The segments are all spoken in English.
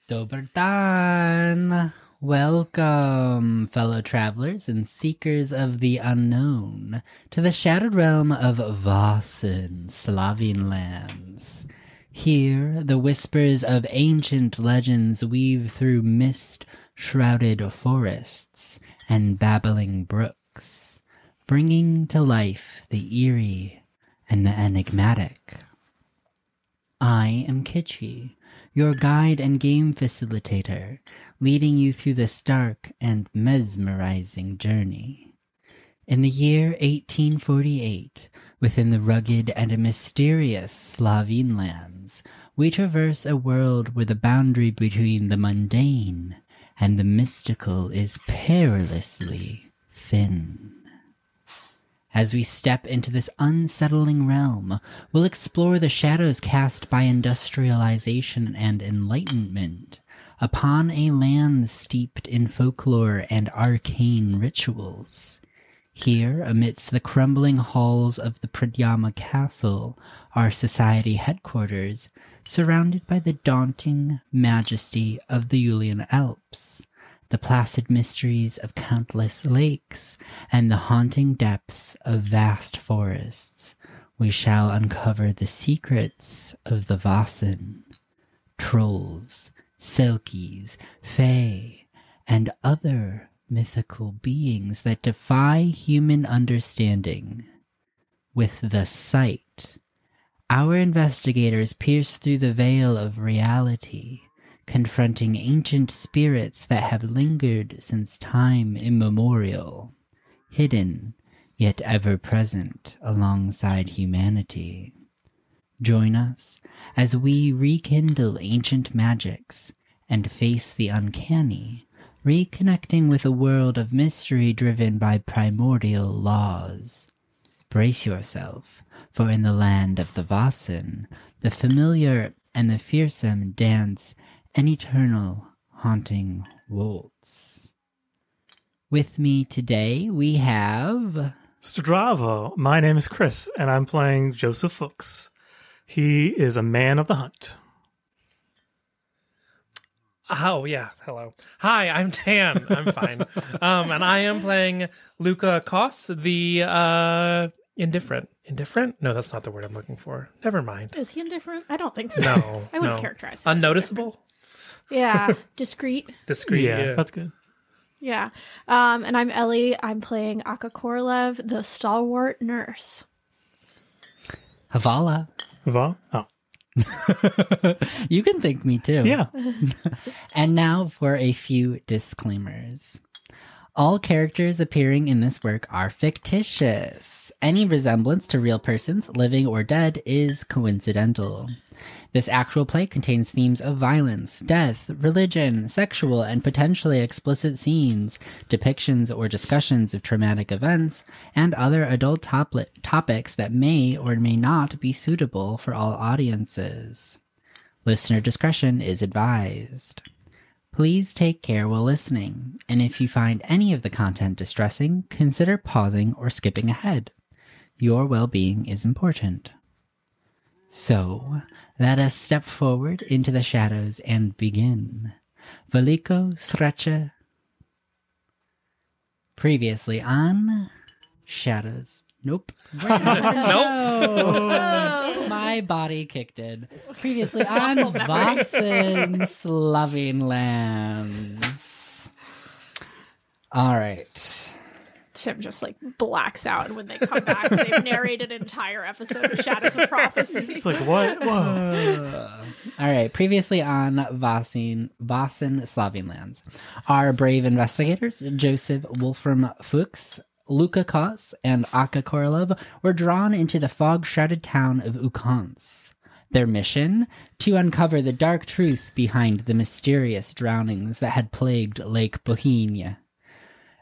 Dobar dan. Welcome, fellow travelers and seekers of the unknown, to the shadowed realm of Vaesen, Slovene lands. Here, the whispers of ancient legends weave through mist-shrouded forests and babbling brooks, bringing to life the eerie and the enigmatic. I am Kitschy, your guide and game facilitator, leading you through this dark and mesmerizing journey. In the year 1848, within the rugged and mysterious Slovene lands, we traverse a world where the boundary between the mundane and the mystical is perilously thin. As we step into this unsettling realm, we'll explore the shadows cast by industrialization and enlightenment upon a land steeped in folklore and arcane rituals. Here, amidst the crumbling halls of the Pryama Castle, are society headquarters, surrounded by the daunting majesty of the Julian Alps, the placid mysteries of countless lakes, and the haunting depths of vast forests. We shall uncover the secrets of the Vaesen, trolls, selkies, fae, and other mythical beings that defy human understanding. With the sight, our investigators pierce through the veil of reality, confronting ancient spirits that have lingered since time immemorial, hidden yet ever present alongside humanity. Join us as we rekindle ancient magics and face the uncanny, reconnecting with a world of mystery driven by primordial laws. Brace yourself, for in the land of the Vaesen, the familiar and the fearsome dance an eternal haunting waltz. With me today we have... Stravo. My name is Chris, and I'm playing Joseph Fuchs. He is a man of the hunt. Oh, yeah. Hello. Hi, I'm Tan. I'm fine. And I am playing Luka Kos, the indifferent. Indifferent? No, that's not the word I'm looking for. Never mind. Is he indifferent? I don't think so. No. I wouldn't characterize him. Unnoticeable? Yeah. Discreet. Discreet, yeah. That's good. Yeah. And I'm Ellie. I'm playing Akka, the stalwart nurse. Havala. Havala? Oh. You can thank me too. Yeah. And now for a few disclaimers. All characters appearing in this work are fictitious. Any resemblance to real persons, living or dead, is coincidental. This actual play contains themes of violence, death, religion, sexual, and potentially explicit scenes, depictions or discussions of traumatic events, and other adult topics that may or may not be suitable for all audiences. Listener discretion is advised. Please take care while listening, and if you find any of the content distressing, consider pausing or skipping ahead. Your well-being is important. So, let us step forward into the shadows and begin. Veliko sreće. Previously on Shadows. Nope. Nope. My body kicked in. Previously on Vaesen, Slovene lands. All right. Tim just blacks out, and when they come back, they've narrated an entire episode of Shadows of Prophecy. It's like, what? Whoa. All right. Previously on Vaesen, Slovene lands. Our brave investigators, Joseph Wolfram Fuchs, Luka Kos, and Akka were drawn into the fog-shrouded town of Ukanc. Their mission? To uncover the dark truth behind the mysterious drownings that had plagued Lake Bohinj.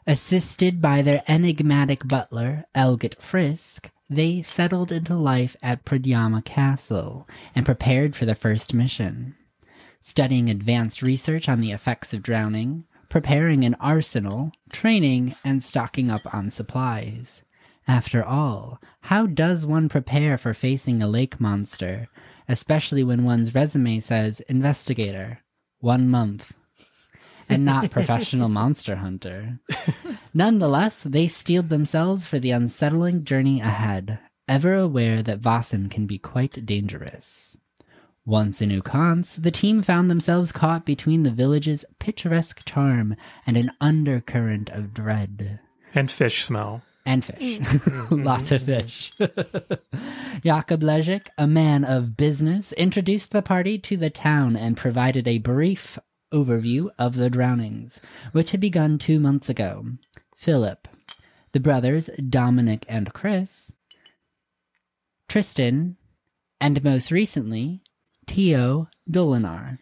Assisted by their enigmatic butler, Elgit Frisk, they settled into life at Pryama Castle and prepared for the first mission. Studying advanced research on the effects of drowning, preparing an arsenal, training, and stocking up on supplies. After all, how does one prepare for facing a lake monster, especially when one's resume says investigator, 1 month? and not professional monster hunter. Nonetheless, they steeled themselves for the unsettling journey ahead, ever aware that Vaesen can be quite dangerous. Once in Ukanc, the team found themselves caught between the village's picturesque charm and an undercurrent of dread. And fish smell. And fish. Lots of fish. Jakob Lejek, a man of business, introduced the party to the town and provided a brief overview of the drownings, which had begun 2 months ago. Philip, the brothers Dominic and Chris, Tristan, and most recently, Theo Dolinar.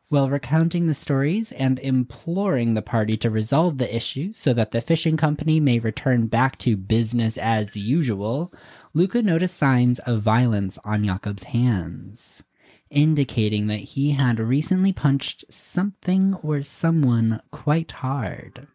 While recounting the stories and imploring the party to resolve the issue so that the fishing company may return back to business as usual, Luka noticed signs of violence on Jakob's hands, indicating that he had recently punched something or someone quite hard.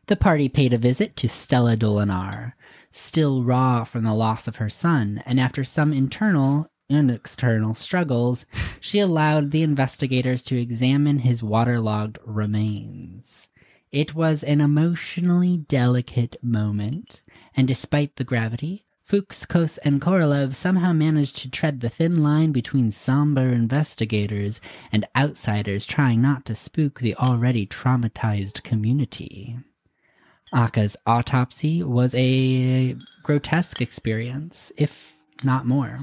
The party paid a visit to Stella Dolinar, still raw from the loss of her son, and after some internal and external struggles, she allowed the investigators to examine his waterlogged remains. It was an emotionally delicate moment, and despite the gravity, Fuchs, Kos, and Korolev somehow managed to tread the thin line between somber investigators and outsiders trying not to spook the already traumatized community. Akka's autopsy was a grotesque experience, if not more.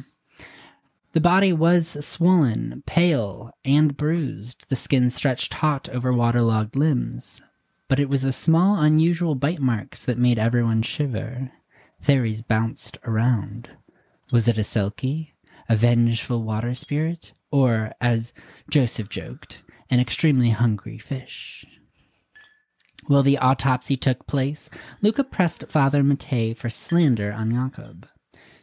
The body was swollen, pale, and bruised, the skin stretched taut over waterlogged limbs. But it was the small, unusual bite marks that made everyone shiver. Theories bounced around. Was it a selkie, a vengeful water spirit, or, as Joseph joked, an extremely hungry fish? While the autopsy took place, Luka pressed Father Matei for slander on Jakob,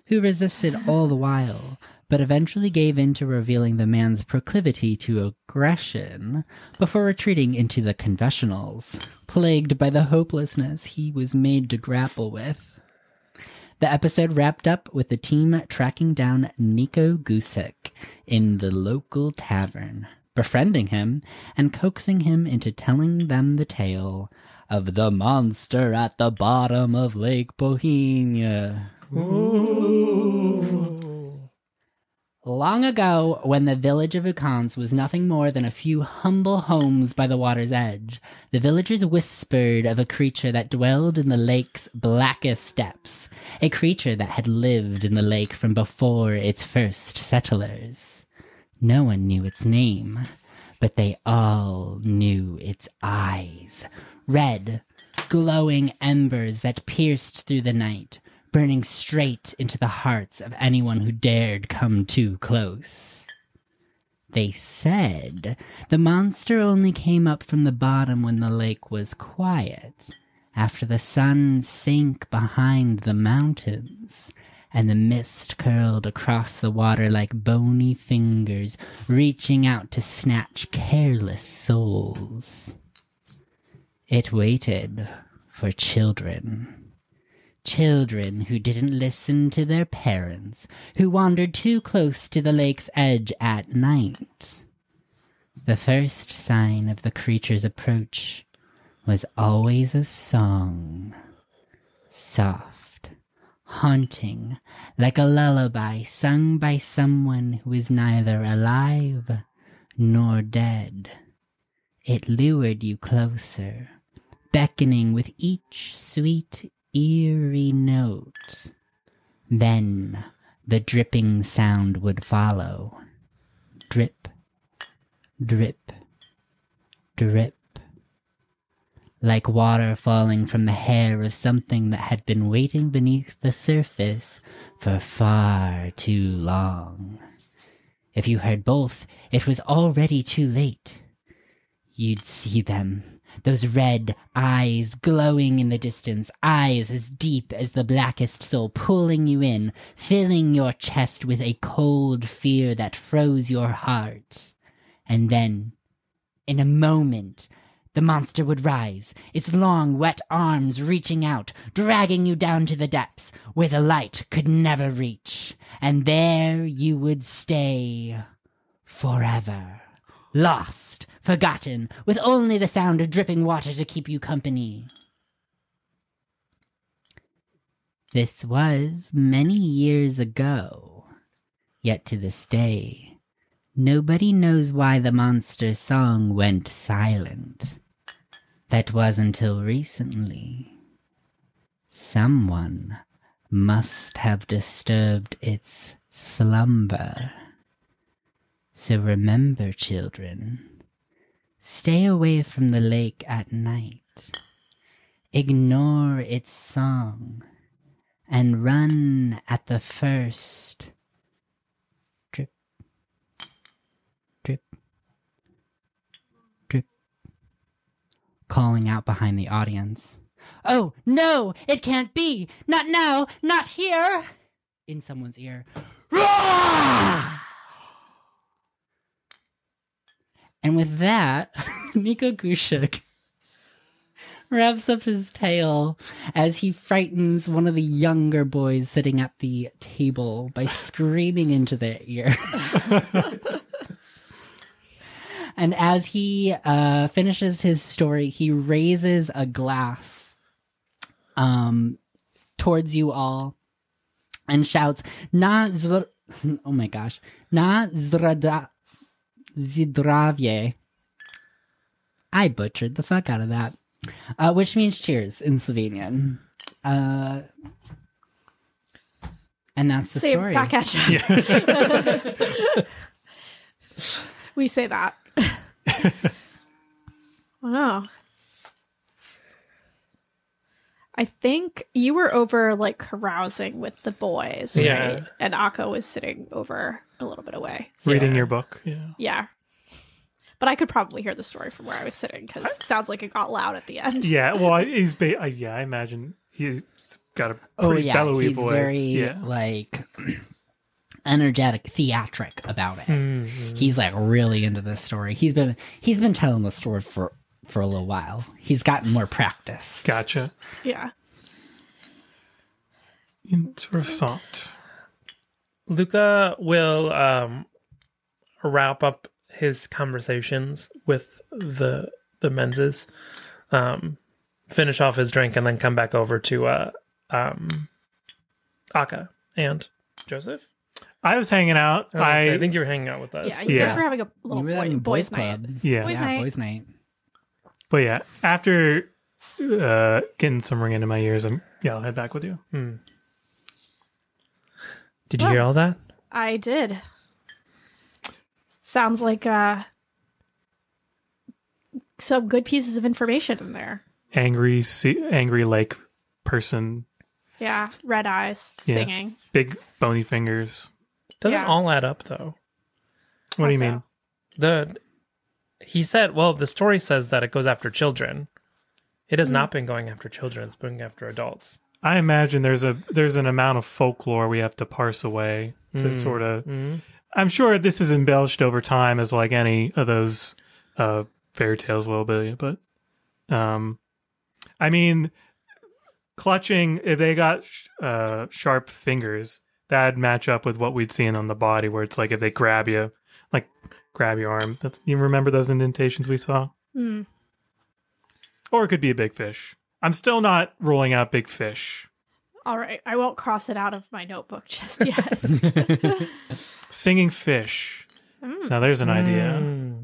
who resisted all the while, but eventually gave in to revealing the man's proclivity to aggression before retreating into the confessionals, plagued by the hopelessness he was made to grapple with. The episode wrapped up with the team tracking down Nico Gucek in the local tavern, befriending him and coaxing him into telling them the tale of the monster at the bottom of Lake Bohinj. Ooh. Long ago, when the village of Ukanc was nothing more than a few humble homes by the water's edge, the villagers whispered of a creature that dwelled in the lake's blackest depths, a creature that had lived in the lake from before its first settlers. No one knew its name, but they all knew its eyes, red, glowing embers that pierced through the night, burning straight into the hearts of anyone who dared come too close. They said the monster only came up from the bottom when the lake was quiet, after the sun sank behind the mountains, and the mist curled across the water like bony fingers reaching out to snatch careless souls. It waited for children. Children who didn't listen to their parents, who wandered too close to the lake's edge at night. The first sign of the creature's approach was always a song. Soft, haunting, like a lullaby sung by someone who is neither alive nor dead. It lured you closer, beckoning with each sweet eerie note. Then the dripping sound would follow. Drip, drip, drip. Like water falling from the hair of something that had been waiting beneath the surface for far too long. If you heard both, it was already too late. You'd see them. Those red eyes glowing in the distance, eyes as deep as the blackest soul, pulling you in, filling your chest with a cold fear that froze your heart. And then, in a moment, the monster would rise, its long, wet arms reaching out, dragging you down to the depths, where the light could never reach. And there you would stay forever. lost, forgotten, with only the sound of dripping water to keep you company. This was many years ago, yet to this day, nobody knows why the monster song went silent. That was until recently. Someone must have disturbed its slumber. So remember, children, stay away from the lake at night. Ignore its song and run at the first drip, drip, drip, calling out behind the audience. Oh, no, it can't be! Not now! Not here! In someone's ear. Roar! And with that, Nico Gucek wraps up his tale as he frightens one of the younger boys sitting at the table by screaming into their ear. And as he finishes his story, he raises a glass towards you all and shouts, oh my gosh, Na Zdravie. I butchered the fuck out of that. Which means cheers in Slovenian. And that's the Say story. it back at you. We say that. Wow. I think you were over like carousing with the boys, right? Yeah. And Akka was sitting over a little bit away. Reading your book. Yeah. Yeah. But I could probably hear the story from where I was sitting because it sounds like it got loud at the end. Yeah. Well, I imagine he's got a pretty bellowy he's voice. very like energetic, theatric about it. Mm-hmm. He's like really into this story. He's been telling the story for a little while. He's gotten more practice. Gotcha. Yeah. Interessant. Luka will wrap up his conversations with the menses, finish off his drink, and then come back over to Akka and Joseph. I was hanging out. I think you were hanging out with us. Yeah, you guys were having a We little were having boys' night. club. Yeah. Boys' night. Boys' night. But yeah, after getting some ring into my ears, I'll head back with you. Did you hear all that? I did. Sounds like some good pieces of information in there. Angry lake person, Yeah, red eyes, Yeah. singing. big bony fingers. Doesn't Yeah. all add up though. What do you Also. mean? He said, well, the story says that it goes after children. It has not been going after children. It's been after adults. I imagine there's an amount of folklore we have to parse away to sort of. I'm sure this is embellished over time as like any of those fairy tales will be, but I mean, clutching, if they got sharp fingers, that'd match up with what we'd seen on the body, where it's like if they grab you, like grab your arm. You remember those indentations we saw? Mm. Or it could be a big fish. I'm still not ruling out big fish. All right, I won't cross it out of my notebook just yet. Singing fish. Now there's an idea.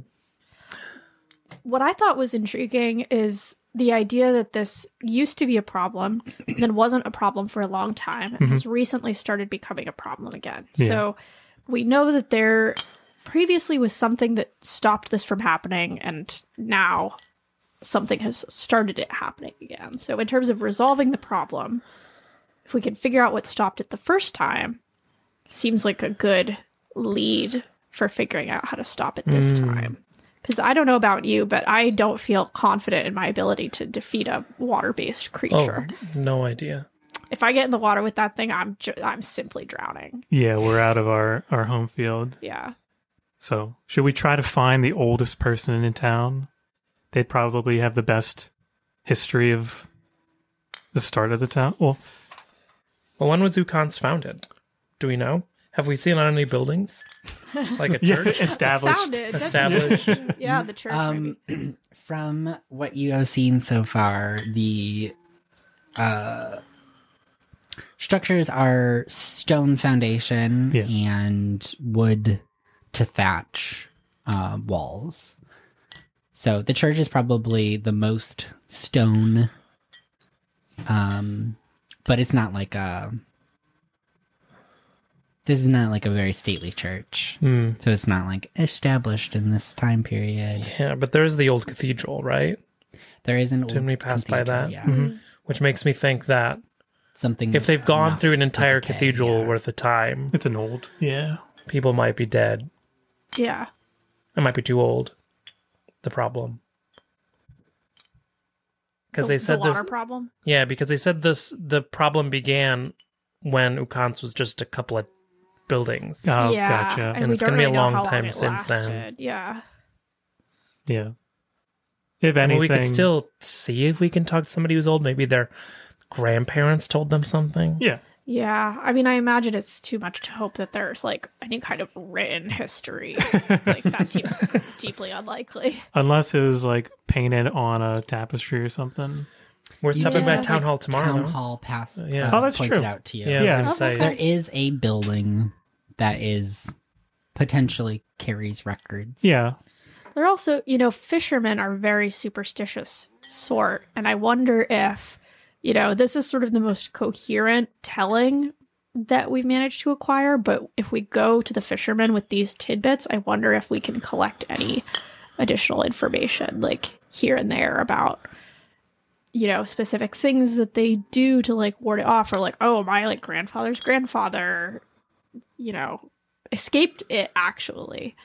What I thought was intriguing is the idea that this used to be a problem, then wasn't a problem for a long time, and has recently started becoming a problem again. Yeah. So we know that there previously was something that stopped this from happening, and now something has started it happening again. So in terms of resolving the problem, if we can figure out what stopped it the first time, it seems like a good lead for figuring out how to stop it this time. Because I don't know about you, but I don't feel confident in my ability to defeat a water-based creature. Oh, no idea. If I get in the water with that thing, I'm simply drowning. Yeah, we're out of our home field. Yeah. So should we try to find the oldest person in town? They'd probably have the best history of the start of the town. Well, When was Ukanc founded? Do we know? Have we seen on any buildings? Like a church? Established. Found it. Established. Yeah, the church. Maybe. From what you have seen so far, the structures are stone foundation and wood to thatch walls. So the church is probably the most stone, but it's not like this is not like a very stately church. So it's not like established in this time period. Yeah, but there's the old cathedral, right? There is an old Didn't we pass by cathedral, that? Yeah. Mhm. Which makes me think that Something if they've gone enough through an to entire decay, cathedral yeah. worth of time, It's an old. Yeah. people might be dead. Yeah. It might be too old. The problem. Because they said the water this. problem. Yeah, because they said this. The problem began when Ukanc was just a couple of buildings. Oh, yeah, gotcha. And we it's don't gonna be a really know long how time it since then. lasted. Yeah. Yeah. If Well, anything, we could still see if we can talk to somebody who's old. Maybe their grandparents told them something. Yeah. Yeah, I mean, I imagine it's too much to hope that there's like any kind of written history. Like that seems deeply unlikely. Unless it was like painted on a tapestry or something. We're stopping by Yeah, town hall tomorrow. Town no? hall pass. Yeah. Oh, that's pointed true. out to you. Yeah, Yeah. I was gonna say. There is a building that is potentially carries records. Yeah. They're also, fishermen are very superstitious sort, and I wonder if, this is sort of the most coherent telling that we've managed to acquire, but if we go to the fishermen with these tidbits, I wonder if we can collect any additional information, like here and there about, specific things that they do to like ward it off, or like, oh, my like grandfather's grandfather, escaped it actually.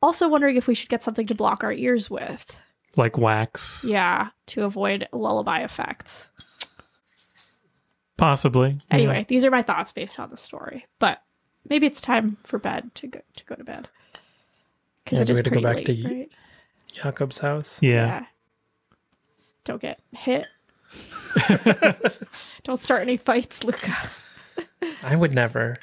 Also wondering if we should get something to block our ears with. Like wax. Yeah, to avoid lullaby effects. Possibly. Anyway, these are my thoughts based on the story. But maybe it's time for bed to go to bed. Because Yeah, it do is we have to go pretty back late, to right? Jakob's house. Yeah. Don't get hit. Don't start any fights, Luka. I would never.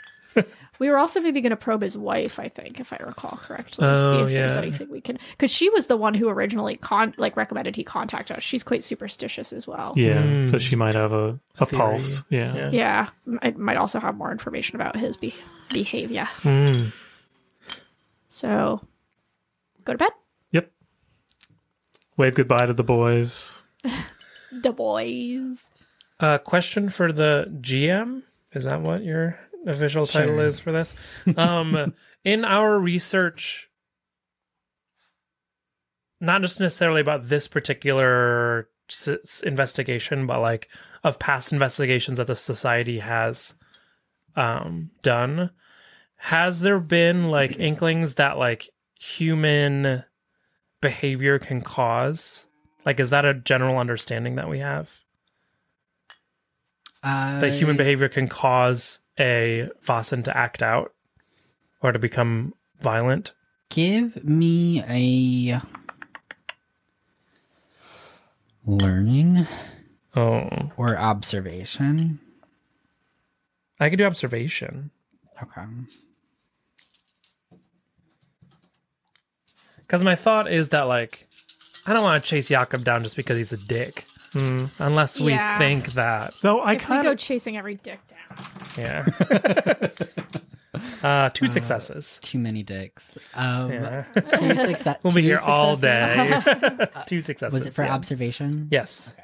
We were also maybe going to probe his wife, I think, if I recall correctly. Oh, see if there's yeah. anything we can... Because she was the one who originally recommended he contact us. She's quite superstitious as well. Yeah. So she might have a Theory. pulse. Yeah. Yeah. I might also have more information about his behavior. So, go to bed. Yep. Wave goodbye to the boys. The boys. Question for the GM. Is that what your official title Sure. is for this? In our research, not just necessarily about this particular investigation, but like of past investigations that the society has done, has there been like inklings that like human behavior can cause? Like, is that a general understanding that we have? That human behavior can cause a Vaesen to act out or to become violent? Give me a learning Oh, or observation. I could do observation. Okay. Because my thought is that, like, I don't want to chase Jakob down just because he's a dick. Unless we Yeah. think that. So I If we kind go of chasing every dick down. Yeah. 2 successes. Too many dicks. Yeah. We'll We'll be here all day. 2 successes. Was it for yeah. observation? Yes.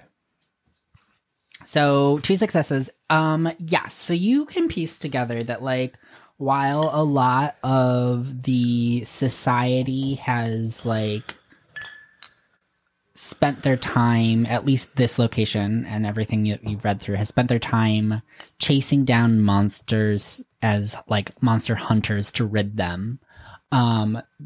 So 2 successes. Yes. So you can piece together that like while a lot of the society has like spent their time, at least this location and everything you've read through has spent their time chasing down monsters as like monster hunters to rid them.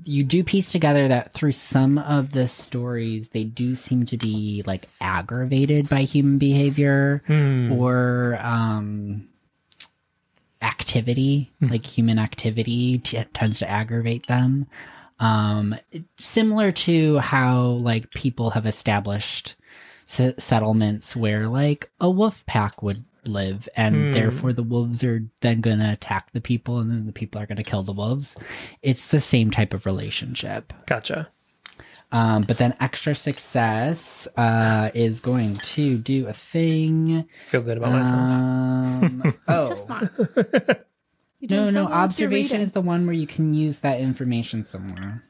You do piece together that through some of the stories, they do seem to be like aggravated by human behavior or activity, like human activity tends to aggravate them. Similar to how like people have established settlements where like a wolf pack would live, and therefore the wolves are then going to attack the people, and then the people are going to kill the wolves. It's the same type of relationship. Gotcha. But then extra success is going to do a thing. Feel good about myself. Oh. So smart. You're doing so well with your observation reading. is the one where you can use that information somewhere.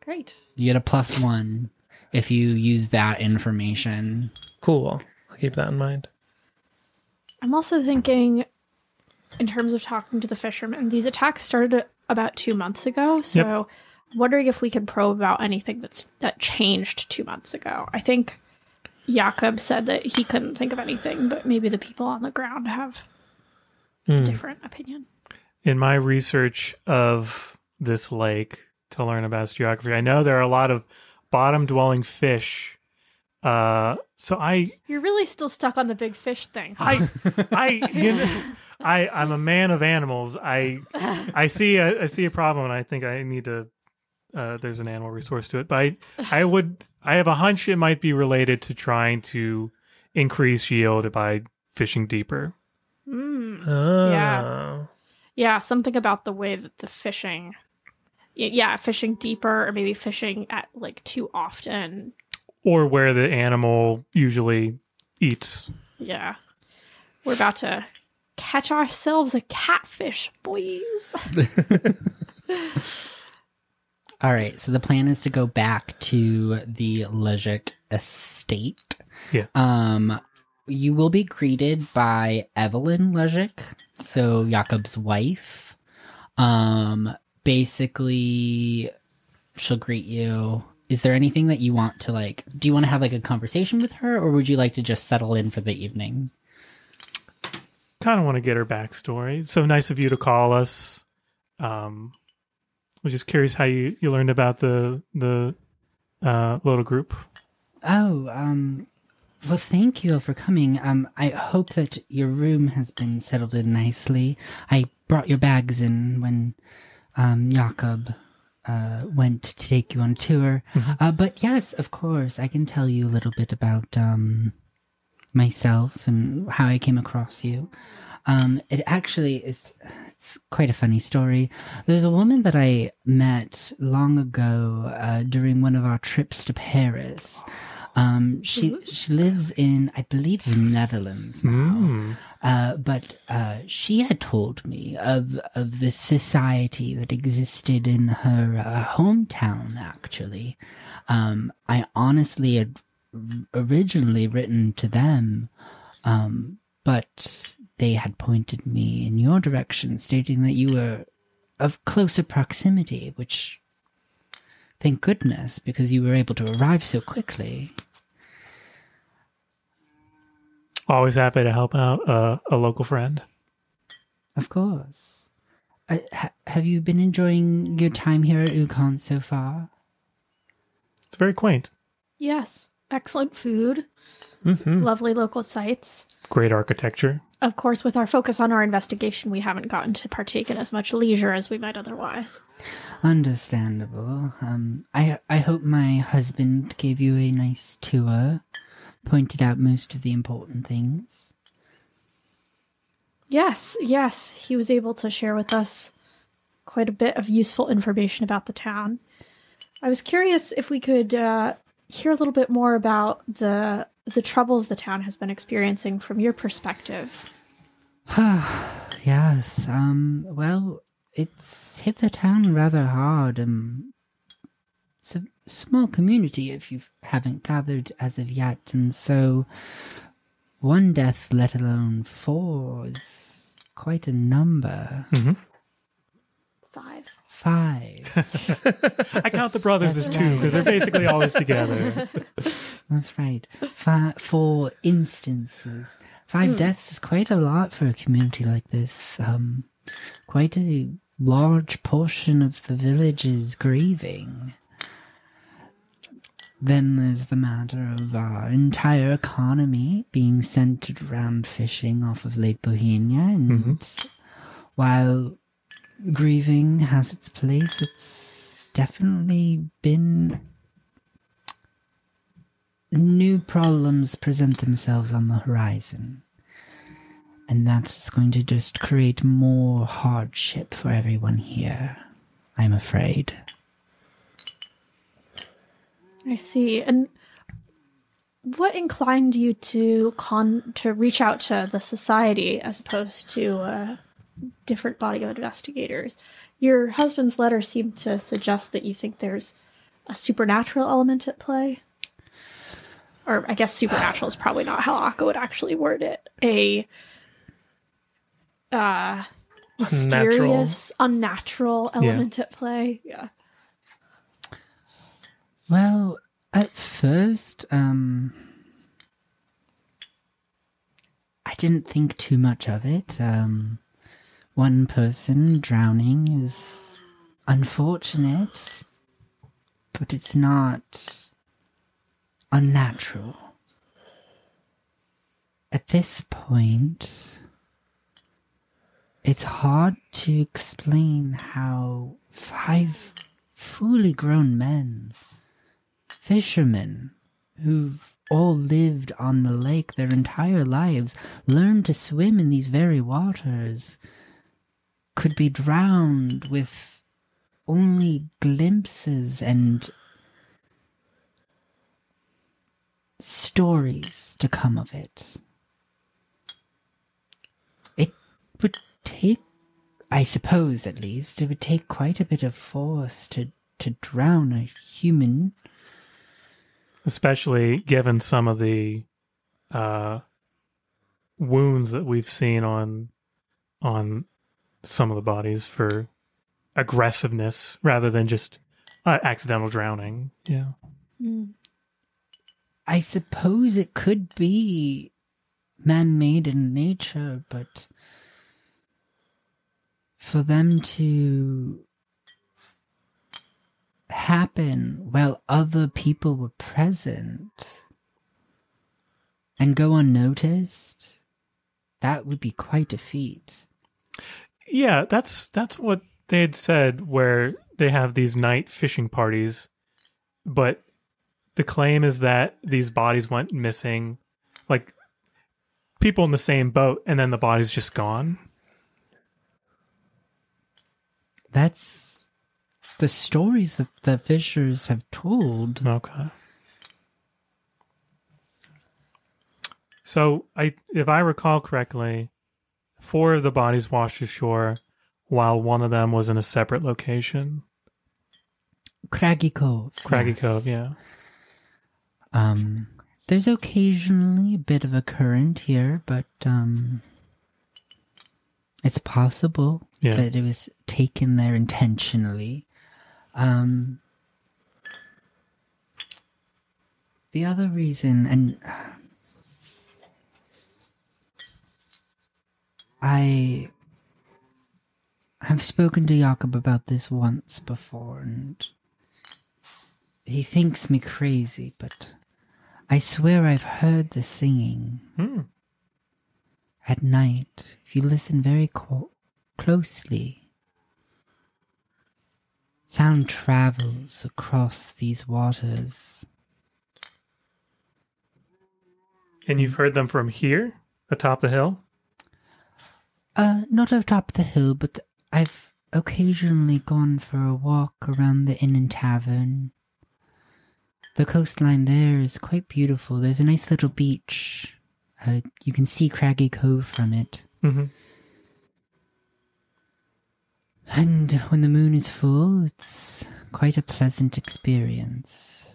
Great. You get a +1 if you use that information. Cool. I'll keep that in mind. I'm also thinking, in terms of talking to the fishermen, these attacks started about 2 months ago. So, wondering if we can probe about anything that changed 2 months ago. I think Jakob said that he couldn't think of anything, but maybe the people on the ground have a different opinion. In my research of this lake to learn about its geography, I know there are a lot of bottom-dwelling fish. So You're really still stuck on the big fish thing. I'm a man of animals. I see a problem, and I think I need to. There's an animal resource to it, but I have a hunch it might be related to trying to increase yield by fishing deeper. Oh. Yeah, something about the way that the fishing... Yeah, fishing deeper, or maybe fishing at, like, too often. Or where the animal usually eats. Yeah. We're about to catch ourselves a catfish, boys. All right, so the plan is to go back to the Lejic estate. Yeah. You will be greeted by Evelyn Lejic, so Jakob's wife. Basically, she'll greet you. Is there anything that you want to, like, do you want to have, like, a conversation with her, or would you like to just settle in for the evening? Kind of want to get her backstory. So nice of you to call us. Was just curious how you learned about the little group. Oh, well, thank you for coming. I hope that your room has been settled in nicely. I brought your bags in when Jakob went to take you on a tour. But yes, of course, I can tell you a little bit about myself and how I came across you. It actually is... It's quite a funny story. There's a woman that I met long ago during one of our trips to Paris. She lives in, I believe, the Netherlands now. But she had told me of this society that existed in her hometown, actually. I honestly had originally written to them, but they had pointed me in your direction, stating that you were of closer proximity, which, thank goodness, because you were able to arrive so quickly. Always happy to help out a local friend. Of course. Have you been enjoying your time here at Ukanc so far? It's very quaint. Yes. Excellent food. Lovely local sites. Great architecture. Of course, with our focus on our investigation, we haven't gotten to partake in as much leisure as we might otherwise. Understandable. I hope my husband gave you a nice tour, pointed out most of the important things. Yes. He was able to share with us quite a bit of useful information about the town. I was curious if we could hear a little bit more about the troubles the town has been experiencing from your perspective. Yes, well, it's hit the town rather hard. It's a small community if you haven't gathered as of yet, and so one death, let alone 4, is quite a number. 5. 5. I count the brothers as 2 because they're basically always together. That's right. 4 instances. 5 deaths is quite a lot for a community like this. Quite a large portion of the village is grieving. Then there's the matter of our entire economy being centered around fishing off of Lake Bohinj. And while grieving has its place, it's definitely been new problems present themselves on the horizon. And that's going to just create more hardship for everyone here, I'm afraid. I see. And what inclined you to reach out to the society as opposed to a different body of investigators? Your husband's letter seemed to suggest that you think there's a supernatural element at play. Or I guess supernatural is probably not how Akka would actually word it. A mysterious, unnatural element at play. Yeah. Well, at first, I didn't think too much of it. One person drowning is unfortunate, but it's not unnatural. At this point, it's hard to explain how 5 fully grown men, fishermen, who've all lived on the lake their entire lives, learned to swim in these very waters, could be drowned with only glimpses and stories to come of it. It would take, I suppose at least, it would take quite a bit of force to drown a human. Especially given some of the wounds that we've seen on some of the bodies for aggressiveness rather than just accidental drowning. Yeah. Mm. I suppose it could be man-made in nature, but for them to happen while other people were present and go unnoticed, that would be quite a feat. Yeah, that's what they had said, where they have these night fishing parties, but the claim is that these bodies went missing, like people in the same boat, and then the body's just gone. That's the stories that the fishers have told. Okay. So, if I recall correctly, 4 of the bodies washed ashore, while one of them was in a separate location. Craggy Cove. Craggy yes. Cove, yeah. There's occasionally a bit of a current here, but it's possible that it was taken there intentionally. The other reason, and I have spoken to Jakob about this once before, and he thinks me crazy, but I swear I've heard the singing at night. If you listen very closely, sound travels across these waters. And you've heard them from here, atop the hill? Not atop the hill, but I've occasionally gone for a walk around the inn and tavern. The coastline there is quite beautiful. There's a nice little beach. You can see Craggy Cove from it. Mm-hmm. And when the moon is full, it's quite a pleasant experience.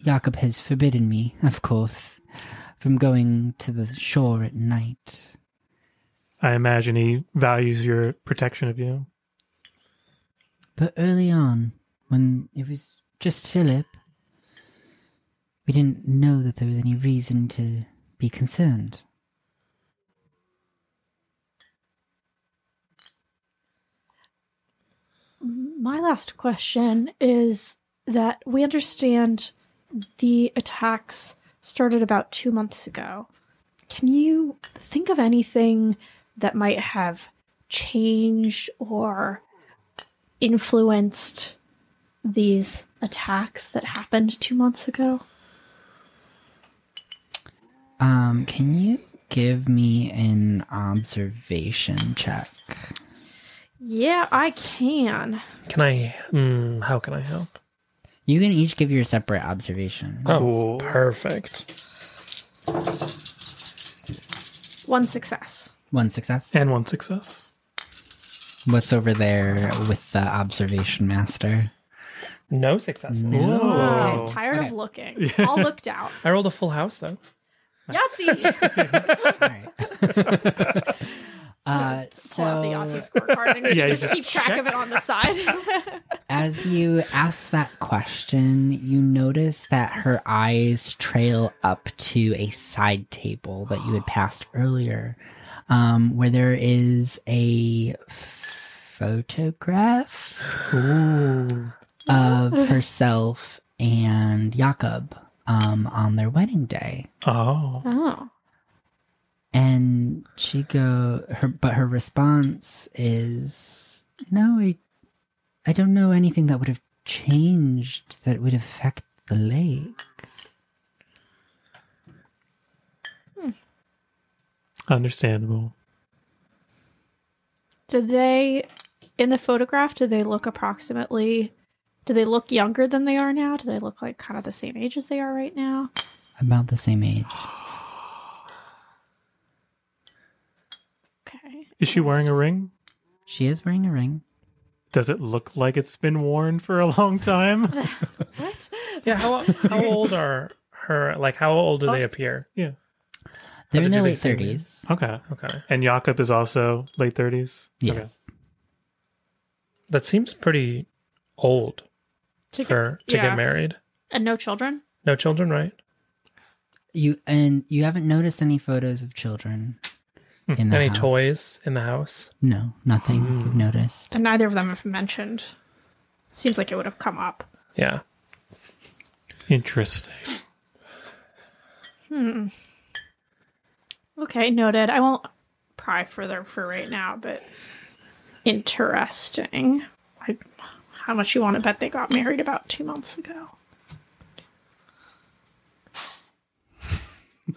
Jakob has forbidden me, of course, from going to the shore at night. I imagine he values your protection of you. But early on, when it was just Philip, we didn't know that there was any reason to be concerned. My last question is that we understand the attacks started about 2 months ago. Can you think of anything that might have changed or influenced these attacks that happened 2 months ago? Can you give me an observation check? Yeah, I can. Can I? How can I help? You can each give your separate observation. Oh, perfect. 1 success. 1 success. And 1 success. What's over there with the observation master? No successes. Whoa. Wow, tired Okay. of looking. All looked out. I rolled a full house though. Yahtzee! All right. Pull out the Yahtzee scorecard and Yeah, you just just keep track of it on the side. As you ask that question, you notice that her eyes trail up to a side table that you had passed earlier, where there is a photograph of herself and Jakob on their wedding day. Oh. Oh. And her response is, no, I don't know anything that would have changed that would affect the lake. Understandable. Did they, in the photograph, do they look younger than they are now? Do they look like kind of the same age as they are right now? About the same age. Okay. Is she wearing a ring? She is wearing a ring. Does it look like it's been worn for a long time? What? Yeah. How old are her? Like, how old do they appear? Yeah. They're in did their they late say 30s. Okay. Okay. And Jakob is also late 30s? Yes. Okay. That seems pretty old To to yeah. get married. And no children? No children, right? You haven't noticed any photos of children in the Any house. toys in the house? No, nothing you've noticed. And neither of them have mentioned. Seems like it would have come up. Yeah. Interesting. Okay, noted. I won't pry further for right now, but interesting. How much you want to bet they got married about 2 months ago?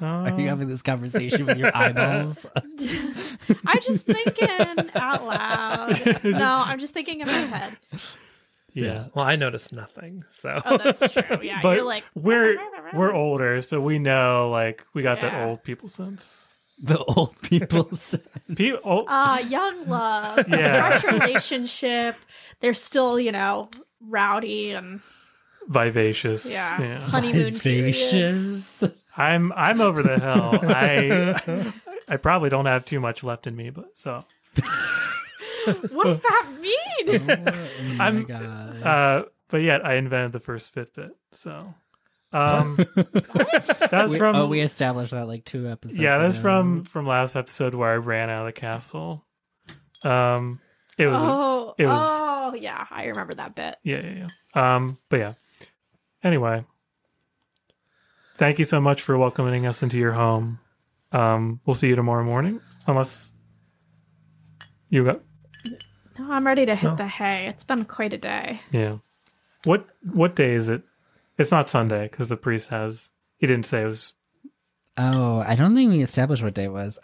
Are you having this conversation with your eyeballs? I'm just thinking out loud. No, I'm just thinking in my head. Yeah. Well, I noticed nothing. So Oh, that's true. Yeah, But you're like we're older, so we know, like, we got that Yeah. old people sense. The old people said. young love, Yeah. fresh relationship. They're still, rowdy and Vivacious. yeah, honeymoon period. Vivacious. I'm over the hill. I probably don't have too much left in me, but so What does that mean? Oh my I'm- god. but yet I invented the first Fitbit. So that's from we established that like 2 episodes that's ago. from last episode where I ran out of the castle. It was Oh, yeah, I remember that bit. yeah. But yeah. Anyway, thank you so much for welcoming us into your home. We'll see you tomorrow morning, unless you got No, I'm ready to hit the hay. It's been quite a day. yeah. What day is it? It's not Sunday because the priest he didn't say it was. Oh, I don't think we established what day it was.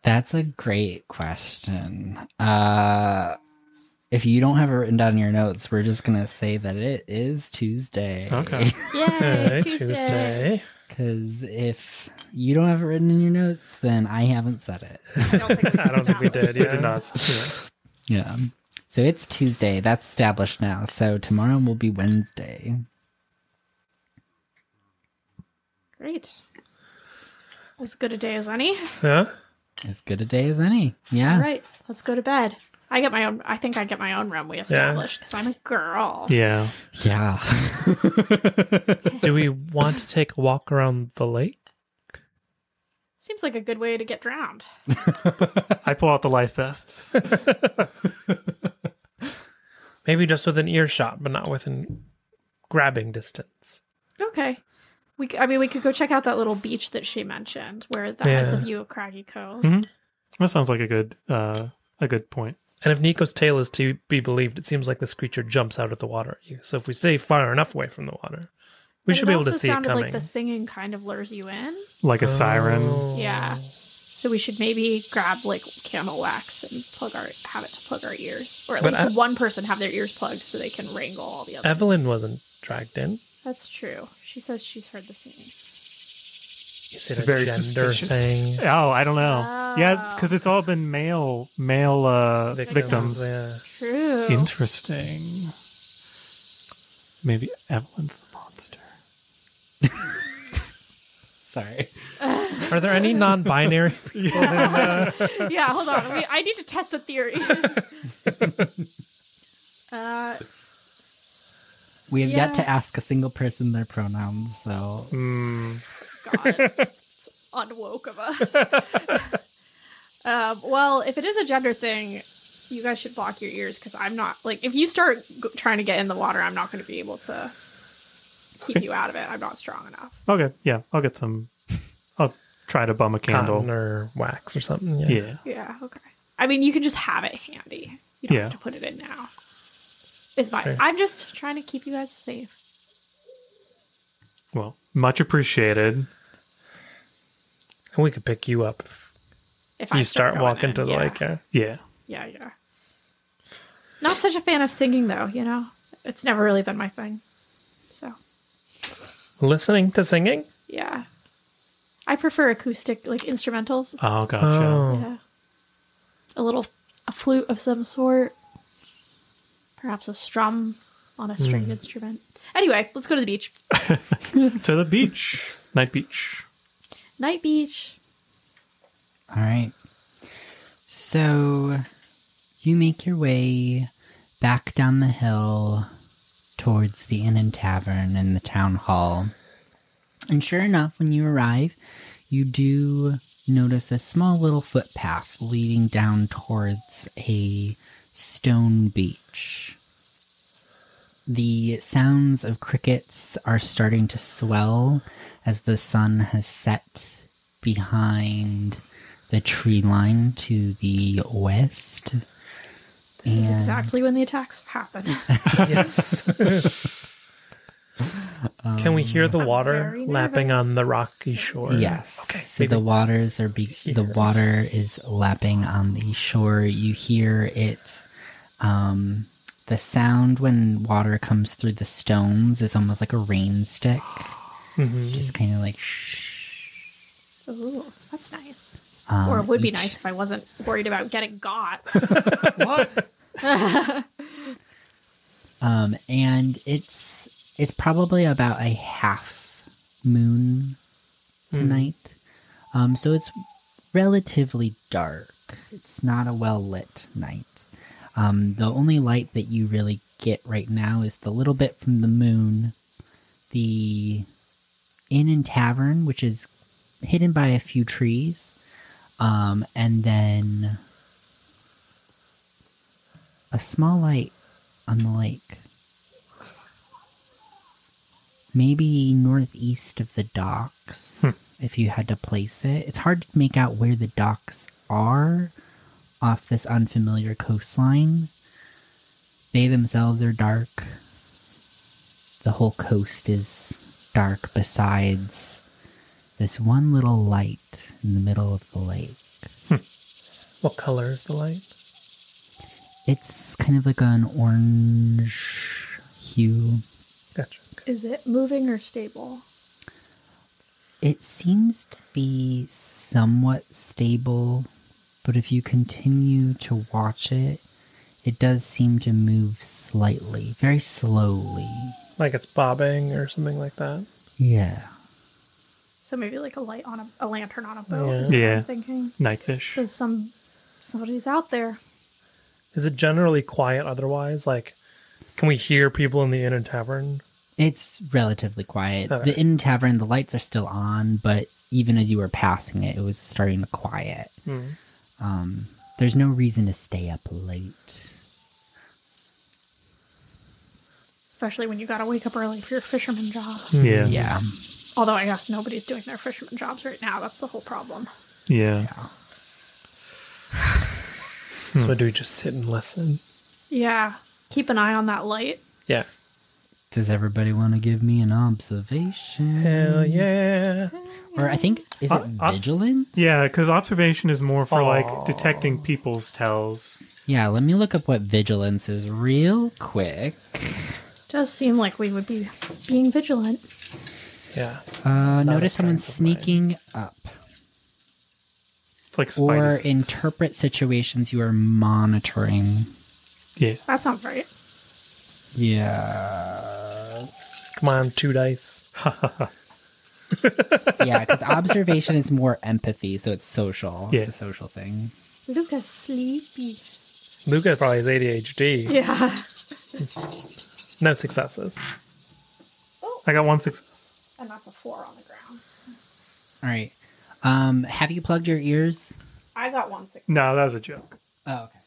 That's a great question. If you don't have it written down in your notes, we're just gonna say that it is Tuesday. Okay. Yay, Hey, Tuesday. Because if you don't have it written in your notes, then I haven't said it. I don't think we, I don't think we did. We Yeah. did not. Yeah. So it's Tuesday. That's established now. So tomorrow will be Wednesday. Great. As good a day as any. Yeah. As good a day as any. Yeah. All right, let's go to bed. I think I get my own room we established because I'm a girl. Yeah. Yeah. Do we want to take a walk around the lake? Seems like a good way to get drowned. I pull out the life vests. Maybe just within earshot, but not within grabbing distance. Okay. We could go check out that little beach that she mentioned, where that has the Yeah. view of Craggy Cove. Mhm. That sounds like a good point. And if Nico's tale is to be believed, it seems like this creature jumps out of the water at you. So if we stay far enough away from the water, we should be able to see it coming. Like the singing kind of lures you in. Like a siren. Yeah. So we should maybe grab like candle wax and have it to plug our ears. Or at least one person have their ears plugged so they can wrangle all the others. Evelyn wasn't dragged in. That's true. She says she's heard the singing. Is it a very gender thing? Oh, I don't know. Yeah, because it's all been male victims. Yeah. True. Interesting. Maybe Evelyn's the monster. Sorry. Are there any non-binary people in Yeah, hold on. I need to test a theory. We have yet to ask a single person their pronouns, so... God, it's unwoke of us. Well, if it is a gender thing, you guys should block your ears, because I'm not, like, if you start trying to get in the water, I'm not going to be able to keep you out of it. I'm not strong enough. Okay, yeah, I'll get some. I'll try to bum a candle. cotton or wax or something? Yeah. Okay. I mean, you can just have it handy. You don't Yeah. have to put it in now. It's fine. Sure. I'm just trying to keep you guys safe. Well, much appreciated. And we could pick you up if If you start going walking in, to the lake. Yeah. Yeah. Yeah. Not such a fan of singing, though, you know? It's never really been my thing. So, Listening to singing? yeah. I prefer acoustic, like, instrumentals. Oh, gotcha. Oh. Yeah. A flute of some sort. Perhaps a strum on a stringed instrument. Anyway, let's go to the beach. To the beach. Night beach. Night beach. All right. So you make your way back down the hill towards the inn and tavern and the town hall. And sure enough, when you arrive, you do notice a small little footpath leading down towards a stone beach. The sounds of crickets are starting to swell as the sun has set behind the tree line to the west. This is exactly when the attacks happen. Yes. Can we hear the water very lapping nervous. on the rocky shore? Yes. Okay. So the waters are the water is lapping on the shore. You hear it. The sound when water comes through the stones is almost like a rain stick. Just kind of like shh. Ooh, that's nice. Or it would be nice if I wasn't worried about getting got. What? And it's probably about a half moon tonight. So it's relatively dark. It's not a well lit night. The only light that you really get right now is the little bit from the moon, the inn and tavern, which is hidden by a few trees, and then a small light on the lake. Maybe northeast of the docks, if you had to place it. It's hard to make out where the docks are off this unfamiliar coastline. They themselves are dark. The whole coast is dark besides this one little light in the middle of the lake. What color is the light? It's kind of like an orange hue. Gotcha. Is it moving or stable? It seems to be somewhat stable, but if you continue to watch it, it does seem to move slightly, very slowly. Like it's bobbing or something like that? Yeah. So maybe like a light on a lantern on a boat is Yeah. what I'm thinking. Nightfish. So somebody's out there. Is it generally quiet otherwise? Like, can we hear people in the inn and tavern? It's relatively quiet. Okay. The inn tavern, the lights are still on, but even as you were passing it, it was starting to quiet. There's no reason to stay up late. Especially when you gotta wake up early for your fisherman job. Yeah. Yeah. Although I guess nobody's doing their fisherman jobs right now. That's the whole problem. Yeah. So do we just sit and listen? Yeah. Keep an eye on that light. Yeah. Does everybody want to give me an observation? Hell yeah. Or I think, is it vigilance? Yeah, because observation is more for like detecting people's tells. Yeah, let me look up what vigilance is real quick. Does seem like we would be being vigilant. Yeah. Notice someone sneaking up. It's like Or Spidey sense. interpret situations you are monitoring. Yeah. That sounds right. Yeah. Come on, 2 dice. Yeah, because observation is more empathy, so it's social. Yeah. It's a social thing. Luka's sleepy. Luka probably has ADHD. Yeah. No successes. I got 1 success. And that's a 4 on the ground. All right. Have you plugged your ears? I got 1 success. No, that was a joke. Oh, okay.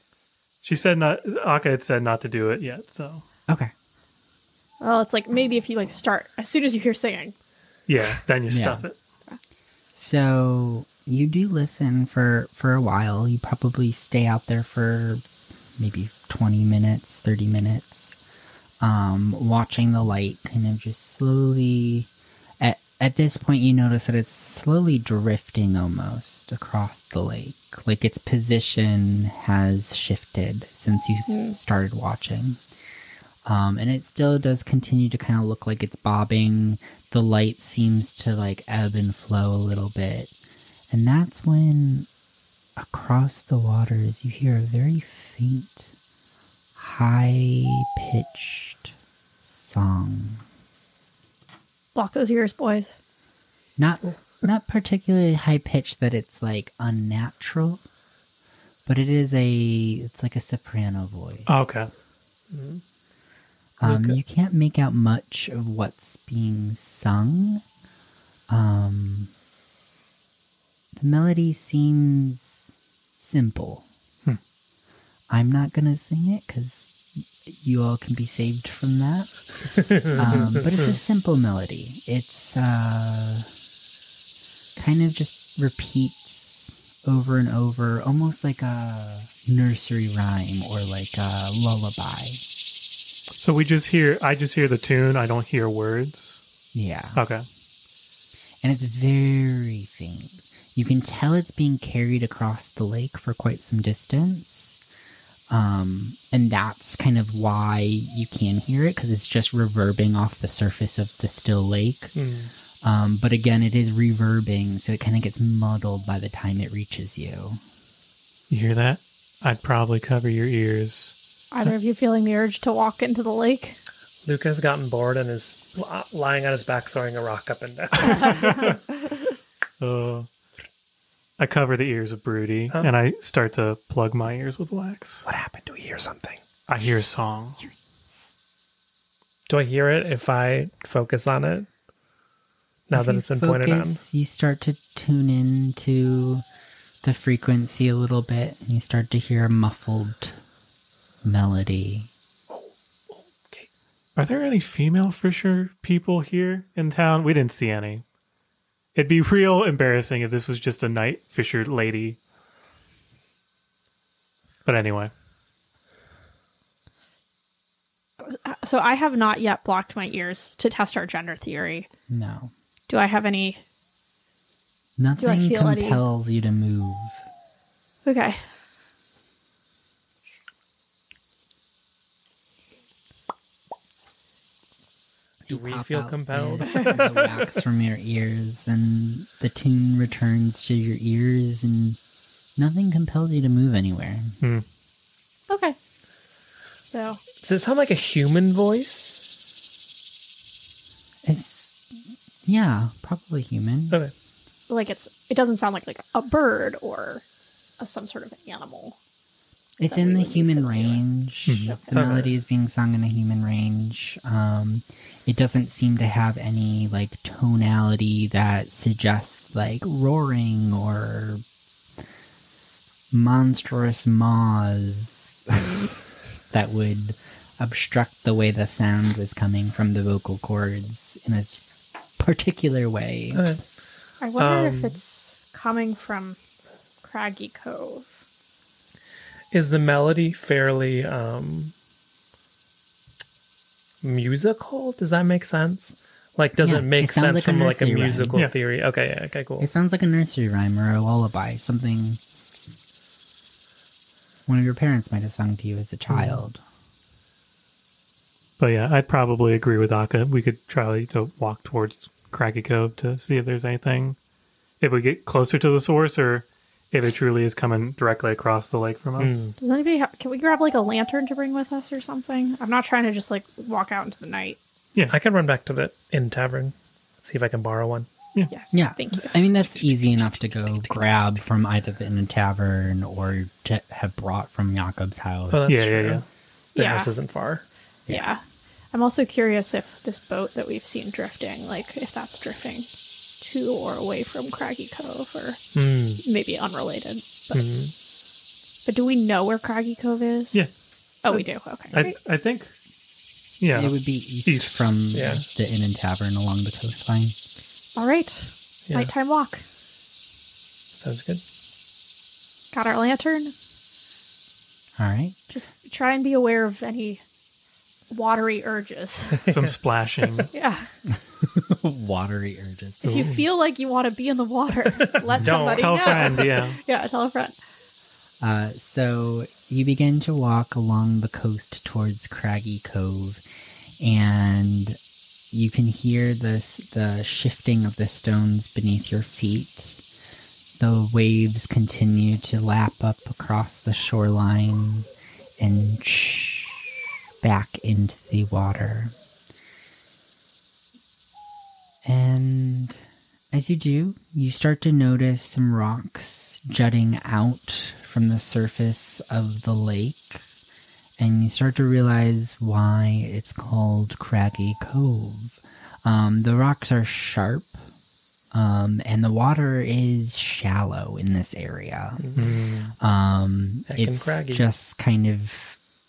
She said not. Akka had said not to do it yet, so Okay. Well, it's like maybe if you like start as soon as you hear singing. yeah, then you stuff it. So you do listen for a while. You probably stay out there for maybe 20 minutes, 30 minutes, watching the light kind of just slowly. At this point, you notice that it's slowly drifting almost across the lake. Like its position has shifted since you started watching. And it still does continue to kind of look like it's bobbing. The light seems to like ebb and flow a little bit. And that's when across the waters you hear a very faint, high-pitched song. Block those ears, boys. Not particularly high-pitched that it's like unnatural, but it's like a soprano voice. Okay. You can't make out much of what's being sung. The melody seems simple. I'm not gonna sing it because you all can be saved from that. But it's a simple melody. It's kind of just repeats over and over, almost like a nursery rhyme or like a lullaby. So I just hear the tune. I don't hear words. Yeah. Okay. And it's very faint. You can tell it's being carried across the lake for quite some distance. And that's kind of why you can hear it, because it's just reverbing off the surface of the still lake. But again, it is reverbing, so it kind of gets muddled by the time it reaches you. You hear that? I'd probably cover your ears. Either of you feeling the urge to walk into the lake? Luka's gotten bored and is lying on his back throwing a rock up and down. I cover the ears of Broody, and I start to plug my ears with wax. What happened? Do we hear something? I hear a song. Do I hear it if I focus on it? Now If that you it's been pointed on. focus, you start to tune into the frequency a little bit, and you start to hear a muffled melody. Okay. Are there any female fisher people here in town? We didn't see any. It'd be real embarrassing if this was just a night fisher lady. But anyway. So I have not yet blocked my ears to test our gender theory. No. Do I have any? Nothing feel any- compels you to move. Okay. Do we pop feel out compelled? The wax from your ears, and the tune returns to your ears, and nothing compels you to move anywhere. Okay. So Does it sound like a human voice? Yeah, probably human. Okay. like it doesn't sound like a bird or some sort of animal. It's that in we the would be human familiar with. range. The melody is being sung in a human range. It doesn't seem to have any like tonality that suggests like roaring or monstrous maws that would obstruct the way the sound was coming from the vocal cords in a particular way. Okay. I wonder if it's coming from Craggy Cove. Is the melody fairly musical? Does that make sense? Like, does Yeah, it make it sounds sense like a from like a nursery rhyme. musical Yeah. theory? Okay, yeah, okay, cool. It sounds like a nursery rhyme or a lullaby, something one of your parents might have sung to you as a child. But yeah, I'd probably agree with Akka. We could try to walk towards Craggy Cove to see if there's anything. If we get closer to the source, or if it truly is coming directly across the lake from us. Does anybody can we grab like a lantern to bring with us or something? I'm not trying to just like walk out into the night. I can run back to the inn tavern, see if I can borrow one. Yes. Yeah. Thank you. I mean, that's easy enough to go grab from either the inn and tavern or to have brought from Jakob's house. Oh, that's Yeah, true. yeah. The Yeah. house isn't far. Yeah. I'm also curious if this boat that we've seen drifting, like if that's drifting to or away from Craggy Cove or maybe unrelated. But do we know where Craggy Cove is? Yeah. Oh, we do. Okay. Great. I think, yeah. It would be east from the inn and tavern along the coastline. All right. Yeah. Nighttime walk. Sounds good. Got our lantern. All right. Just try and be aware of any watery urges. Some splashing. Yeah. Watery urges. If you feel like you want to be in the water, let somebody Tell know. a friend, yeah. Yeah, tell a friend. So you begin to walk along the coast towards Craggy Cove, and you can hear the shifting of the stones beneath your feet. The waves continue to lap up across the shoreline and back into the water. And as you do, you start to notice some rocks jutting out from the surface of the lake, and you start to realize why it's called Craggy Cove. The rocks are sharp, and the water is shallow in this area. It's craggy. just kind of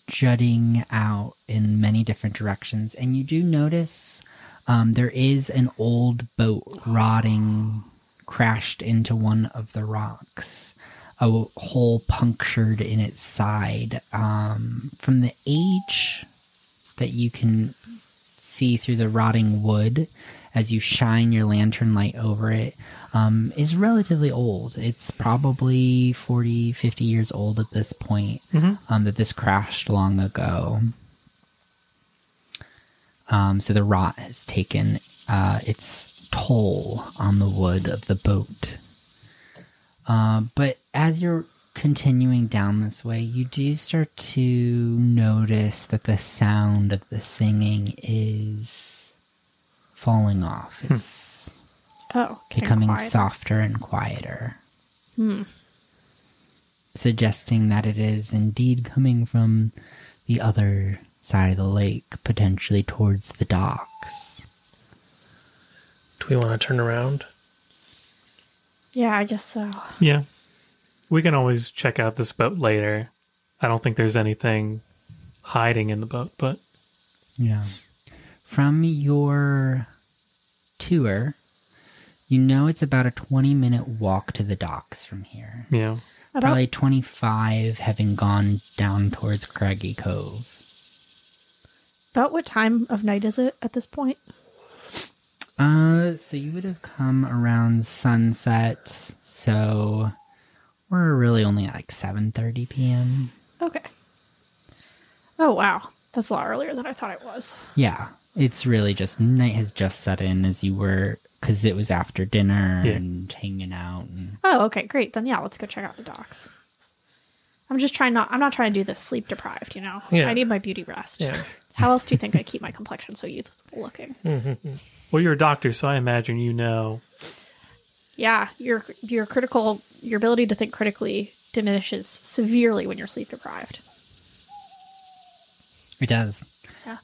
jutting out in many different directions, and you do notice there is an old boat rotting, crashed into one of the rocks, a hole punctured in its side. From the age that you can see through the rotting wood as you shine your lantern light over it, is relatively old. It's probably 40, 50 years old at this point, that this crashed long ago. So the rot has taken its toll on the wood of the boat. But as you're continuing down this way, you do start to notice that the sound of the singing is falling off. It's becoming quieter. softer and quieter. Suggesting that it is indeed coming from the other side of the lake, potentially towards the docks. Do we want to turn around? Yeah, I guess so. Yeah. We can always check out this boat later. I don't think there's anything hiding in the boat, but Yeah. From your tour, you know it's about a 20-minute walk to the docks from here. yeah. Probably 25 having gone down towards Craggy Cove. About what time of night is it at this point? So you would have come around sunset, so we're really only at like 7:30 p.m. Okay. Oh, wow. That's a lot earlier than I thought it was. Yeah, it's really just night has just set in as you were, because it was after dinner and hanging out. And... Oh, okay, great. Then yeah, let's go check out the docks. I'm not trying to do this sleep deprived, you know? Yeah. I need my beauty rest. Yeah. How else do you think I keep my complexion so youthful looking? Well, you're a doctor, so I imagine you know. Yeah, your ability to think critically diminishes severely when you're sleep deprived. It does. Yeah.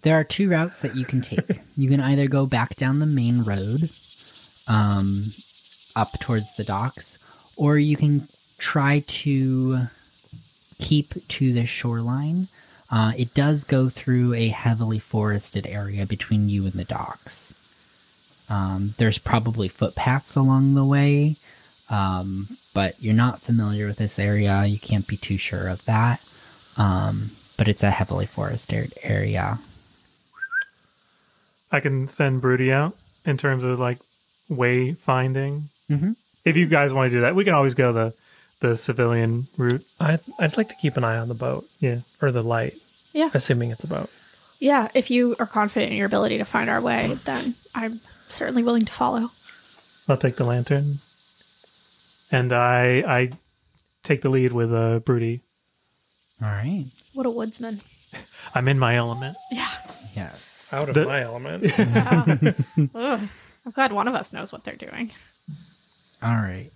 There are two routes that you can take. You can either go back down the main road, up towards the docks, or you can try to keep to the shoreline. It does go through a heavily forested area between you and the docks. There's probably footpaths along the way, But you're not familiar with this area. You can't be too sure of that. But it's a heavily forested area. I can send Broody out in terms of like way finding. Mm-hmm. If you guys want to do that, we can always go the civilian route. I'd like to keep an eye on the boat. Yeah. Or the light. Yeah. Assuming it's a boat. Yeah, if you are confident in your ability to find our way, then I'm certainly willing to follow. I'll take the lantern. And I take the lead with Broody. All right. What a woodsman. I'm in my element. Yeah. Yes. Out of my element. Ugh. I'm glad one of us knows what they're doing. All right.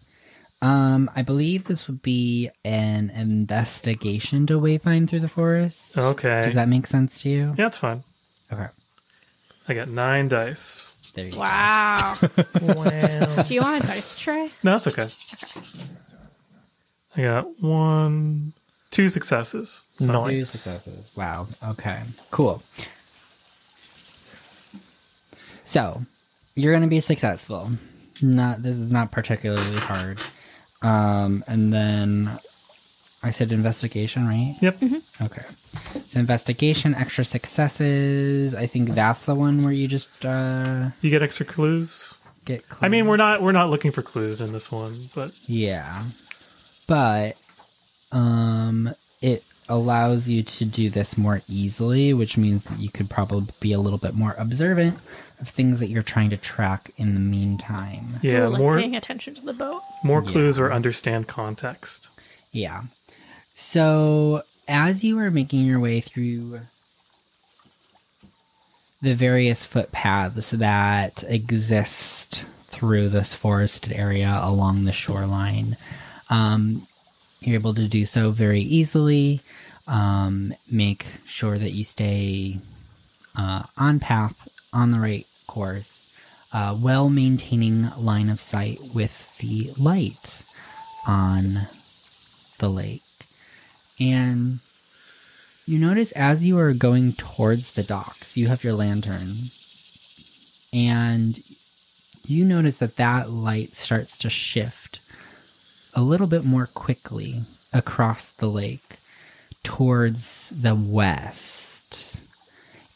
I believe this would be an investigation to wayfind through the forest. Okay. Does that make sense to you? Yeah, it's fine. Okay. I got 9 dice. There you go. Wow. Wow. Do you want a dice tray? No, it's okay. I got 2 successes. So Nice. 2 successes. Wow. Okay. Cool. So, you're going to be successful. This is not particularly hard. And then I said investigation, right? Yep. Mm-hmm. Okay. So investigation, extra successes. I think that's the one where you just You get extra clues. get clues. I mean, we're not looking for clues in this one, but Yeah. But it allows you to do this more easily, which means that you could probably be a little bit more observant of things that you're trying to track in the meantime. yeah, Ooh, like more paying attention to the boat. clues or understand context. Yeah. So, as you are making your way through the various footpaths that exist through this forested area along the shoreline, you're able to do so very easily. Make sure that you stay on path, on the right course, while maintaining line of sight with the light on the lake. And you notice as you are going towards the docks, you have your lantern, and you notice that light starts to shift a little bit more quickly across the lake towards the west.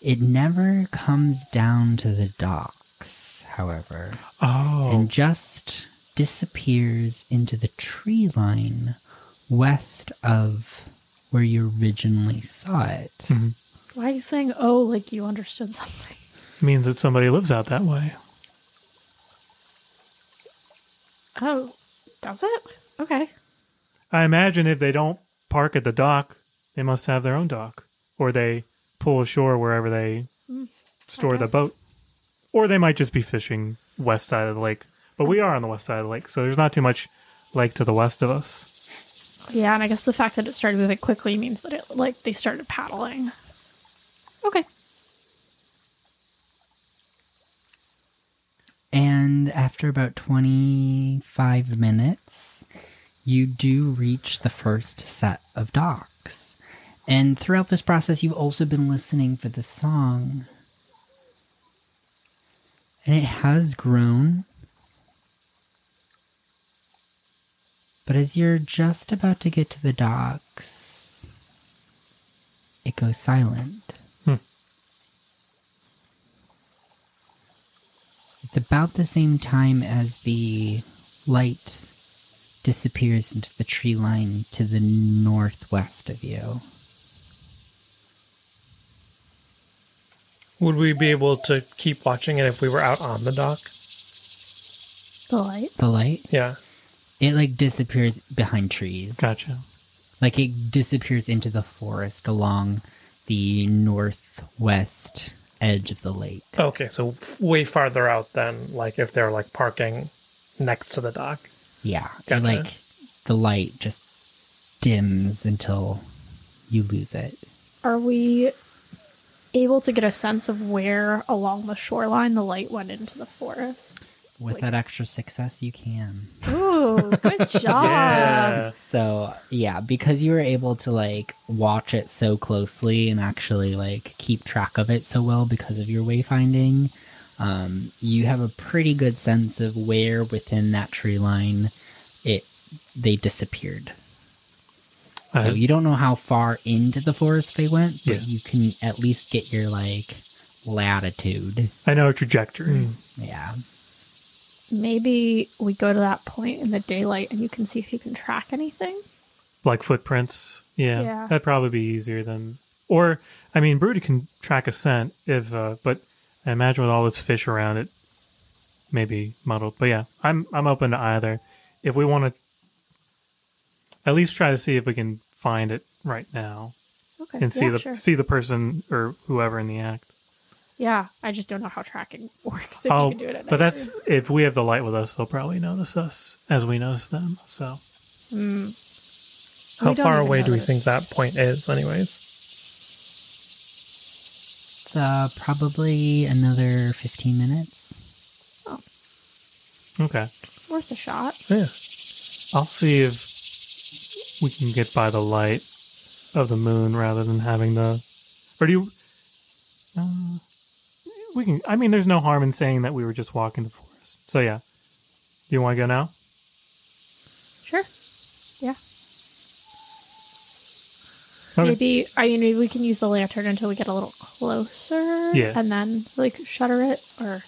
It never comes down to the docks, however, Oh. and just disappears into the tree line west of where you originally saw it. Mhm. Why are you saying, oh, like you understood something? Means that somebody lives out that way. Oh, does it? Okay. I imagine if they don't park at the dock, they must have their own dock. Or they pull ashore wherever they store the guess. boat. Or they might just be fishing west side of the lake. But we are on the west side of the lake, so there's not too much lake to the west of us. Yeah, and I guess the fact that it started moving quickly means that they started paddling. Okay. And after about 25 minutes, you do reach the first set of docks. And throughout this process, you've also been listening for the song. And it has grown. But as you're just about to get to the docks, it goes silent. It's about the same time as the light disappears into the tree line to the northwest of you. Would we be able to keep watching it if we were out on the dock? The light? The light? Yeah. It disappears behind trees. Gotcha. It disappears into the forest along the northwest edge of the lake. Okay, so way farther out than if they're parking next to the dock. Yeah. Gotcha. The light just dims until you lose it. Are we able to get a sense of where along the shoreline the light went into the forest? With that extra success, you can. Ooh, good job. Yeah. So, yeah, because you were able to, watch it so closely and actually, keep track of it so well because of your wayfinding, you have a pretty good sense of where within that tree line they disappeared. Uh, So you don't know how far into the forest they went, but Yeah. you can at least get your, like, latitude. I know a trajectory. Yeah. Maybe we go to that point in the daylight and you can see if you can track anything. Like footprints. Yeah. Yeah. That'd probably be easier than... Or, I mean, Broody can track a scent, if, but I imagine with all this fish around it, maybe muddled. But yeah, I'm open to either. If we want to at least try to see if we can find it right now Okay. and see sure. see the person or whoever in the act. Yeah, I just don't know how tracking works if Oh, you can do it at but night. that's if we have the light with us, they'll probably notice us as we notice them. So How We don't far even away know do we that think that point is, anyways? It's probably another 15 minutes. okay, worth a shot. Yeah. I'll see if we can get by the light of the moon rather than having the. Or do you? We can. I mean, there's no harm in saying that we were just walking the forest. So yeah, do you want to go now? Sure. Yeah. Okay. Maybe we can use the lantern until we get a little closer. Yeah. And then like shutter it, or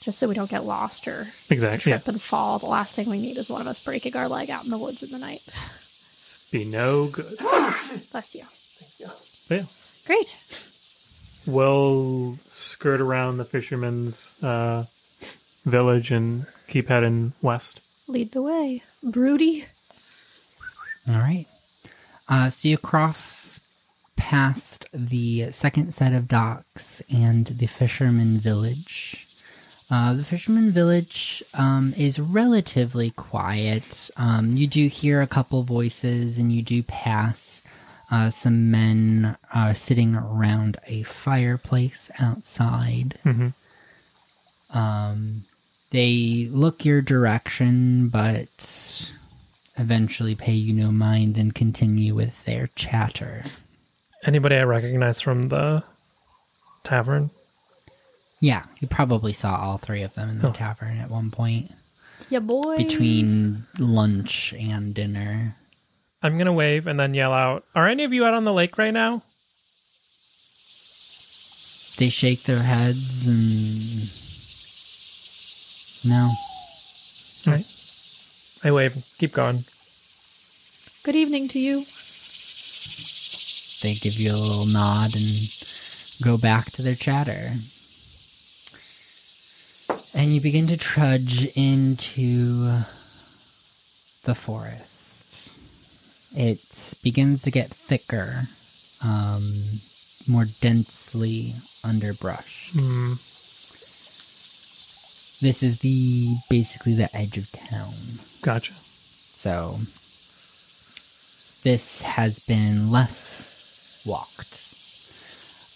just so we don't get lost or Exactly. trip and fall. The last thing we need is one of us breaking our leg out in the woods in the night. Be no good. Bless you. But yeah, Great. we'll skirt around the fisherman's village and keep heading west. Lead the way. Broody. All right. So you cross past the second set of docks and the fisherman village. The fisherman village is relatively quiet. You do hear a couple voices, and you do pass some men sitting around a fireplace outside. Mm-hmm. They look your direction, but eventually pay you no mind and continue with their chatter. Anybody I recognize from the tavern? Yeah, you probably saw all three of them in the Oh. tavern at one point. Yeah, boy. Between lunch and dinner. I'm going to wave and then yell out, are any of you out on the lake right now? They shake their heads and... No. Right. I wave. Keep going. Good evening to you. They give you a little nod and go back to their chatter. And you begin to trudge into the forest. It begins to get thicker, more densely underbrushed. This is basically the edge of town. Gotcha. So this has been less walked.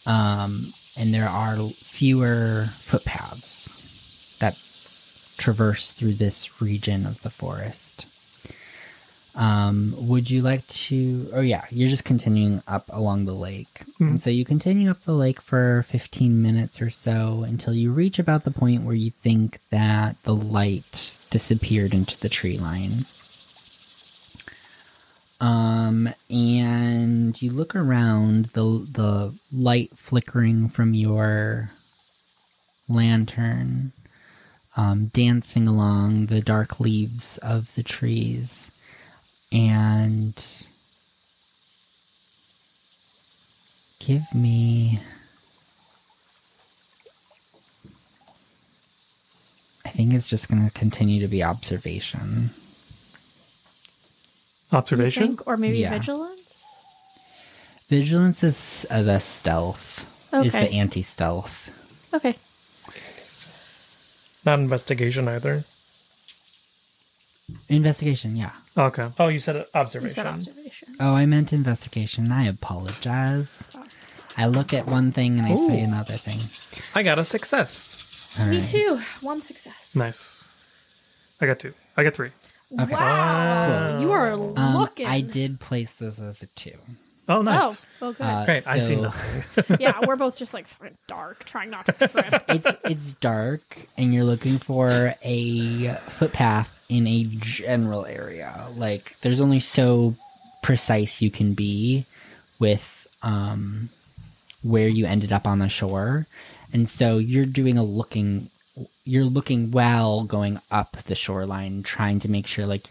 And there are fewer footpaths that traverse through this region of the forest. Would you like to... Oh yeah, you're just continuing up along the lake. Mhm. And so you continue up the lake for 15 minutes or so until you reach about the point where you think that the light disappeared into the tree line. And you look around, the light flickering from your lantern, dancing along the dark leaves of the trees. And give me... I think it's just going to continue to be observation. Observation? You think? Or maybe Yeah. vigilance? Vigilance is the stealth. Is the Okay. anti-stealth. Okay. Not investigation either. Investigation, yeah. Okay. Oh, you said You observation. said observation. Oh, I meant investigation. I apologize. I look at one thing and I say Ooh. another thing. I got a success. All Me right. too. One success. Nice. I got 2. I got 3. Okay. Wow. Cool. You are looking. I did place this as a 2. Oh, nice. Oh, good. Great, I see so- nothing. Yeah, we're both just like dark, trying not to trip. It's dark, and you're looking for a footpath in a general area. Like, there's only so precise you can be with where you ended up on the shore, and so you're looking while going up the shoreline, trying to make sure, like,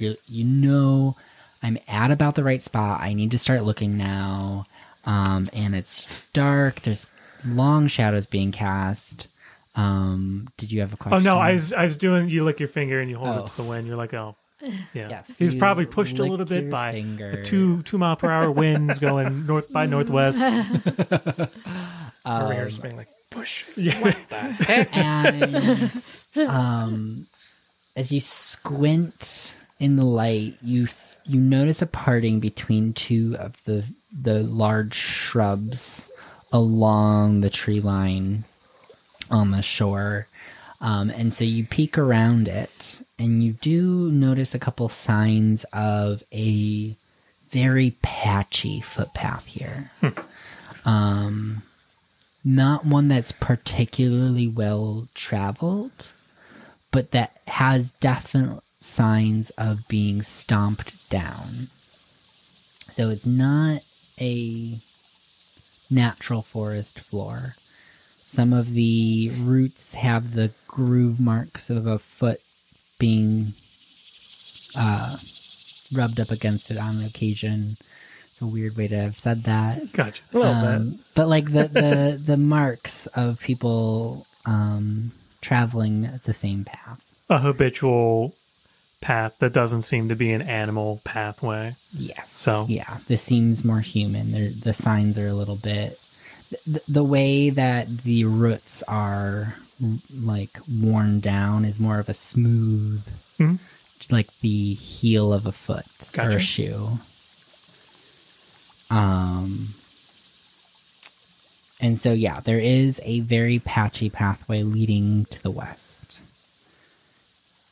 I'm at about the right spot. I need to start looking now. And it's dark. There's long shadows being cast. Did you have a question? Oh, no, I was doing, you lick your finger and you hold it to the wind. You're like, oh. Yeah. Yes, He was you probably pushed a lick little bit your by finger. a 2 mile per hour wind going north by northwest. Over here just being like, push. What the heck? And as you squint in the light, you notice a parting between two of the large shrubs along the tree line on the shore. And so you peek around it, and you do notice a couple signs of a very patchy footpath here. Not one that's particularly well traveled, but that has definite signs of being stomped down. So it's not a natural forest floor. Some of the roots have the groove marks of a foot being rubbed up against it on occasion. It's a weird way to have said that. Gotcha. A little bit. But like the marks of people traveling the same path. A habitual path that doesn't seem to be an animal pathway. Yes. So Yeah, this seems more human. The signs are a little bit... The way that the roots are, like, worn down is more of a smooth... like the heel of a foot or Gotcha. a shoe. And so, yeah, there is a very patchy pathway leading to the west.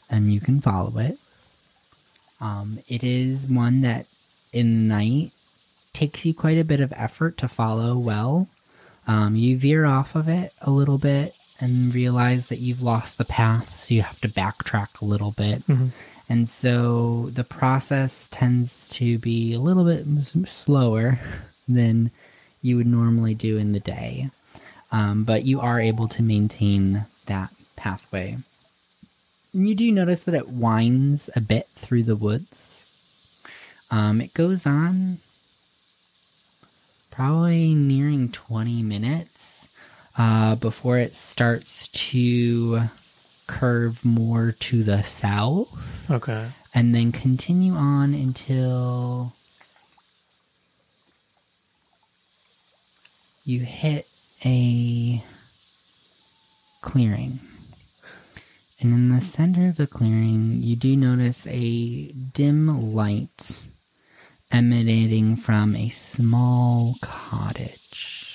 And you can follow it. It is one that, in the night, takes you quite a bit of effort to follow well. You veer off of it a little bit and realize that you've lost the path, so you have to backtrack a little bit. And so the process tends to be a little bit slower than you would normally do in the day. But you are able to maintain that pathway. And you do notice that it winds a bit through the woods. It goes on probably nearing 20 minutes before it starts to curve more to the south. okay. And then continue on until you hit a clearing. And in the center of the clearing, you do notice a dim light emanating from a small cottage.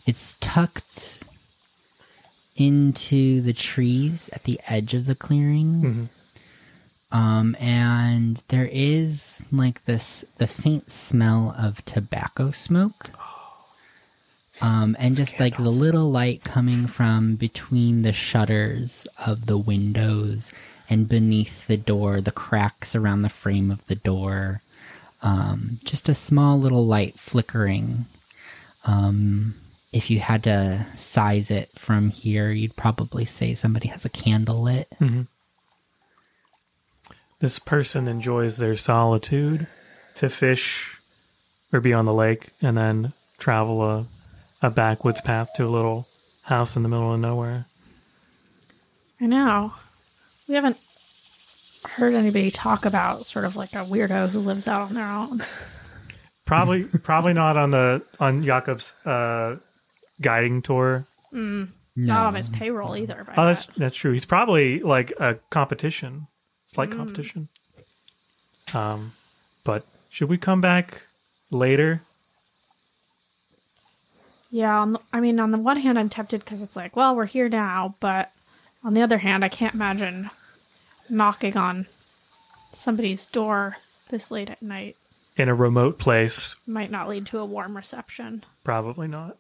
It's tucked into the trees at the edge of the clearing. And there is like the faint smell of tobacco smoke. And just like the little light coming from between the shutters of the windows and beneath the door, the cracks around the frame of the door. Just a small little light flickering. If you had to size it from here, you'd probably say somebody has a candle lit. This person enjoys their solitude to fish or be on the lake and then travel a backwoods path to a little house in the middle of nowhere. I know. We haven't heard anybody talk about sort of like a weirdo who lives out on their own. Probably not on Jakob's guiding tour. Not on his payroll either. Oh, that's true. He's probably like a competition, slight competition. But should we come back later? Yeah, on the one hand, I'm tempted because it's like, well, we're here now, but on the other hand, I can't imagine knocking on somebody's door this late at night. in a remote place. Might not lead to a warm reception. Probably not.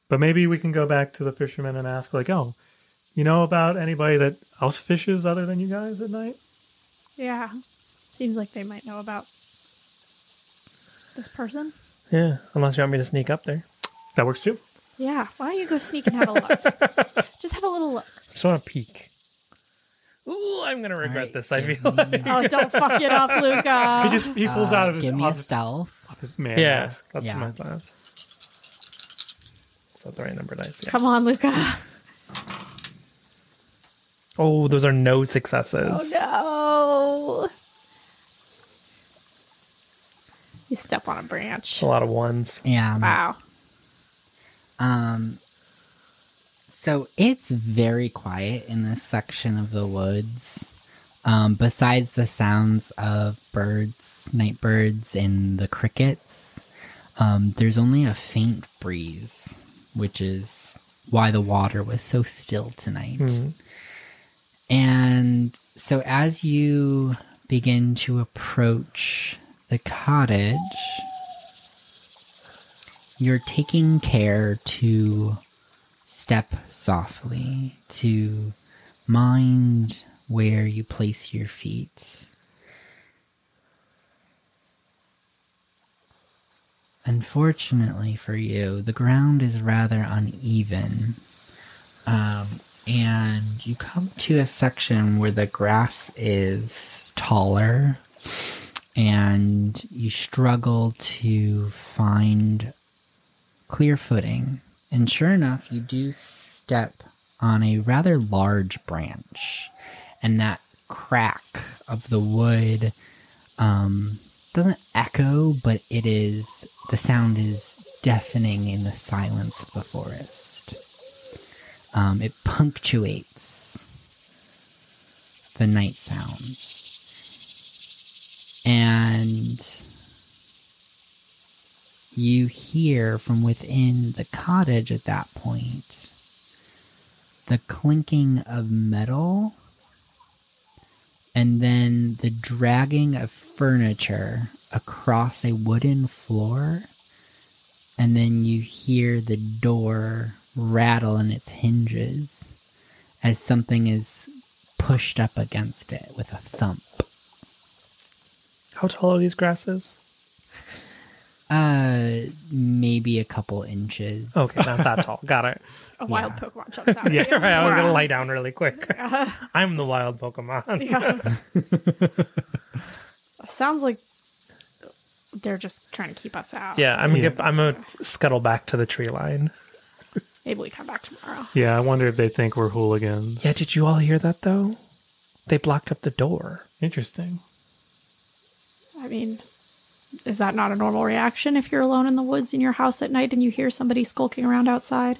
But maybe we can go back to the fishermen and ask, like, oh, you know about anybody that else fishes other than you guys at night? Yeah. Seems like they might know about this person. Yeah, unless you want me to sneak up there. That works too. Yeah. Why don't you go sneak and have a look? Just have a little look. Just want to peek. Ooh, I'm going to regret right, this, I give feel me- like. Oh, don't fuck it up, Luka. He pulls out of his, give me a off his, stealth. off his man. Yeah, mask. that's Yeah. my plan. Is that the right number? Nice. Yeah. Come on, Luka. Oh, those are no successes. Oh, no. You step on a branch. A lot of ones. Yeah. Wow. So it's very quiet in this section of the woods. Besides the sounds of birds, night birds, and the crickets, there's only a faint breeze, which is why the water was so still tonight. Mhm. And so as you begin to approach the cottage, you're taking care to step softly, to mind where you place your feet. Unfortunately for you, the ground is rather uneven. And you come to a section where the grass is taller, and you struggle to find clear footing. And sure enough, you do step on a rather large branch, and that crack of the wood doesn't echo, but the sound is deafening in the silence of the forest. It punctuates the night sounds. And you hear from within the cottage at that point the clinking of metal and then the dragging of furniture across a wooden floor. And then you hear the door rattle in its hinges as something is pushed up against it with a thump. How tall are these grasses? Maybe a couple inches. Okay, not that tall. Got it. A wild Pokemon jumps out. Yeah, at you. right. I was going to Wow. lie down really quick. I'm the wild Pokemon. Yeah. Sounds like they're just trying to keep us out. Yeah, I'm gonna scuttle back to the tree line. Maybe we come back tomorrow. Yeah, I wonder if they think we're hooligans. Yeah, did you all hear that though? They blocked up the door. Interesting. I mean, is that not a normal reaction if you're alone in the woods in your house at night and you hear somebody skulking around outside?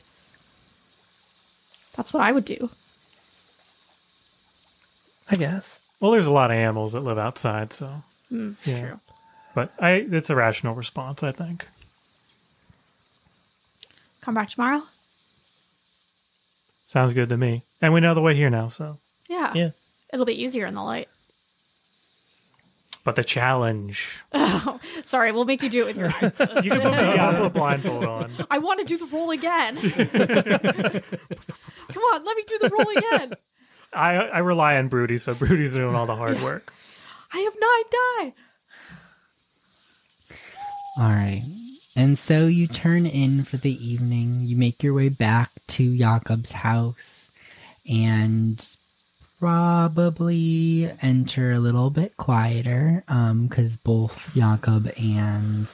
That's what I would do. I guess. Well, there's a lot of animals that live outside, so yeah. True. But it's a rational response, I think. Come back tomorrow? Sounds good to me. And we know the way here now, so. Yeah. Yeah. It'll be easier in the light. But the challenge. Oh, sorry, we'll make you do it with your eyes closed. You can put a blindfold on. I want to do the roll again. Come on, let me do the roll again. I rely on Broody, so Broody's doing all the hard work. I have 9 die. Alright. And so you turn in for the evening. You make your way back to Jakob's house and probably enter a little bit quieter because both Jakob and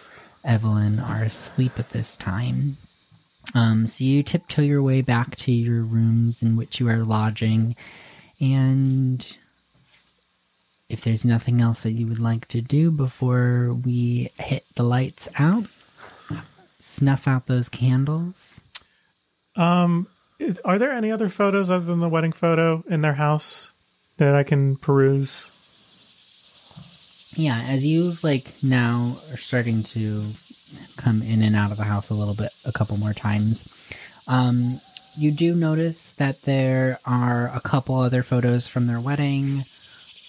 Evelyn are asleep at this time. So you tiptoe your way back to your rooms in which you are lodging, and if there's nothing else that you would like to do before we hit the lights out, snuff out those candles. Are there any other photos other than the wedding photo in their house that I can peruse? Yeah, as you now are starting to come in and out of the house a couple more times, you do notice that there are a couple other photos from their wedding.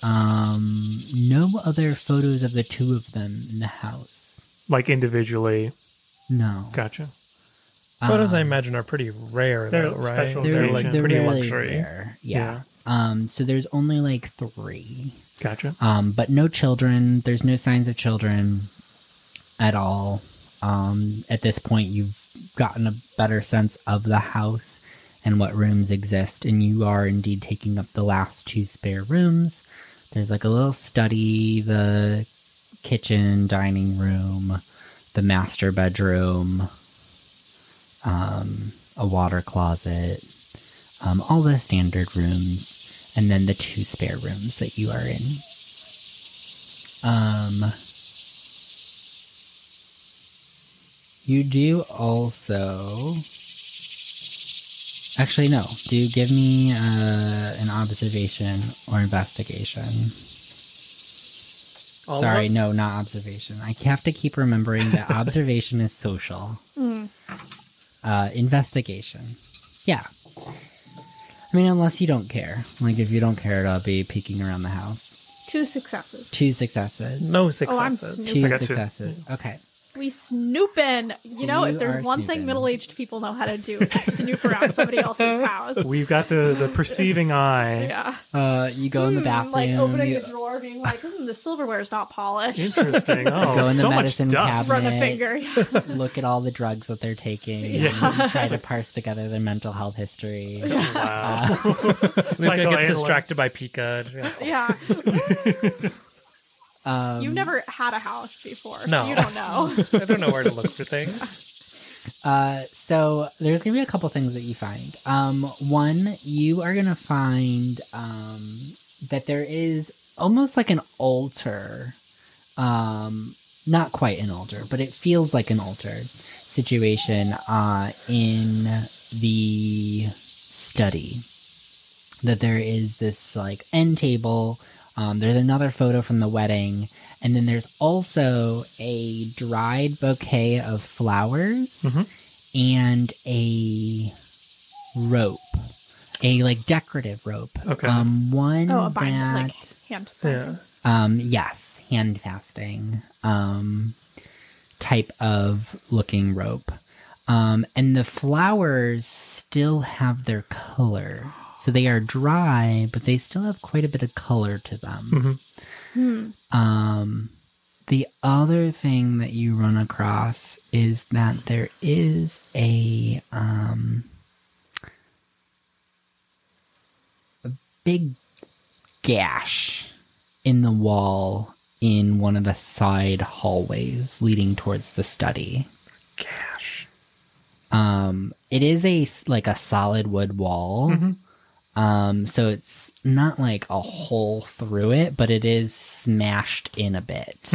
No other photos of the two of them in the house. Like individually. No. Gotcha. Photos, I imagine, are pretty rare, They're though, right? special They're like occasion. pretty really luxury. rare. Yeah. So there's only like 3. Gotcha. But no children. There's no signs of children at all. At this point, you've gotten a better sense of the house and what rooms exist, and you are indeed taking up the last 2 spare rooms. There's like a little study, the kitchen, dining room, the master bedroom, a water closet, all the standard rooms, and then the 2 spare rooms that you are in. You do also... Actually, no. Do give me an observation or investigation. Sorry, no, not observation. I have to keep remembering that observation is social. Investigation. Yeah. I mean, unless you don't care. Like, if you don't care, I'll be peeking around the house. 2 successes. 2 successes. No I'm successes. snooping. 2 I got 2. successes. Okay. We snooping. You know, if You there's are one thing snooping. middle-aged people know how to do, it's snoop around somebody else's house. We've got the perceiving eye. Yeah. You go in the bathroom. Like opening you the drawer, being like, the silverware's not polished. Interesting. Oh, Go in the so medicine much dust. cabinet. Run a finger. Yeah. look at all the drugs that they're taking. Yeah. And try to parse together their mental health history. Wow. Luka gets Psychoanalyst. distracted by Pika. Yeah. You've never had a house before. So No. you don't know. I don't know where to look for things. So there's gonna be a couple things that you find. One, you are gonna find that there is almost like an altar. Not quite an altar, but it feels like an altar situation in the study. That there is this like end table. There's another photo from the wedding, and then there's also a dried bouquet of flowers and a rope, a like decorative rope. Okay. One Oh, a bind, that, like hand binding. yes, hand fasting, type of looking rope, and the flowers still have their color. So they are dry, but they still have quite a bit of color to them. The other thing that you run across is that there is a big gash in the wall in one of the side hallways leading towards the study. Gosh. It is a solid wood wall. So it's not like a hole through it, but it is smashed in a bit.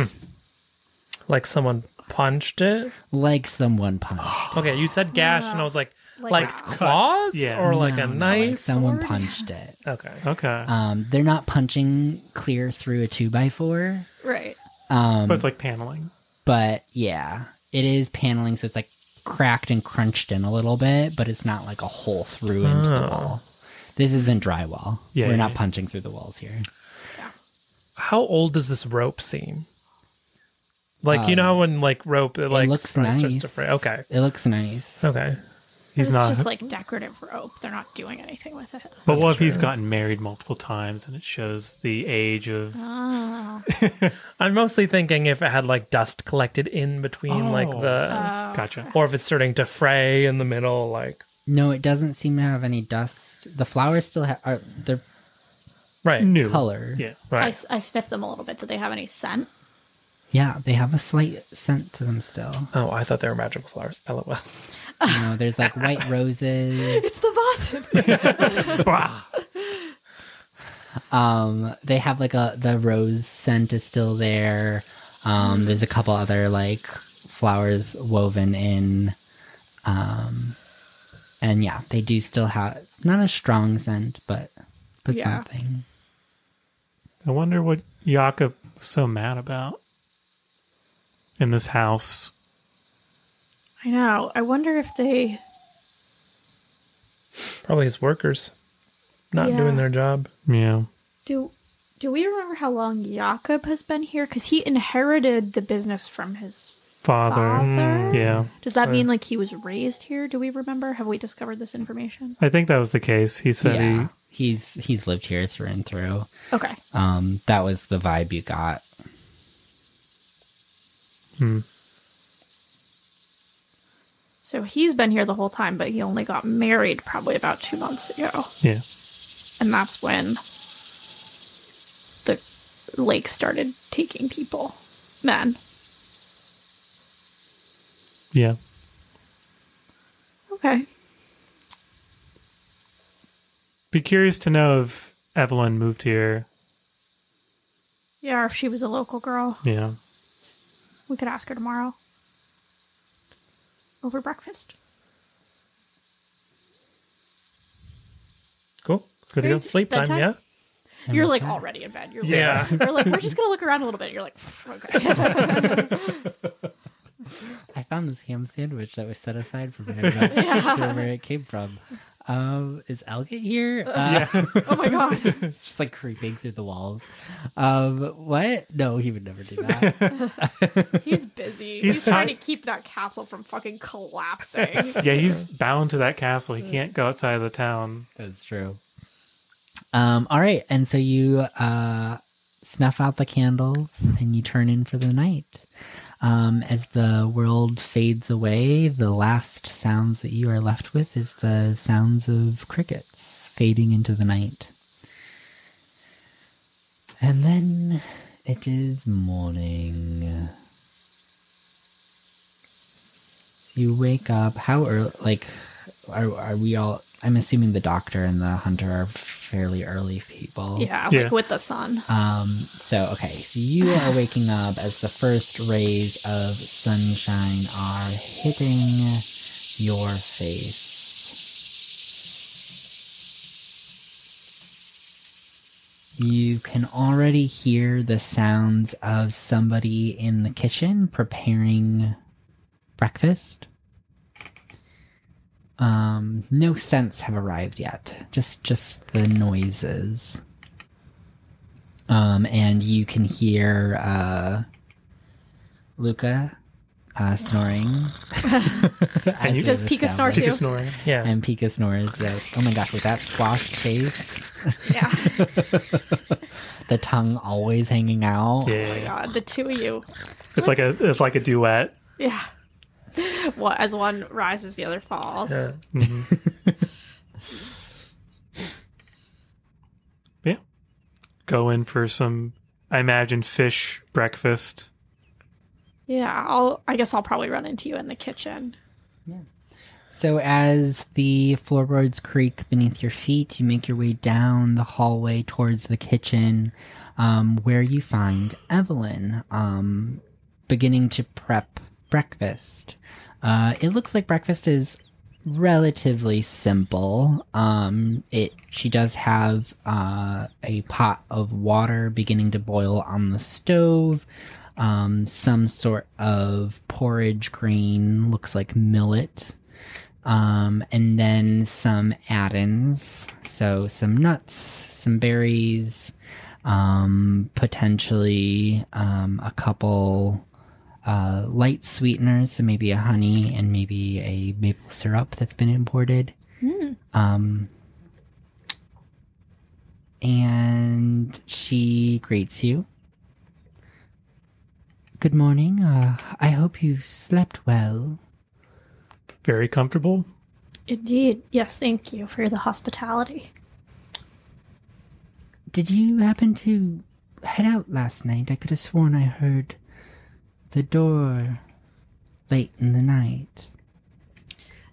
Like someone punched it? Like someone punched. Okay, you said gash, and I was like Like claws? Yeah. Or like No, a no, knife? like someone sword? punched it. Okay. Okay. They're not punching clear through a 2x4. Right. But it's like paneling. But yeah, it is paneling, so it's like cracked and crunched in a little bit, but it's not like a hole through into the wall. This isn't drywall. Yeah, We're yeah, not yeah. punching through the walls here. How old does this rope seem? Like, you know how when like rope it like looks starts nice. to fray? Okay. It looks nice. Okay. He's It's not. just like decorative rope. They're not doing anything with it. But what That's if he's true. gotten married multiple times and it shows the age of? Oh. I'm mostly thinking if it had like dust collected in between like Oh. the Gotcha. or if it's starting to fray in the middle, like No, it doesn't seem to have any dust. The flowers still are their right. New color. Yeah. Right. I sniffed them a little bit. Do they have any scent? Yeah, they have a slight scent to them still. Oh, I thought they were magical flowers. LOL. You know, there's like white roses. It's the Vaesen. They have like the rose scent is still there. There's a couple other like flowers woven in. And yeah, they do still have not a strong scent, but Yeah. something. I wonder what Akka was so mad about in this house. I know. I wonder if they. Probably his workers not Yeah. doing their job. Yeah. Do Do we remember how long Jakob has been here? Because he inherited the business from his father. Yeah. Does that mean like he was raised here? Do we remember? Have we discovered this information? I think that was the case. He said he's lived here through and through. Okay. That was the vibe you got. So he's been here the whole time, but he only got married probably about 2 months ago. Yeah. And that's when the lake started taking people. Men. Yeah. Okay. Be curious to know if Evelyn moved here. Yeah, or if she was a local girl. Yeah. We could ask her tomorrow. Over breakfast. Cool. Good to go. Great. Sleep time, Bedtime? yeah? You're like already in bed. You're like, Yeah. You're like, we're just gonna look around a little bit. You're like, okay. I found this ham sandwich that was set aside for me. I'm not sure where it came from. Is Elgit here? Oh my god. It's just like creeping through the walls. What? No, he would never do that. He's busy. He's He's trying to keep that castle from fucking collapsing. Yeah, he's bound to that castle. He can't go outside of the town. That's true. All right, and so you snuff out the candles and you turn in for the night. As the world fades away, the last sounds that you are left with is the sounds of crickets fading into the night. And then it is morning. You wake up. How early? Like, are we all? I'm assuming the doctor and the hunter are fairly early people. Yeah, Yeah. like with the sun. So you are waking up as the first rays of sunshine are hitting your face. You can already hear the sounds of somebody in the kitchen preparing breakfast. No scents have arrived yet. Just the noises. And you can hear Luka snoring. And you Does Pika snore too? Pika snoring. Yeah. And Pika snores. Yes. Oh my gosh, with that squashed face. Yeah. The tongue always hanging out. Yeah. Oh my god, the two of you. It's like a duet. Yeah. What, as one rises, the other falls. Yeah. Yeah. Go in for some, I imagine, fish breakfast. Yeah, I guess I'll probably run into you in the kitchen. So as the floorboards creak beneath your feet, you make your way down the hallway towards the kitchen, where you find Evelyn beginning to prep breakfast. It looks like breakfast is relatively simple. She does have a pot of water beginning to boil on the stove. Some sort of porridge grain, looks like millet. And then some add-ins. So some nuts, some berries, potentially a couple light sweeteners, so maybe a honey and maybe a maple syrup that's been imported. And she greets you. Good morning. I hope you slept well. Very comfortable. Indeed. Yes, thank you for the hospitality. Did you happen to head out last night? I could have sworn I heard the door late in the night.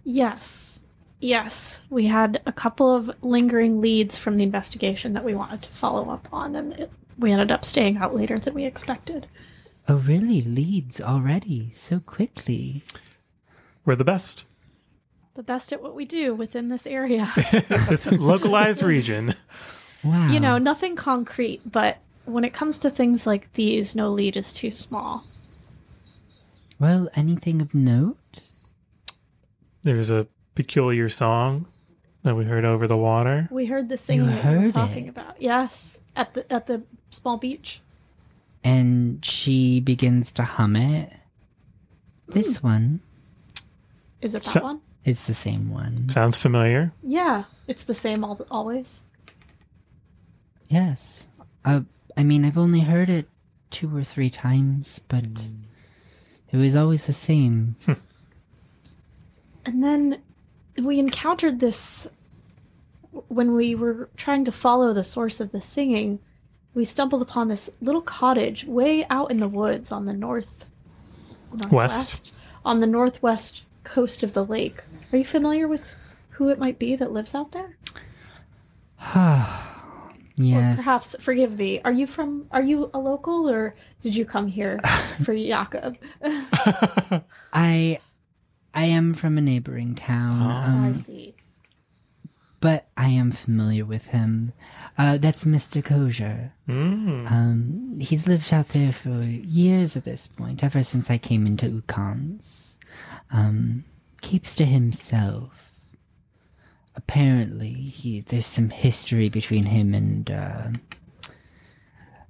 Yes. Yes. We had a couple of lingering leads from the investigation that we wanted to follow up on, and we ended up staying out later than we expected. Oh, really? Leads already? So quickly? We're the best. The best at what we do within this area. It's a localized region. Wow. You know, nothing concrete, but when it comes to things like these, no lead is too small. Well, anything of note? There's a peculiar song that we heard over the water. We heard the singing You that you were heard talking it? about. Yes. at the small beach. And she begins to hum it. This one Is it that one? is the same one. Sounds familiar. Yeah, it's the same always. Yes. I mean, I've only heard it 2 or 3 times, but it was always the same. And then we encountered this when we were trying to follow the source of the singing. We stumbled upon this little cottage way out in the woods on the northwest, on the northwest coast of the lake. Are you familiar with who it might be that lives out there? Yes. Or perhaps, forgive me, are you a local, or did you come here for Jakob? I am from a neighboring town. I see. But I am familiar with him. That's Mr. Kosher. He's lived out there for years at this point, ever since I came into Ukanc. Keeps to himself. Apparently, there's some history between him and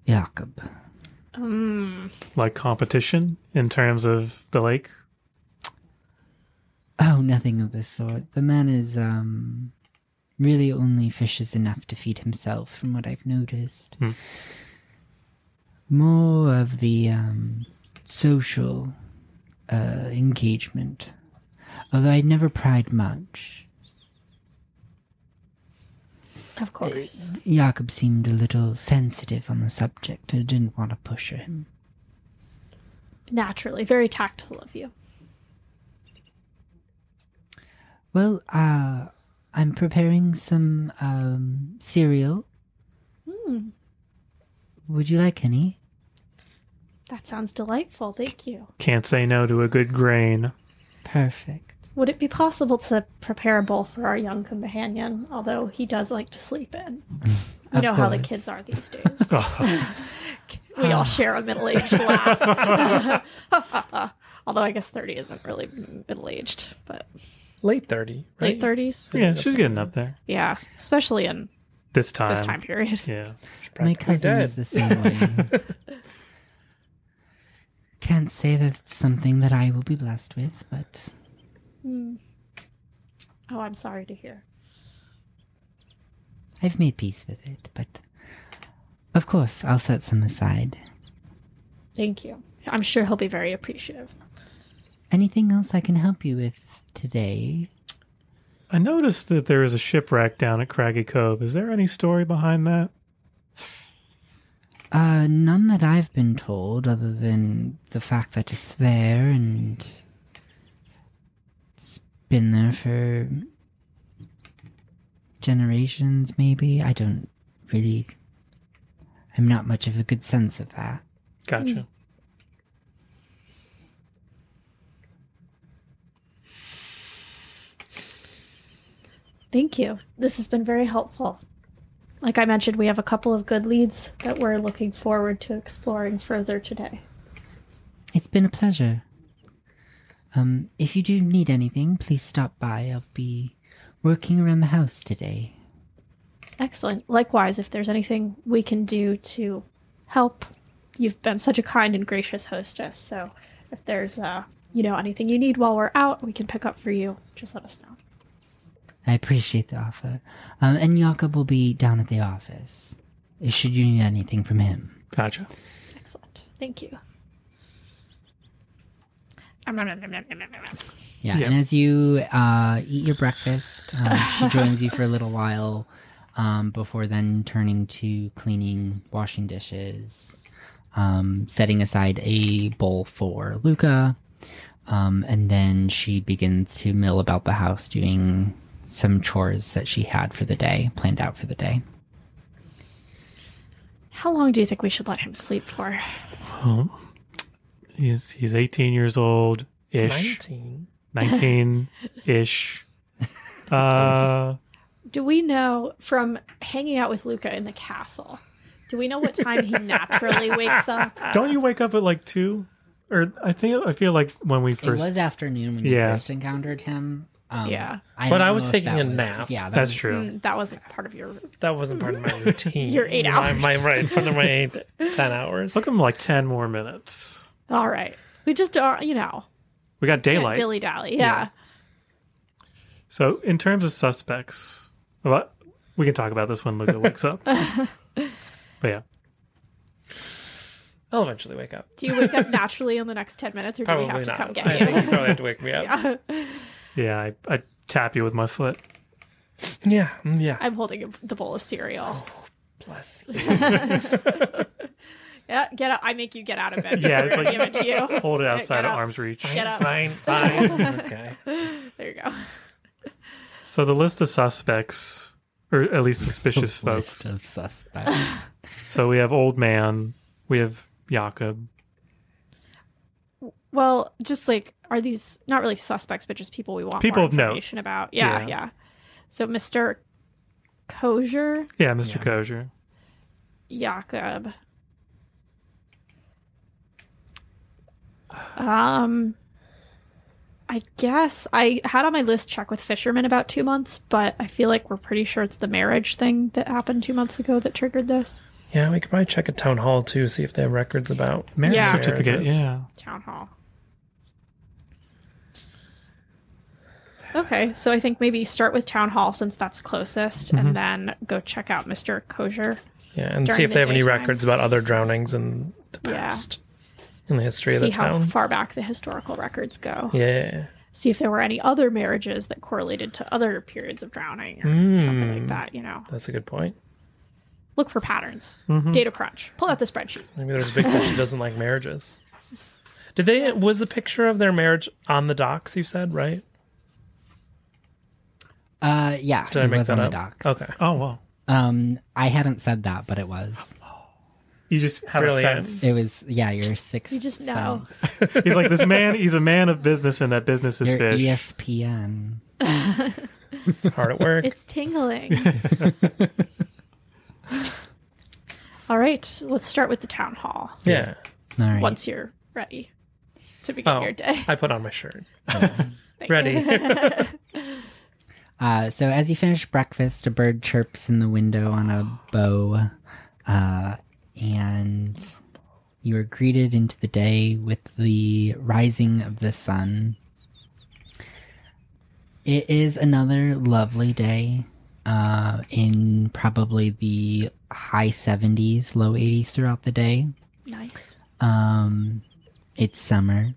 Jakob. Like competition in terms of the lake? Oh, nothing of the sort. The man is really only fishes enough to feed himself, from what I've noticed. More of the social engagement, although I'd never pried much. Of course. Jakob seemed a little sensitive on the subject. I didn't want to push him. Naturally. Very tactful of you. Well, I'm preparing some cereal. Would you like any? That sounds delightful. Thank you. Can't say no to a good grain. Perfect. Would it be possible to prepare a bowl for our young companion, although he does like to sleep in? You know how the kids are these days. We all share a middle-aged laugh. Although I guess 30 isn't really middle-aged, but... Late 30, right? Late 30s? Yeah, she's getting up there. Yeah, especially in This time. this time period. Yeah. My cousin is the same way. Can't say that it's something that I will be blessed with, but... Oh, I'm sorry to hear. I've made peace with it, but... Of course, I'll set some aside. Thank you. I'm sure he'll be very appreciative. Anything else I can help you with today? I noticed that there is a shipwreck down at Craggy Cove. Is there any story behind that? None that I've been told, other than the fact that it's there and it's been there for generations, maybe. I'm not much of a good sense of that. Gotcha. Thank you. This has been very helpful. Like I mentioned, we have a couple of good leads that we're looking forward to exploring further today. It's been a pleasure. If you do need anything, please stop by. I'll be working around the house today. Excellent. Likewise, if there's anything we can do to help, you've been such a kind and gracious hostess. So if there's, anything you need while we're out, we can pick up for you. Just let us know. I appreciate the offer. And Jakob will be down at the office, should you need anything from him. Gotcha. Excellent. Thank you. Yeah, and as you eat your breakfast, she joins you for a little while before then turning to cleaning, washing dishes, setting aside a bowl for Luka, and then she begins to mill about the house doing some chores that she had for the day, planned out for the day. How long do you think we should let him sleep for? He's 18 years old ish. 19 ish. Do we know from hanging out with Luka in the castle? Do we know what time he naturally wakes up? Don't you wake up at like 2? Or I feel like when we It first was afternoon when you first encountered him. Yeah. I But don't I know was if taking that a was- nap. Yeah, That's true. That wasn't part of your. That wasn't part of my routine. Your 8 hours. Right, for my 8, 10 hours. Look at them like 10 more minutes. All right. We just are, you know, We got daylight. dilly dally. Yeah. So, in terms of suspects, well, we can talk about this when Luka wakes up. But yeah. I'll eventually wake up. Do you wake up naturally in the next 10 minutes, or do Probably we have to not. come get I think you you? probably have to wake me up. Yeah, I tap you with my foot. Yeah. I'm holding the bowl of cereal. Bless you. Yeah, get up. I make you get out of bed. Yeah, it's like- give it to you. Hold it outside Get of up. arm's reach. Get up. Fine. Okay. There you go. So, the list of suspects, or at least suspicious List folks. of suspects. So, we have Old Man, we have Jakob. Well, just like, are these not really suspects, but just people we want People more of note. information about? Yeah, Yeah. yeah. So, Mr. Kosher, Yeah, Mr. Yeah. Kosher. Jakob. I guess I had on my list check with fishermen about 2 months, but I feel like we're pretty sure it's the marriage thing that happened 2 months ago that triggered this. Yeah, we could probably check at town hall too, see if they have records about Marriage Yeah. certificate, marriages. yeah. Town hall. Okay, so I think maybe start with town hall since that's closest, and then go check out Mr. Kosher. Yeah, and During see if the they have any daytime. records about other drownings in the Yeah. past. In the history of See the how town. far back the historical records go. Yeah. See if there were any other marriages that correlated to other periods of drowning or something like that, you know. That's a good point. Look for patterns. Data crunch. Pull out the spreadsheet. Maybe there's a big fish who doesn't like marriages. Was the picture of their marriage on the docks, you said, right? Yeah, Did I it make was that on up? the docks. Okay. Oh, wow. I hadn't said that, but it was. You just have Brilliant. a sense. It was, yeah, your sixth You just know. sense. He's like, this man, he's a man of business, and that business is Your fish. ESPN. Hard at work. It's tingling. All right, let's start with the town hall. Yeah. All right. Once you're ready to begin your day. I put on my shirt. Thank Ready. you. So as you finish breakfast, a bird chirps in the window on a bow, and you are greeted into the day with the rising of the sun. It is another lovely day, in probably the high 70s, low 80s throughout the day. Nice. It's summer.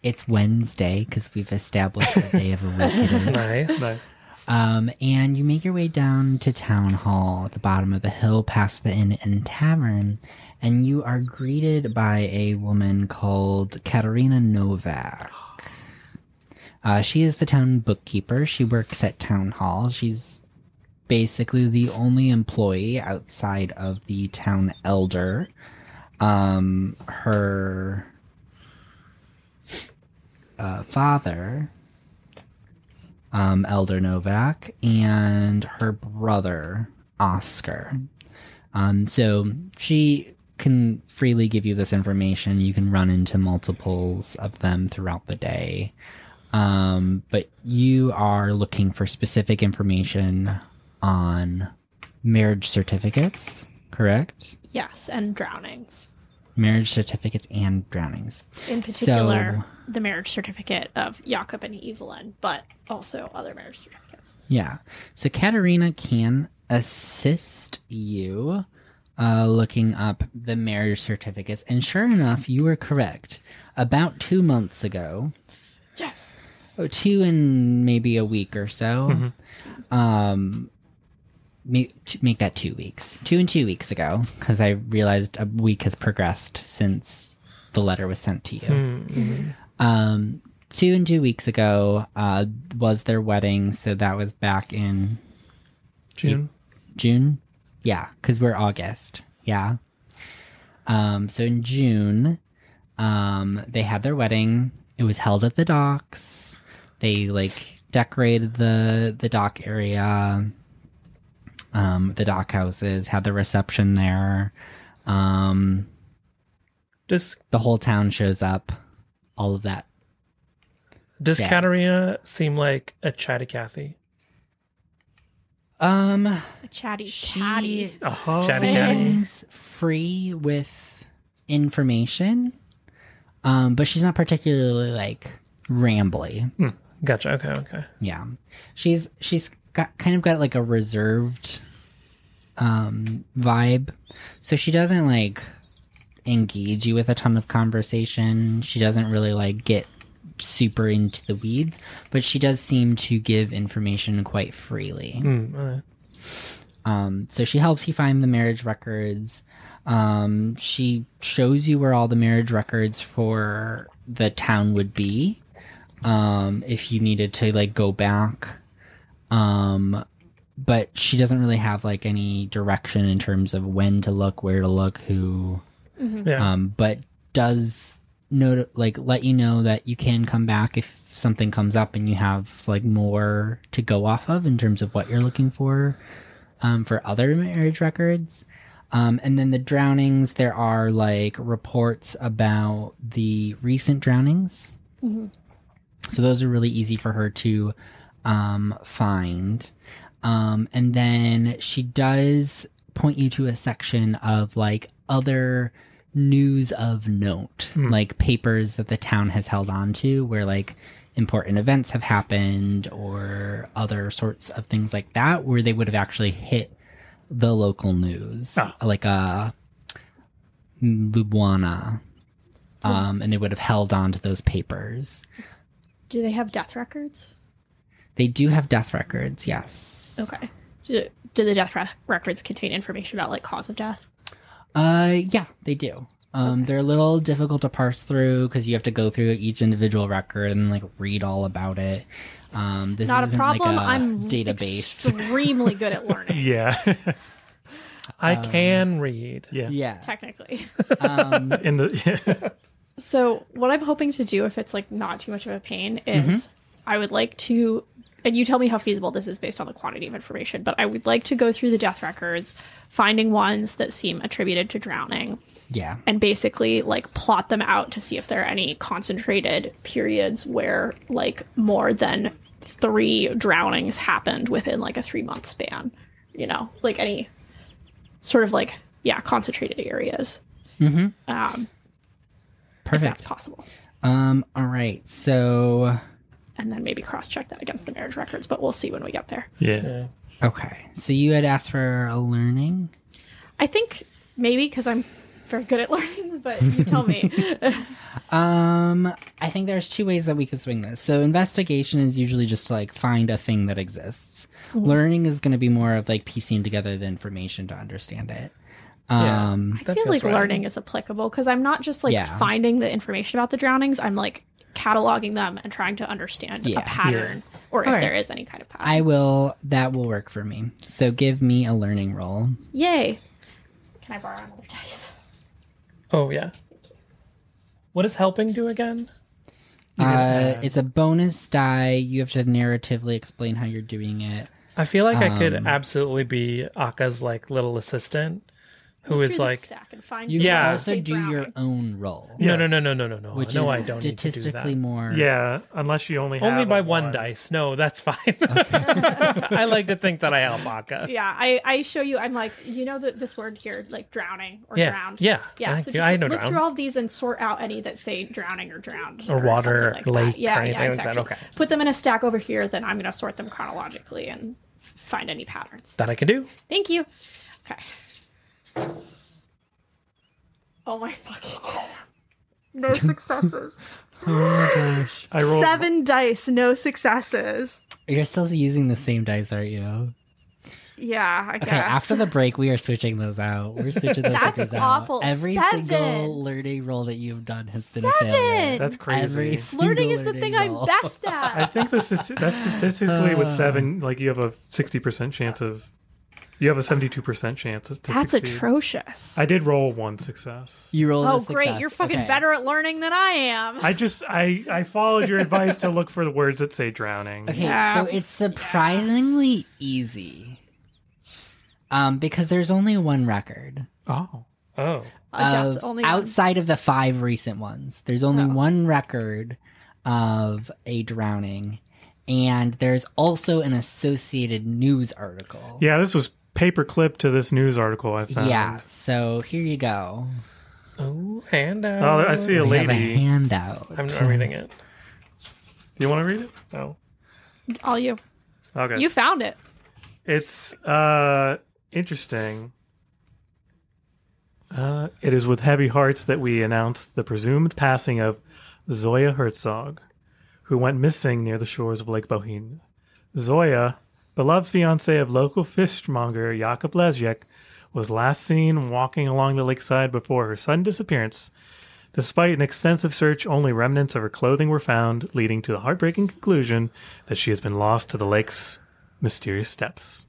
It's Wednesday, because we've established what day of the week it is. Nice. Nice. And you make your way down to Town Hall at the bottom of the hill past the inn and tavern, and you are greeted by a woman called Katerina Novak. She is the town bookkeeper. She works at Town Hall. She's basically the only employee outside of the town elder. Her father, Elder Novak, and her brother, Oscar. So she can freely give you this information. You can run into multiples of them throughout the day. But you are looking for specific information on marriage certificates, correct? Yes, and drownings. Marriage certificates and drownings. In particular, the marriage certificate of Jakob and Evelyn, but also other marriage certificates. Yeah. So Katerina can assist you looking up the marriage certificates. And sure enough, you were correct. About 2 months ago, Yes. 2 and maybe a week or so, make that 2 weeks. 2 and 2 weeks ago, because I realized a week has progressed since the letter was sent to you. 2 and 2 weeks ago was their wedding, so that was back in June. Yeah, because we're August. Yeah. So in June, they had their wedding. It was held at the docks. They decorated the dock area, the dock houses, had the reception there. Just The whole town shows up. All of that. Does jazz. Katarina seem like a chatty Cathy? A chatty She catty. Chatty Catty. seems free with information, but she's not particularly like rambly. Gotcha. Okay. Yeah, she's got like a reserved vibe, so she doesn't like engage you with a ton of conversation. She doesn't really like get super into the weeds, but she does seem to give information quite freely. So she helps you find the marriage records. She shows you where all the marriage records for the town would be, if you needed to like go back. But she doesn't really have like any direction in terms of when to look, where to look, who. Yeah. But does let you know that you can come back if something comes up and you have like more to go off of in terms of what you're looking for other marriage records. And then the drownings, there are like reports about the recent drownings. So those are really easy for her to find. And then she does point you to a section of like other news of note, like papers that the town has held on to where like important events have happened or other sorts of things like that where they would have actually hit the local news, like Ljubljana, and they would have held on to those papers. Do they have death records? They do have death records, yes. Okay. Do the death records contain information about like cause of death? Yeah, they do. They're a little difficult to parse through because you have to go through each individual record and like read all about it. This Not a isn't problem. like a I'm database. extremely good at learning. Yeah. I can read. Yeah. Yeah. Technically. In the So what I'm hoping to do, if it's like not too much of a pain, is I would like to, and you tell me how feasible this is based on the quantity of information, but I would like to go through the death records, finding ones that seem attributed to drowning, Yeah. and basically like plot them out to see if there are any concentrated periods where like more than 3 drownings happened within like a 3-month span, you know, like any sort of like, concentrated areas. If that's Perfect. possible. All right. So, And then maybe cross-check that against the marriage records, but we'll see when we get there. yeah. okay. So you had asked for a learning. I think maybe because I'm very good at learning, but you tell me. I think there's 2 ways that we could swing this. So investigation is usually just to like find a thing that exists. Learning is going to be more of like piecing together the information to understand it. Yeah. I feel like learning is applicable because I'm not just like Yeah. finding the information about the drownings. I'm like cataloging them and trying to understand Yeah. a pattern or if Alright. there is any kind of pattern. That will work for me. So give me a learning roll. Yay. Can I borrow another dice? Oh, yeah. What does helping do again? It's a bonus die. You have to narratively explain how you're doing it. I feel like I could absolutely be Akka's like little assistant who Look is through the like, stack and find You the can Yeah. ones that also say do your drowning. own roll, no, Yeah. no, which no, is I don't need to do statistically that. more. Yeah, unless you only have Only by a one dice. No, that's fine. I like to think that I help Akka. Yeah, I show you. I'm like, you know this word here, like drowning or Yeah, drowned. yeah. yeah. I- So just I know look drowned. through all of these and sort out any that say drowning or drowned Or water, something lake, like that. Yeah, or anything yeah, like that. exactly. Okay. Put them in a stack over here. Then I'm going to sort them chronologically and find any patterns. That I can do. Thank you. Okay. Oh my fucking God. No successes. Oh my gosh. I rolled 7 dice, no successes. You're still using the same dice, aren't you? Yeah, I guess. Okay, after the break, we are switching those out. We're switching those That's suckers awful. out. Every 7. single learning roll that you've done has been a 7. failure. That's crazy. Every Flirting single is the learning thing I'm roll. best I at. think that's statistically with 7, like you have a 60% chance of. You have a 72% chance to That's succeed. atrocious. I did roll 1 success. You rolled Oh, a success. great. You're fucking Okay. better at learning than I am. I followed your advice to look for the words that say drowning. Okay, Yeah. so it's surprisingly easy. Because there's only 1 record. Oh. Oh. Death, Of only one. outside of the 5 recent ones. There's only Oh. 1 record of a drowning. And there's also an associated news article. Yeah, this was paperclip to this news article I found. Yeah, so here you go. Oh, handout. Oh, I see a We have a lady. handout. I'm not reading it. Do you want to read it? No. All you. Okay. You found it. It's interesting. It is with heavy hearts that we announce the presumed passing of Zoya Herzog, who went missing near the shores of Lake Bohinj. Zoya, beloved fiancée of local fishmonger Jakub Lezjek, was last seen walking along the lakeside before her sudden disappearance. Despite an extensive search, only remnants of her clothing were found, leading to the heartbreaking conclusion that she has been lost to the lake's mysterious depths.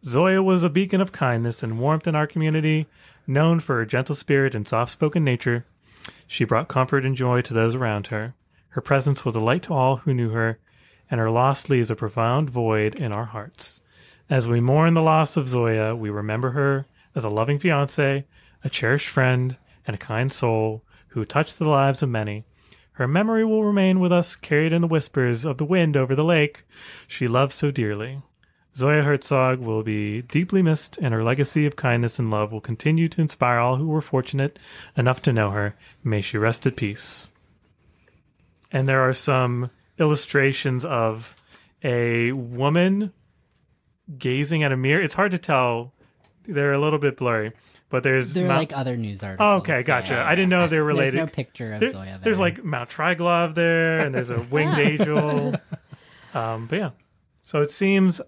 Zoya was a beacon of kindness and warmth in our community, known for her gentle spirit and soft-spoken nature. She brought comfort and joy to those around her. Her presence was a light to all who knew her, and her loss leaves a profound void in our hearts. As we mourn the loss of Zoya, we remember her as a loving fiancée, a cherished friend, and a kind soul who touched the lives of many. Her memory will remain with us, carried in the whispers of the wind over the lake she loved so dearly. Zoya Herzog will be deeply missed, and her legacy of kindness and love will continue to inspire all who were fortunate enough to know her. May she rest at peace. And there are some illustrations of a woman gazing at a mirror. It's hard to tell. They're a little bit blurry, but They're Mount... like other news articles. Oh, okay, gotcha. Yeah. I didn't know they were related. There's no picture of Zoya there. There's like Mount Triglav there, and there's a winged angel. But yeah. So it seems...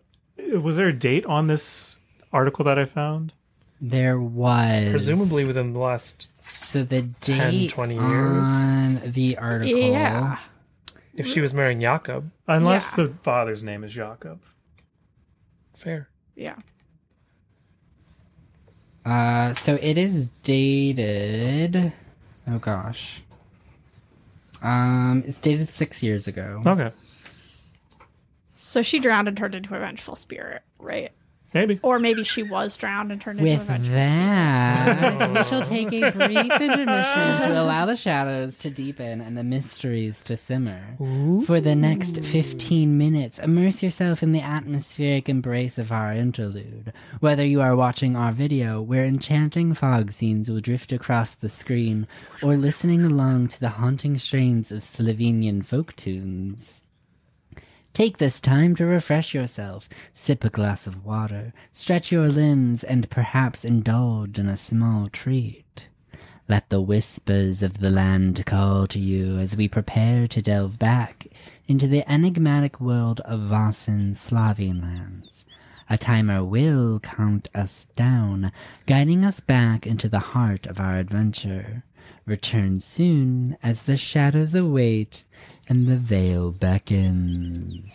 Was there a date on this article that I found? There was. Presumably within the last... So the 10, date 20 years. on the article. Yeah. If she was marrying Jakob. Unless Yeah. the father's name is Jakob. Fair. Yeah. So it is dated. Oh gosh. It's dated 6 years ago. Okay. So she drowned and turned into a vengeful spirit, right? Maybe. Or maybe she was drowned and turned into a With vengeful that, we shall take a brief intermission to allow the shadows to deepen and the mysteries to simmer. For the next 15 minutes, immerse yourself in the atmospheric embrace of our interlude. Whether you are watching our video, where enchanting fog scenes will drift across the screen, or listening along to the haunting strains of Slovenian folk tunes. Take this time to refresh yourself, sip a glass of water, stretch your limbs, and perhaps indulge in a small treat. Let the whispers of the land call to you as we prepare to delve back into the enigmatic world of Vaesen, Slovene lands. A timer will count us down, guiding us back into the heart of our adventure. Return soon as the shadows await and the veil beckons.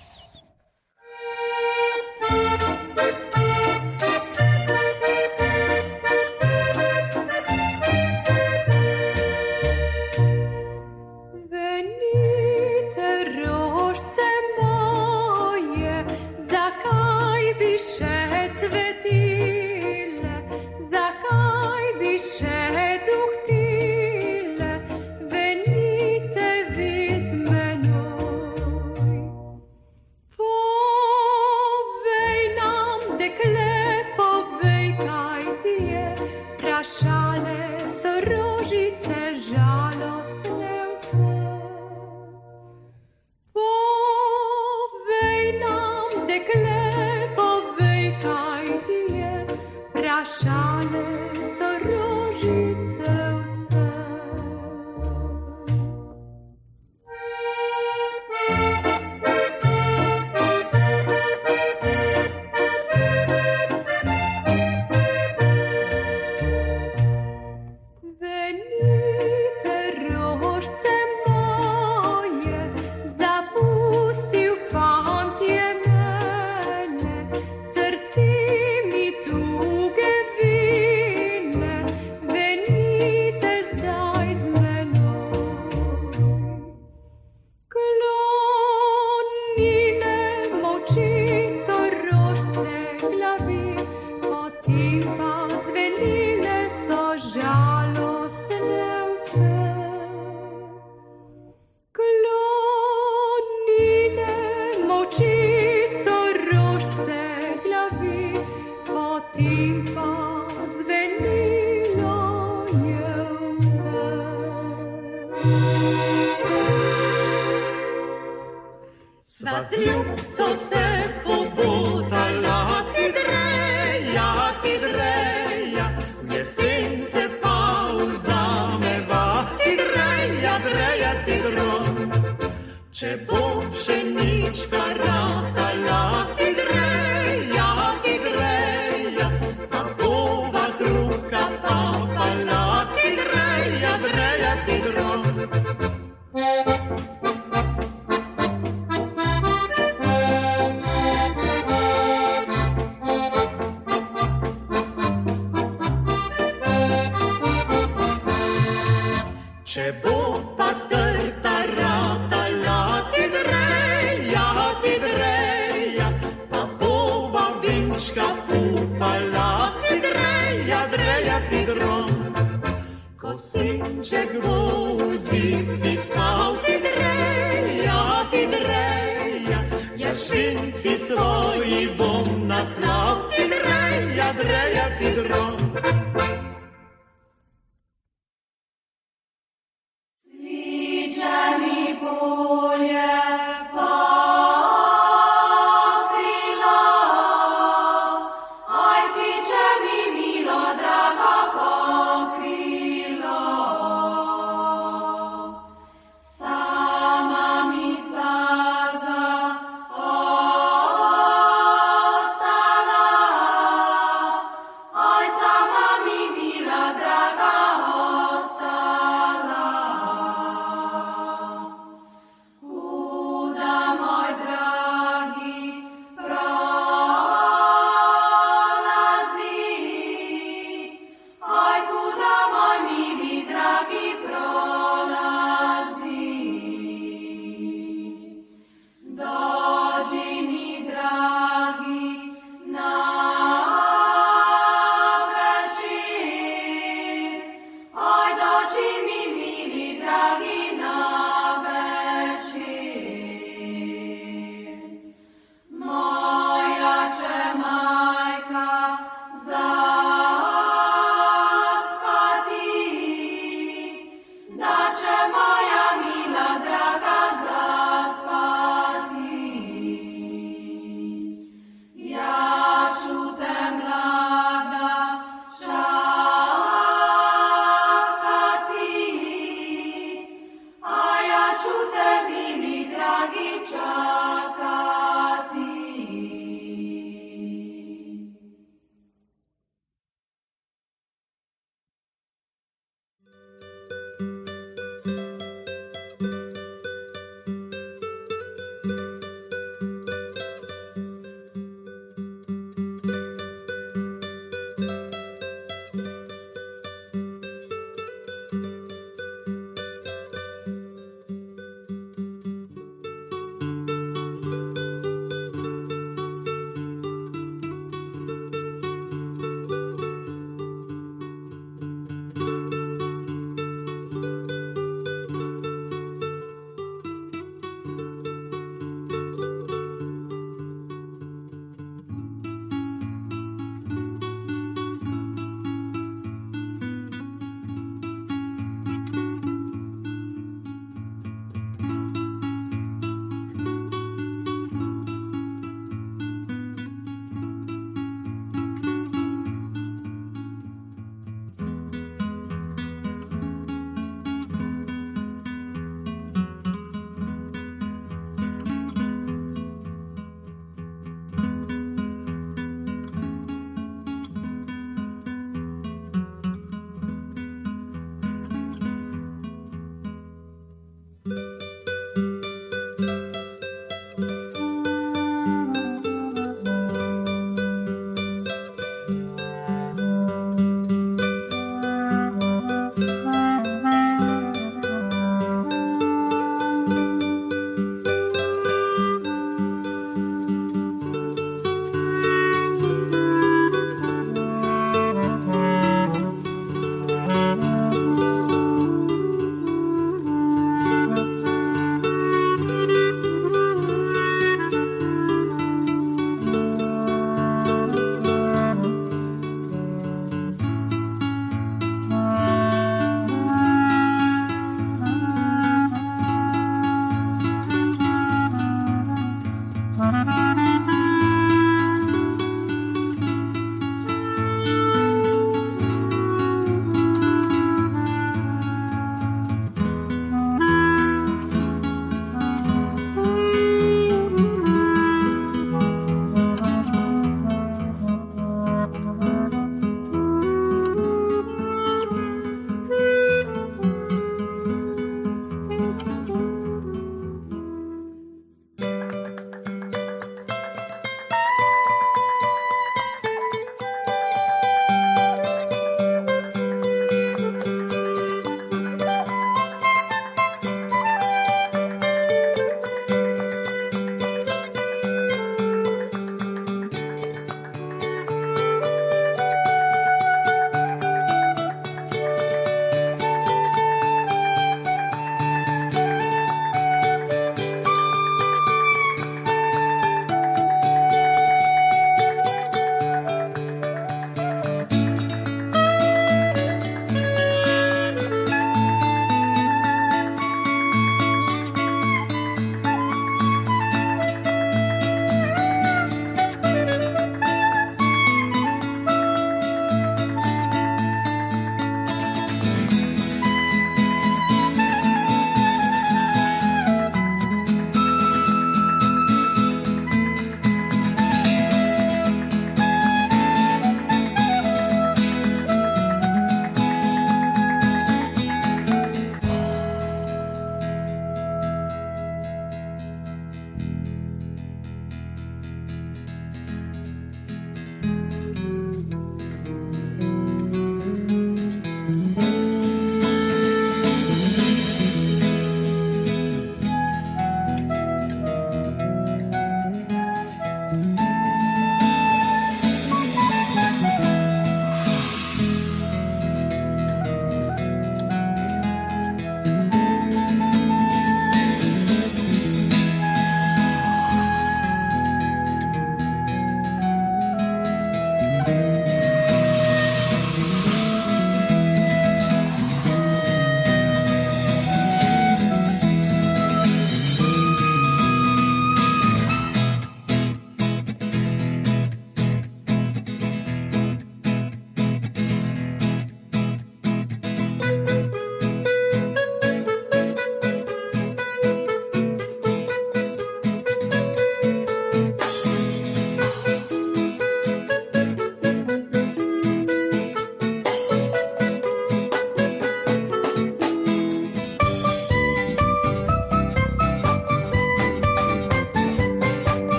ljubco se pobudala, ti dreja, v jesen se pa vzameva, ti dreja, ti dron. Če bo pšenička ratala, ti dreja, pa bova kruha papala, ti dreja, ti dron. Če bo pa trta ratala, ti dreja, pa bova vinčka upala, ti dreja, ti dron. Ko sinček bo v zimi spal, ti dreja, jašinci svoji bom naslal, ti dreja, ti dron. Mi polje pokrilo, oj, cviče mi milo, drago pokrilo. Sama mi staza ostala, oj, sama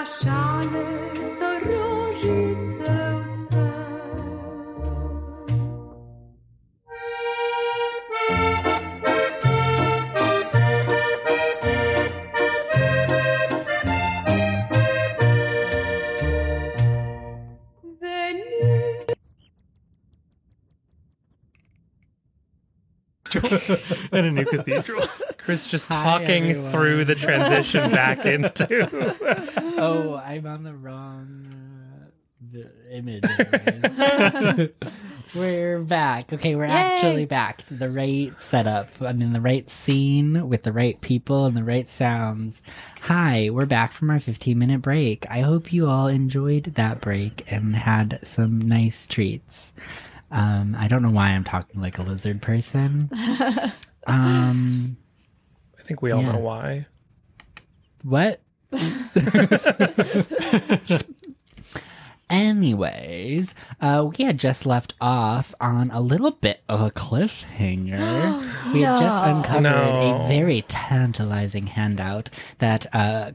szale sorożyce łsę. In a new cathedral. Chris just Hi, talking everyone. through the transition back into. Oh, I'm on the wrong image. anyways. We're back. Okay, we're actually back to the right setup. I'm in the right scene with the right people and the right sounds. Hi, we're back from our 15-minute break. I hope you all enjoyed that break and had some nice treats. I don't know why I'm talking like a lizard person. I think we all Yeah. know why. What? Anyways, we had just left off on a little bit of a cliffhanger. We had just uncovered No. a very tantalizing handout that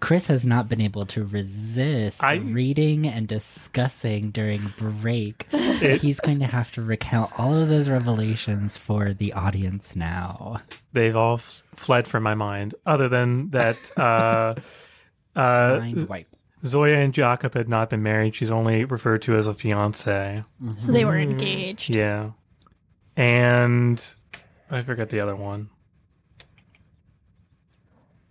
Chris has not been able to resist reading and discussing during break. He's going to have to recount all of those revelations for the audience now. They've all fled from my mind. Other than that, Mind wipe. Zoya and Jakob had not been married. She's only referred to as a fiance. So they were engaged. Yeah. And I forget the other one.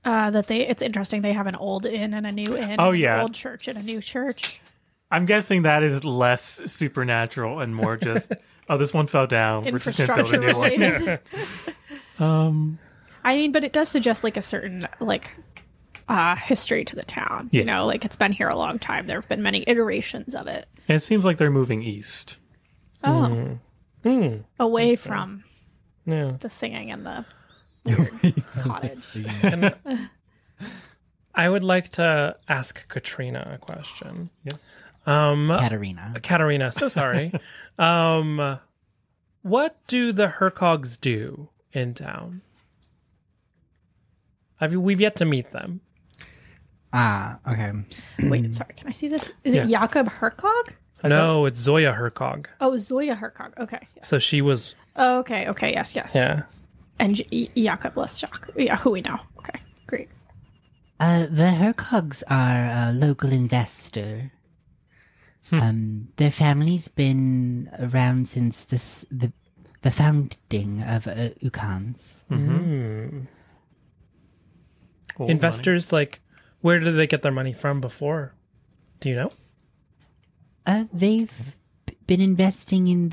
It's interesting they have an old inn and a new inn. Oh, and yeah. an old church and a new church. I'm guessing that is less supernatural and more just, oh, this one fell down. We're just going to build a Infrastructure new one. related. I mean, but it does suggest like a certain history to the town. Yeah. You know, like it's been here a long time. There have been many iterations of it. And it seems like they're moving east. Oh, Mm. away from Yeah. the singing and the weird cottage. I would like to ask Katrina a question. Yeah. Katerina. Katarina, so sorry. What do the Hercogs do in town? We've yet to meet them. Ah, okay. Wait, sorry. Can I see this? Is it Jakob Hercog? No, it's Zoya Hercog. Oh, Zoya Hercog. Okay. Yes. So she was, Oh, okay. Okay. Yes. Yes. yeah. And Jakob Lesjak. Yeah, who we know. Okay. Great. The Hercogs are a local investor. Their family's been around since the founding of Ukanc. Mm. Old Investors, like, where did they get their money from before? Do you know? They've been investing in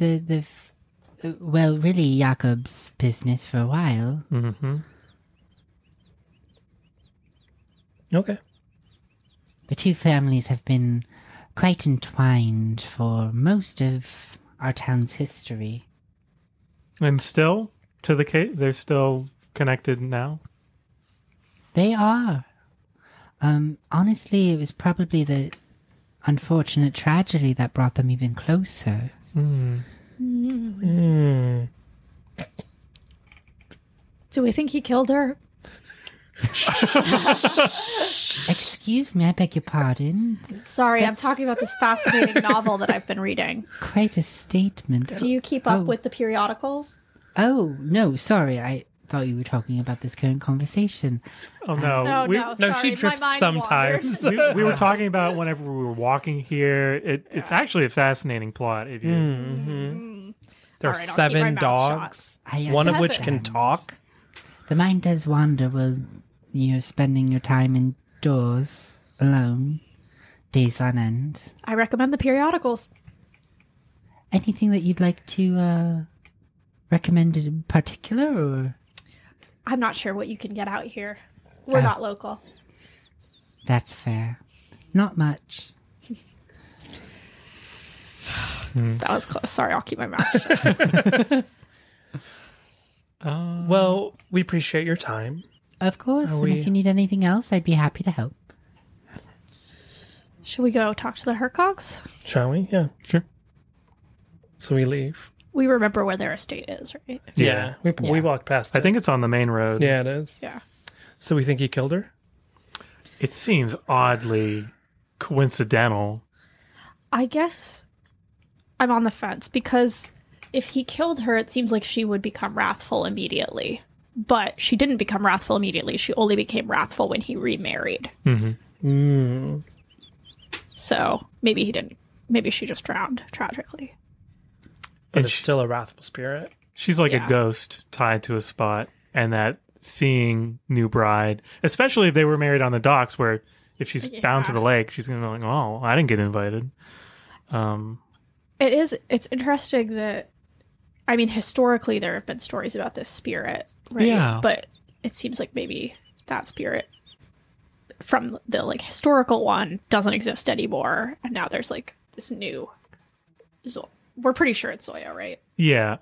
really Jakob's business for a while. money. Mm-hmm. Okay. The two families have been quite entwined for most of our town's history. And still, to the case, they're still connected now? They are. Honestly, it was probably the unfortunate tragedy that brought them even closer. Mm. Do we think he killed her? Excuse me, I beg your pardon. Sorry, I'm talking about this fascinating novel that I've been reading. Quite a statement. Do you keep up with the periodicals? Oh, no, sorry. I thought you were talking about this current conversation. Oh, no. No, we, no, No, sorry, she drifts my mind sometimes. wandered. we were talking about whenever we were walking here. It's actually a fascinating plot. If you, There are All right, I'll keep my 7 mouth dogs, I one of which understand. can talk. The mind does wander while you're spending your time indoors, alone, days on end. I recommend the periodicals. Anything that you'd like to recommend in particular, or I'm not sure what you can get out here. We're not local. that's fair? Not much. That was close. Sorry, I'll keep my mouth shut. Well, we appreciate your time. Of course, and we- if you need anything else, I'd be happy to help. Should we go talk to the Hercogs? Shall we? Yeah. Sure. So we leave. We remember where their estate is, right? Yeah. We walked past it. I think it's on the main road. Yeah, it is. Yeah. So we think he killed her? It seems oddly coincidental. I guess I'm on the fence because if he killed her, it seems like she would become wrathful immediately. But she didn't become wrathful immediately. She only became wrathful when he remarried. So maybe he didn't. Maybe she just drowned tragically. But And it's still a wrathful spirit. She's like Yeah. a ghost tied to a spot, and that seeing new bride, especially if they were married on the docks, where if she's bound to the lake, she's gonna be like, "Oh, I didn't get invited." It's interesting that, I mean, historically there have been stories about this spirit, right? Yeah. But it seems like maybe that spirit from the like historical one doesn't exist anymore, and now there's like this new. We're pretty sure it's Zoya, right? Yeah,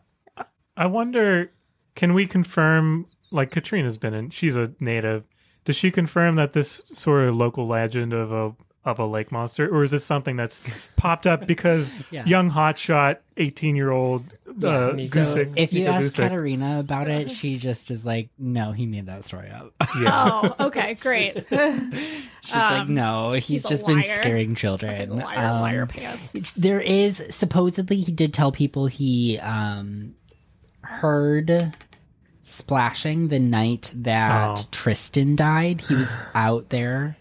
I wonder, can we confirm? Like Katrina's been in, she's a native. Does she confirm that this sort of local legend of a lake monster, or is this something that's popped up because young hotshot 18-year-old Gucek? If you Nico ask Gucek- Katerina about it, she just is like, no, he made that story up. yeah, Oh, okay, great. She's like, no, he's a just been liar. scaring children. Liar pants. There is, supposedly, he did tell people he heard splashing the night that Tristan died. He was out there.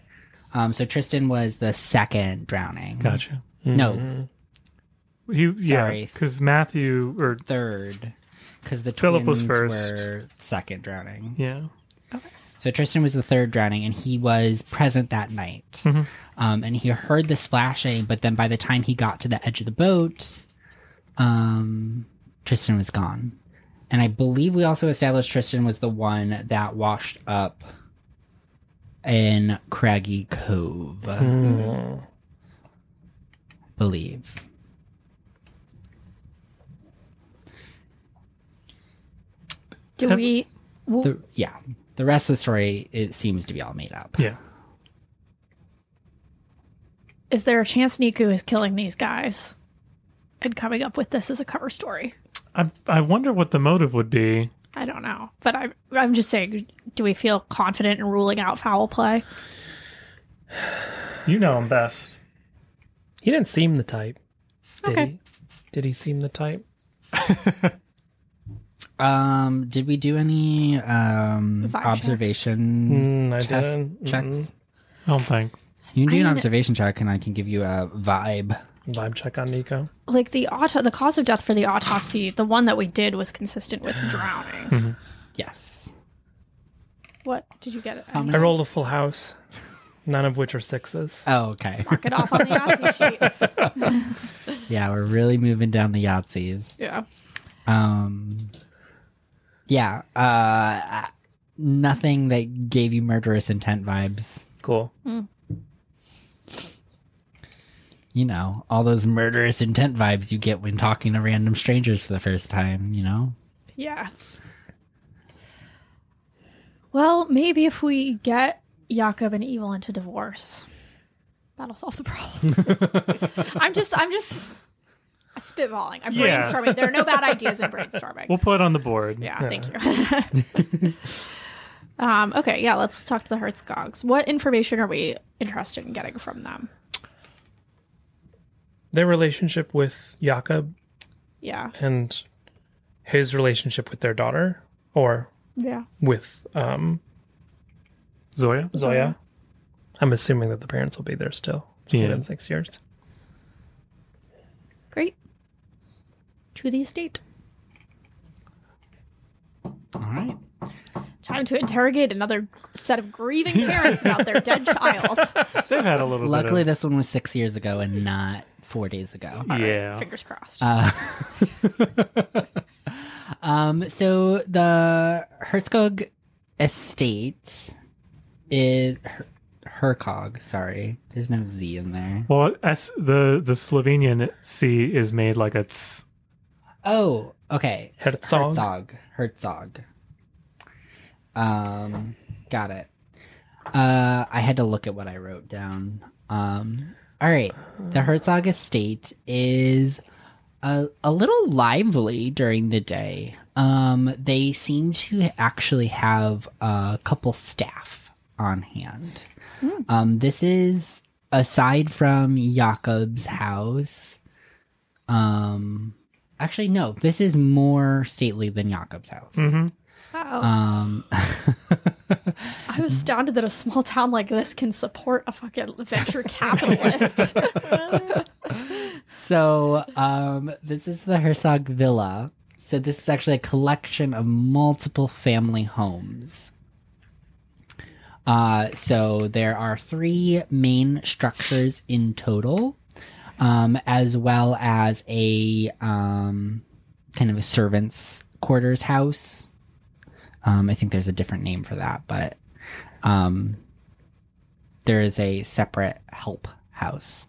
So Tristan was the second drowning. gotcha. No, Sorry. because Matthew or third. Because the Philip twins was first. were second drowning. yeah, So Tristan was the third drowning, and he was present that night. And he heard the splashing, but then by the time he got to the edge of the boat, Tristan was gone. And I believe we also established Tristan was the one that washed up in Craggy Cove. Believe. Do we? The rest of the story, it seems to be all made up. yeah. Is there a chance Nico is killing these guys and coming up with this as a cover story? I wonder what the motive would be. I don't know, but I'm just saying. Do we feel confident in ruling out foul play? You know him best. He didn't seem the type. Did Okay. he? Did he seem the type? Did we do any observation I checks? didn't. I don't think. You can do I an mean- observation check, and I can give you a vibe. Vibe check on Nico. Like the cause of death for the autopsy, the one that we did was consistent with drowning. Yes. What did you get? How I many? rolled a full house, none of which are sixes. Oh, okay. Mark it off on the Yahtzee sheet. Yeah, we're really moving down the Yahtzees. Yeah. Nothing that gave you murderous intent vibes. Cool. You know, all those murderous intent vibes you get when talking to random strangers for the first time, you know? Yeah. Well, maybe if we get Jakob and Evil into divorce, that'll solve the problem. I'm just spitballing. I'm Yeah. brainstorming. There are no bad ideas in brainstorming. We'll put it on the board. Yeah, thank you. Okay, yeah, let's talk to the Hertzgogs. What information are we interested in getting from them? Their relationship with Jakob Yeah. and his relationship with their daughter, or Yeah. with Zoya? Zoya. I'm assuming that the parents will be there still. It's Yeah. been 6 years. Great. To the estate. All right. Time to interrogate another set of grieving parents about their dead child. They've had a little Luckily, bit this one was 6 years ago and not 4 days ago. of... Yeah. Fingers crossed. So the Herzog estate is Hercog. Sorry, there's no Z in there. Well, the Slovenian C is made like a tss. Oh, okay. Herzog. Herzog. Got it. I had to look at what I wrote down. All right. The Herzog estate is a little lively during the day. They seem to actually have a couple staff on hand. This is aside from Jakob's house, actually no, this is more stately than Jakob's house. Mm-hmm. Wow. I was astounded that a small town like this can support a fucking venture capitalist. So, this is the Herzog Villa. So this is actually a collection of multiple family homes. So there are 3 main structures in total, as well as a kind of a servant's quarters house. I think there's a different name for that, but there is a separate help house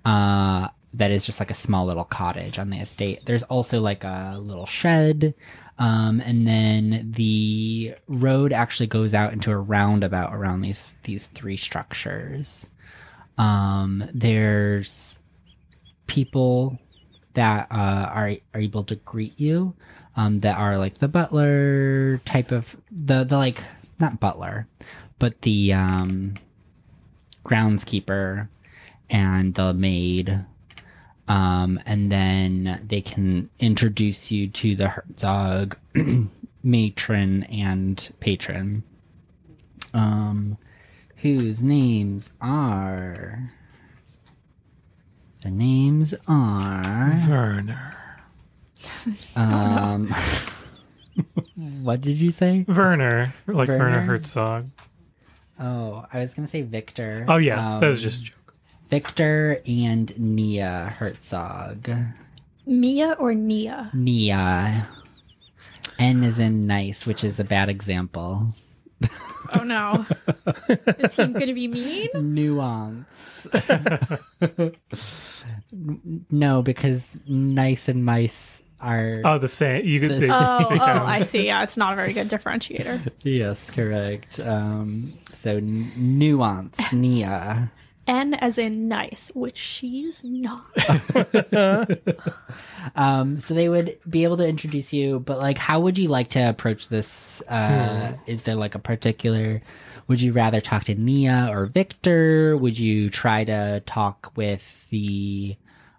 that is just like a small little cottage on the estate. There's also like a little shed, and then the road actually goes out into a roundabout around these 3 structures. There's people that are able to greet you, that are like the butler type of the like, not butler, but the groundskeeper and the maid. And then they can introduce you to the Herzog matron and patron, whose names are... The names are... Werner. What did you say? Werner. Like Werner? Werner Herzog. Oh, I was going to say Victor. Oh, yeah. That was just a joke. Victor and Nia Herzog. Mia or Nia? Nia. N is in nice, which is a bad example. Oh no. Is he going to be mean? Nuance. No, because nice and mice are... Oh, the same. You could. They Oh, sound- I see. Yeah, it's not a very good differentiator. Yes, correct. So nuance, Nia. N as in nice, which she's not. So they would be able to introduce you, but like, how would you like to approach this? Is there like a particular, would you rather talk to Nia or Victor? Would you try to talk with the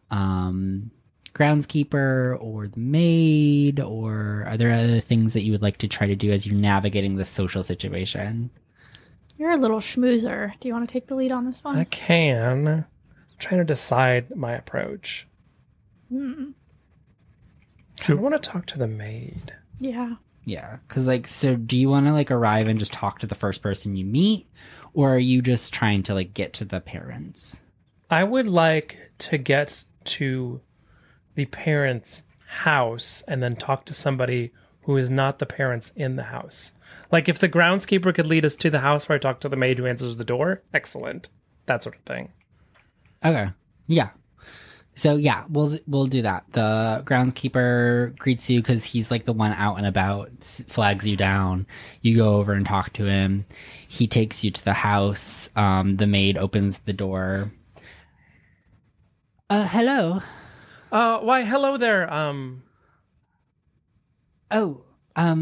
groundskeeper or the maid, or are there other things that you would like to try to do as you're navigating this social situation? You're a little schmoozer. Do you want to take the lead on this one? I can. I'm trying to decide my approach. I want to talk to the maid. Yeah. Yeah, because like, so do you want to like arrive and just talk to the first person you meet, or are you just trying to like get to the parents? I would like to get to the parents' house and then talk to somebody who is not the parents in the house. Like if the groundskeeper could lead us to the house where I talk to the maid who answers the door, excellent. That sort of thing. Okay. Yeah. So yeah, we'll do that. The groundskeeper greets you because he's like the one out and about, flags you down. You go over and talk to him. He takes you to the house. The maid opens the door. Hello. Why, hello there. Oh, Are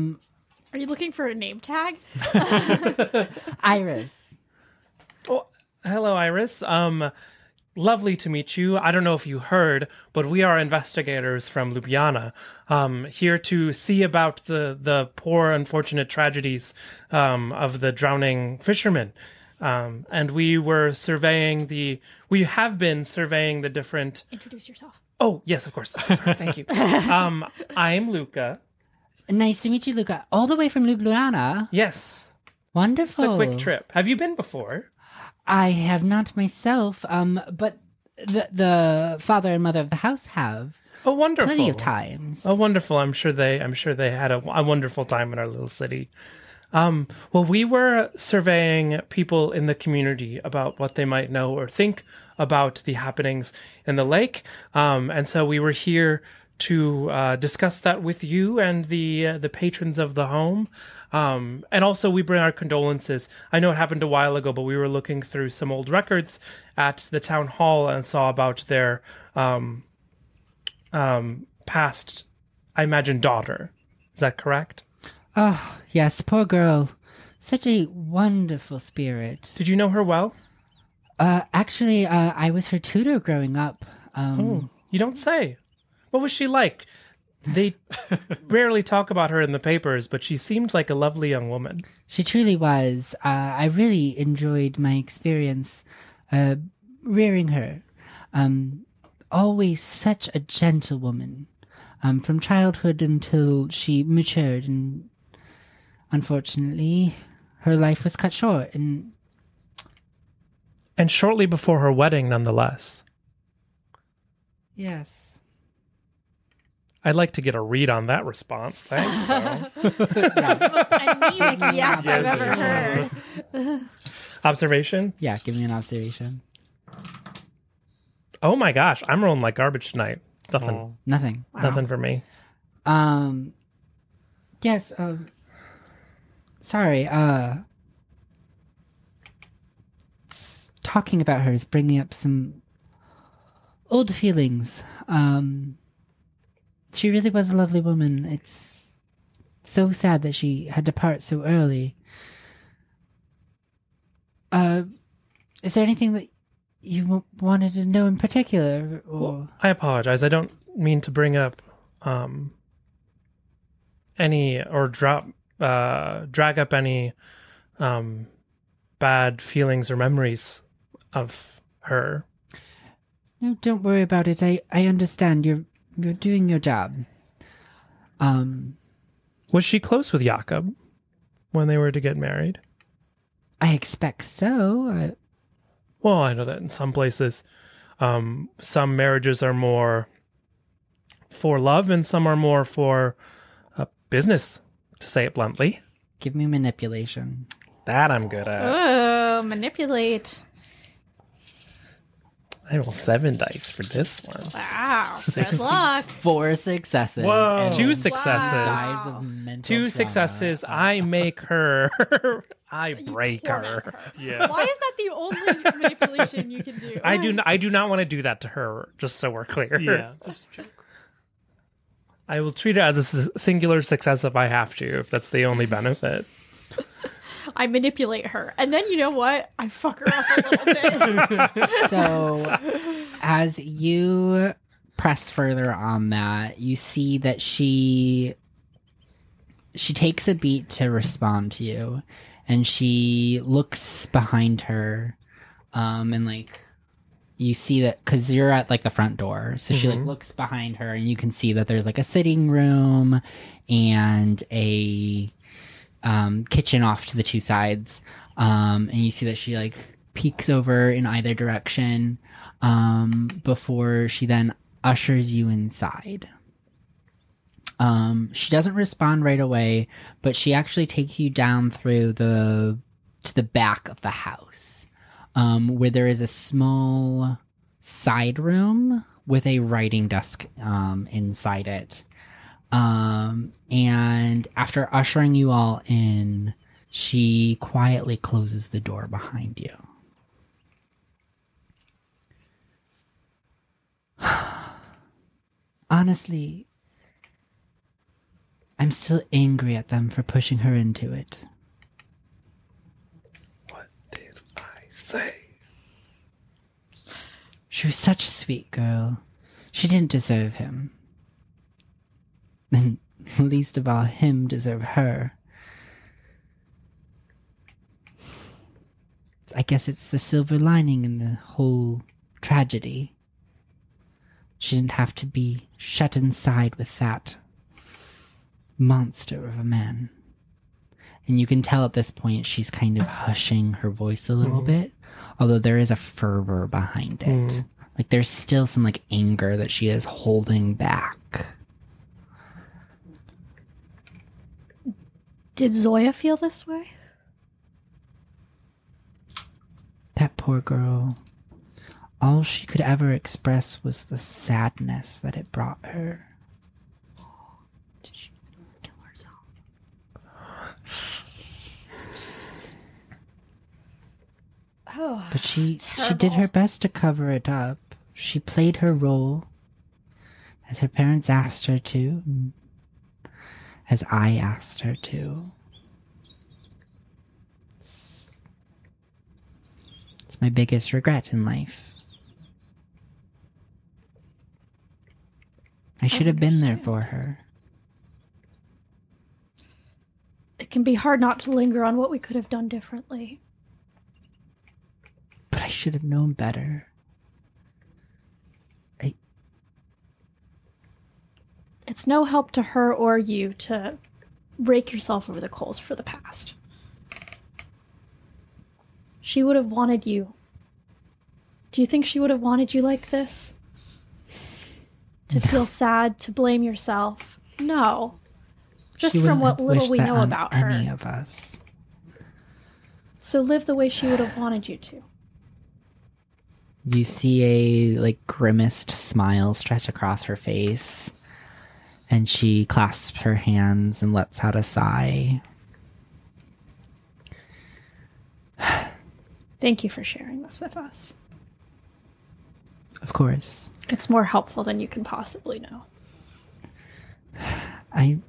you looking for a name tag? Iris. Oh, hello, Iris. Lovely to meet you. I don't know if you heard, but we are investigators from Ljubljana, here to see about the poor, unfortunate tragedies of the drowning fishermen. And we have been surveying the different... Introduce yourself. Oh, yes, of course. So sorry. Thank you. I'm Luka. Nice to meet you, Luka. All the way from Ljubljana. Yes. Wonderful. It's a quick trip. Have you been before? I have not myself, but the father and mother of the house have. Oh, wonderful. Plenty of times. Oh, wonderful. I'm sure they had a wonderful time in our little city. Well, we were surveying people in the community about what they might know or think about the happenings in the lake. And so we were here to discuss that with you and the patrons of the home. And also we bring our condolences. I know it happened a while ago, but we were looking through some old records at the town hall and saw about their past, I imagine, daughter. Is that correct? Oh, yes, poor girl. Such a wonderful spirit. Did you know her well? Actually, I was her tutor growing up. Oh, you don't say. What was she like? They rarely talk about her in the papers, but she seemed like a lovely young woman. She truly was. I really enjoyed my experience rearing her. Always such a gentle woman. From childhood until she matured, and unfortunately, her life was cut short. And shortly before her wedding, nonetheless. Yes. I'd like to get a read on that response. Thanks, though. That's the most anemic yes I've ever heard. Observation? Yeah, give me an observation. Oh my gosh, I'm rolling like garbage tonight. Nothing. Oh. Nothing. Nothing for me. Yes, sorry, talking about her is bringing up some old feelings. She really was a lovely woman. It's so sad that she had to part so early. Is there anything that you wanted to know in particular? Or... Well, I apologize. I don't mean to bring up any or drag up any bad feelings or memories of her. No, don't worry about it. I understand. You're doing your job. Was she close with Jakob when they were to get married? I expect so. Well, I know that in some places, some marriages are more for love and some are more for business, to say it bluntly. Give me manipulation. That I'm good at. Oh, manipulate. I roll 7 dice for this one. Wow. Good luck. 4 successes. Whoa. and 2 successes. dies of mental 2 trauma. successes. I make her. I break her. Yeah. Why is that the only manipulation you can do? I do not want to do that to her, just so we're clear. Yeah. Just I will treat it as a singular success if I have to, if that's the only benefit. I manipulate her. And then you know what? I fuck her up a little bit. So, as you press further on that, you see that she takes a beat to respond to you, and she looks behind her, and like you see that because you're at like the front door, so she like looks behind her, and you can see that there's like a sitting room and a kitchen off to the two sides, and you see that she like peeks over in either direction before she then ushers you inside. She doesn't respond right away, but she actually takes you down through to the back of the house, where there is a small side room with a writing desk inside it. And after ushering you all in, she quietly closes the door behind you. Honestly, I'm still angry at them for pushing her into it. What did I say? She was such a sweet girl. She didn't deserve him. And least of all, him deserve her. I guess it's the silver lining in the whole tragedy. She didn't have to be shut inside with that monster of a man. And you can tell at this point she's kind of hushing her voice a little bit, although there is a fervor behind it. Like there's still some like anger that she is holding back. Did Zoya feel this way? That poor girl. All she could ever express was the sadness that it brought her. Did she kill herself? Oh, But she did her best to cover it up. She played her role as her parents asked her to, and as I asked her to. It's It's my biggest regret in life. I should have been there understand. for her. It can be hard not to linger on what we could have done differently. But I should have known better. It's no help to her or you to rake yourself over the coals for the past. She would have wanted you. Do you think she would have wanted you like this? To feel sad, to blame yourself? No. Just She from wouldn't what have little wished we that know on about any her. of us. So live the way she would have wanted you to. You see a grimaced smile stretch across her face, and she clasps her hands and lets out a sigh. Thank you for sharing this with us. Of course. It's more helpful than you can possibly know. I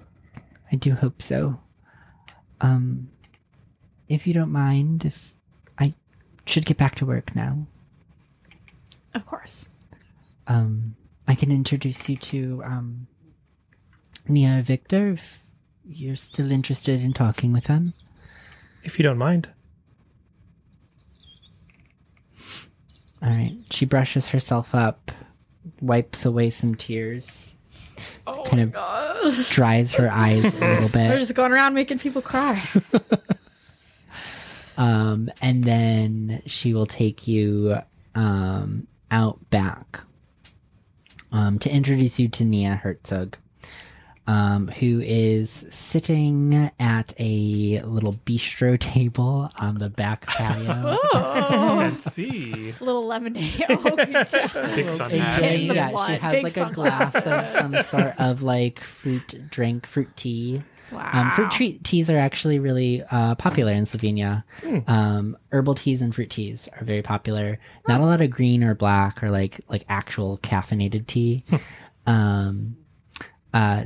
do hope so. If you don't mind, if I should get back to work now. Of course. I can introduce you to Nia and Victor if you're still interested in talking with them. If you don't mind. All right. She brushes herself up, wipes away some tears, kind of dries her eyes a little They're bit, just going around making people cry. and then she will take you out back to introduce you to Nia Herzog, who is sitting at a little bistro table on the back patio. Let's see. Little lemonade. Oh, Big sun And hat. Getting the yeah, blood. she has Big a glass of some sort of fruit tea. wow. Fruit teas are actually really popular in Slovenia. Herbal teas and fruit teas are very popular. Not a lot of green or black or like actual caffeinated tea.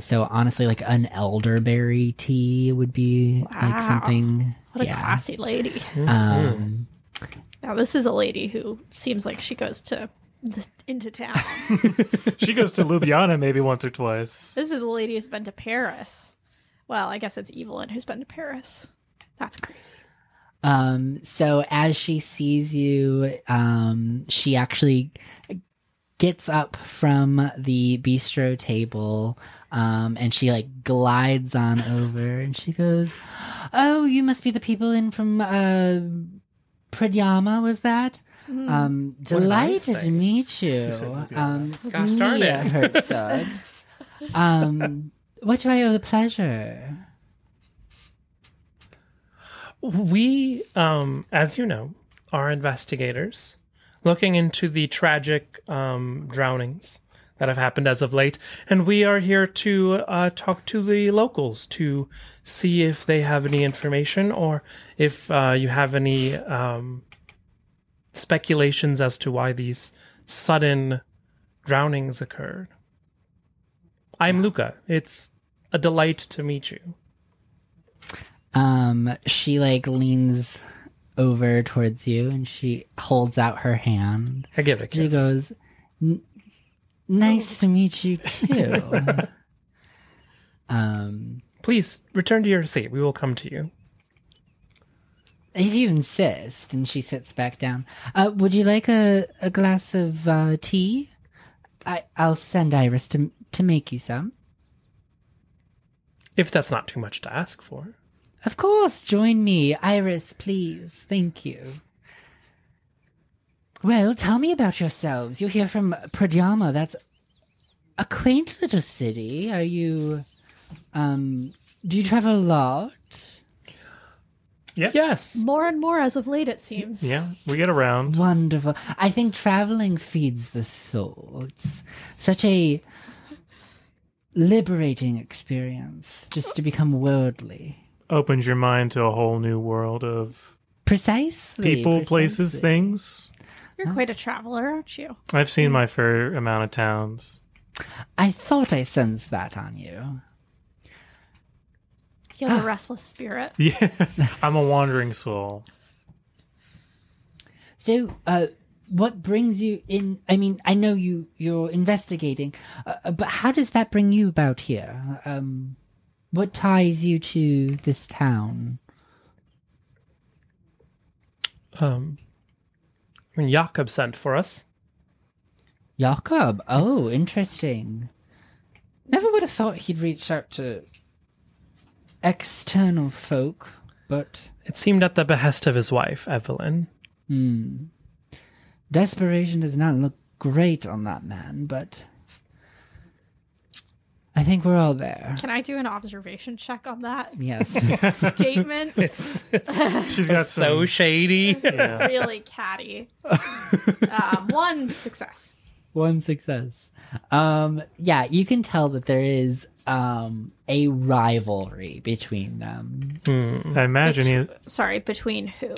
So honestly, an elderberry tea would be Wow. something. What a yeah. classy lady. Um, Now, this is a lady who seems like she goes into town. She goes to Ljubljana maybe once or twice. This is a lady who's been to Paris. Well, I guess it's Evelyn who's been to Paris. That's crazy. So as she sees you, she actually gets up from the bistro table, and she glides on over, and she goes, "Oh, you must be the people in from Pradyama, was that? Delighted to meet you. Gosh darn Nia it. Herzog. What do I owe the pleasure?" We, as you know, are investigators looking into the tragic drownings that have happened as of late. And we are here to talk to the locals to see if they have any information or if you have any speculations as to why these sudden drownings occurred. I'm Luka. It's a delight to meet you. She leans over towards you and she holds out her hand. I give it a kiss. She goes, "Nice to meet you too." Please return to your seat. We will come to you. If you insist. And she sits back down. Would you like a glass of tea? I'll send Iris to make you some. If that's not too much to ask for. Of course, join me. Iris, please. Thank you. Well, tell me about yourselves. You're here from Pradyama. That's a quaint little city. Are you, do you travel a lot? Yeah. Yes. More and more as of late, it seems. Yeah, we get around. Wonderful. I think traveling feeds the soul. It's such a liberating experience just to become worldly. Opens your mind to a whole new world of Precisely. people, places, precisely. things. You're quite a traveler, aren't you? I've seen my fair amount of towns. I thought I sensed that on you. He has a restless spirit. Yeah, I'm a wandering soul. So, what brings you in? I mean, I know you're investigating, but how does that bring you about here? What ties you to this town? When Jakob sent for us. Jakob? Oh, interesting. Never would have thought he'd reach out to external folk, but... It seemed at the behest of his wife, Evelyn. Desperation does not look great on that man, but... I think we're all there. Can I do an observation check on that Yes. statement? It's She's got so some, shady. yeah. Really catty. One success. One success. Yeah, you can tell that there is a rivalry between them. I imagine he. Sorry, between who?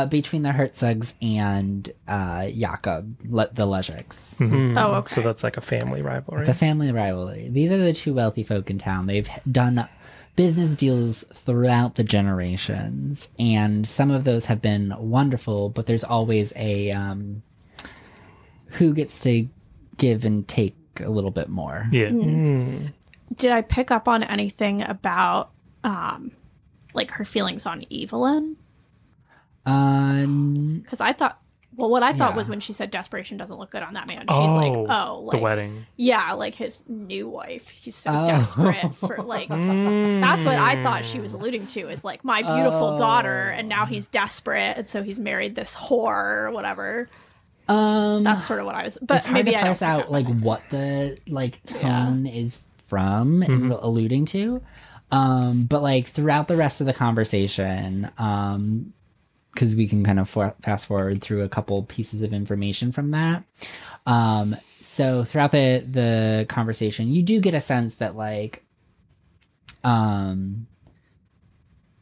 Between the Herzogs and Jakob, the Lezhiks. Oh, okay. So that's like a family rivalry. It's a family rivalry. These are the two wealthy folk in town. They've done business deals throughout the generations, and some of those have been wonderful, but there's always a who gets to give and take a little bit more. Yeah. Did I pick up on anything about like her feelings on Evelyn? Because I thought, well, what I thought Yeah. was when she said desperation doesn't look good on that man. She's like, oh, like, the wedding. yeah, like his new wife. He's so desperate for like. That's what I thought she was alluding to. Is like my beautiful daughter, and now he's desperate, and so he's married this whore or whatever. That's sort of what I was. But It's hard maybe to I don't parse pick out up like on it. what the like tone is from and alluding to. But like throughout the rest of the conversation, because we can kind of fast forward through a couple pieces of information from that. So throughout the conversation, you do get a sense that like,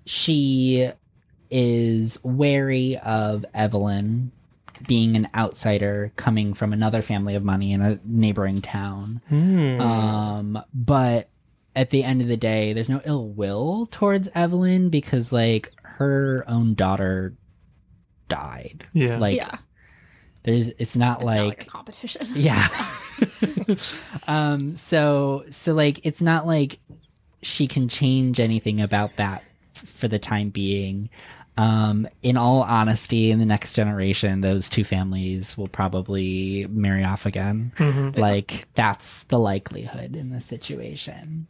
she is wary of Evelyn being an outsider coming from another family of money in a neighboring town. But at the end of the day, there's no ill will towards Evelyn because like her own daughter died. Yeah. Like Yeah, it's not it's like, not like a competition. yeah. So like it's not like she can change anything about that for the time being. In all honesty, in the next generation, those two families will probably marry off again. Like that's the likelihood in this situation.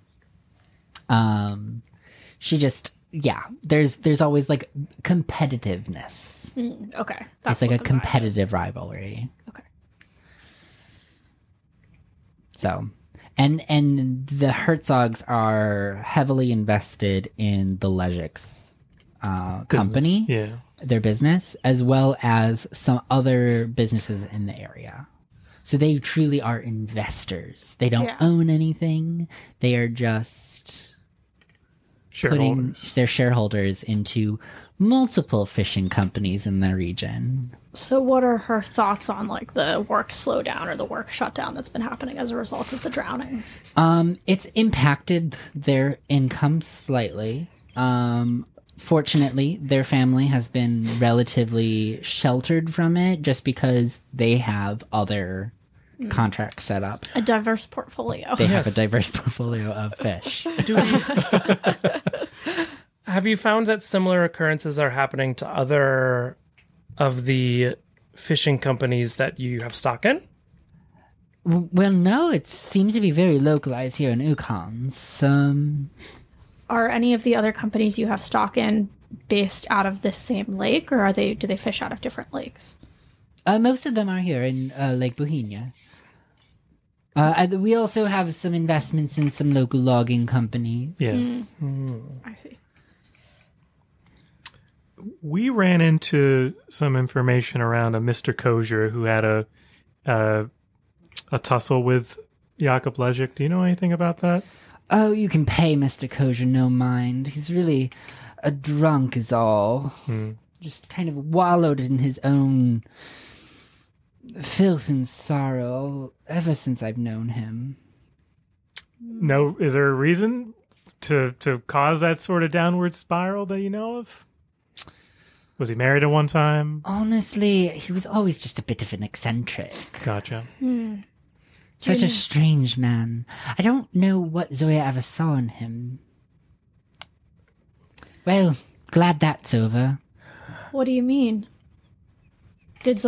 She just, yeah, there's always like competitiveness. Okay, It's like what a the vibe is. competitive rivalry. Okay. So, and the Herzogs are heavily invested in the Lezhiks company, Yeah. their business, as well as some other businesses in the area. So they truly are investors. They don't Yeah. own anything. They are just putting Shareholders. their shareholders into multiple fishing companies in the region. So, what are her thoughts on like the work slowdown or the work shutdown that's been happening as a result of the drownings? It's impacted their income slightly. Fortunately, their family has been relatively sheltered from it just because they have other contracts set up. A diverse portfolio. They have a diverse portfolio of fish. Have you found that similar occurrences are happening to other of the fishing companies that you have stock in? Well, no, it seems to be very localized here in Ukanc. Are any of the other companies you have stock in based out of this same lake, or do they fish out of different lakes? Most of them are here in Lake Bohinj. We also have some investments in some local logging companies. Yeah. I see. We ran into some information around a Mr. Kosher who had a tussle with Jakob Lezhik. Do you know anything about that? Oh, you can pay Mr. Kosher no mind. He's really a drunk is all. Just kind of wallowed in his own filth and sorrow ever since I've known him. No, is there a reason to cause that sort of downward spiral that you know of? Was he married at one time? Honestly, he was always just a bit of an eccentric. Gotcha. Such a strange man. I don't know what Zoya ever saw in him. Well, glad that's over. What do you mean? Did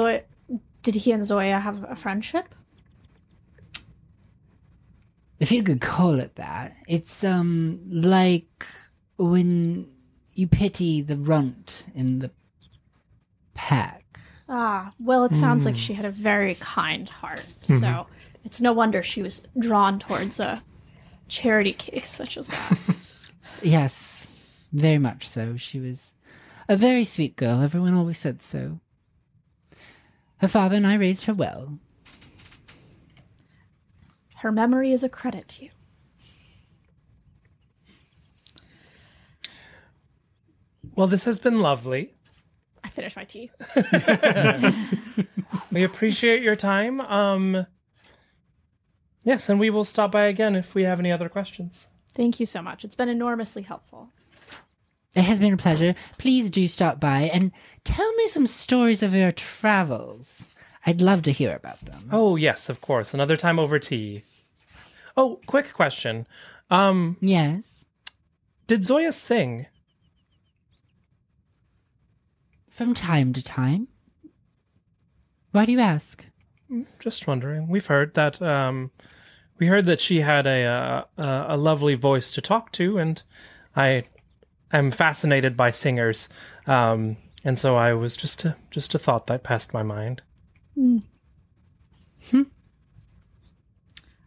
he and Zoya have a friendship? If you could call it that. It's, like when you pity the runt in the pack. Ah, well, it sounds like she had a very kind heart. So it's no wonder she was drawn towards a charity case such as that. Yes, very much so. She was a very sweet girl. Everyone always said so. Her father and I raised her well. Her memory is a credit to you. Well, this has been lovely. I finished my tea. We appreciate your time. Yes, and we will stop by again if we have any other questions. Thank you so much. It's been enormously helpful. It has been a pleasure. Please do stop by and tell me some stories of your travels. I'd love to hear about them. Oh, yes, of course. Another time over tea. Oh, quick question. Yes? Did Zoya sing? From time to time. Why do you ask? Just wondering. We've heard that we heard that she had a lovely voice to talk to, and I am fascinated by singers. And so I was just a thought that passed my mind.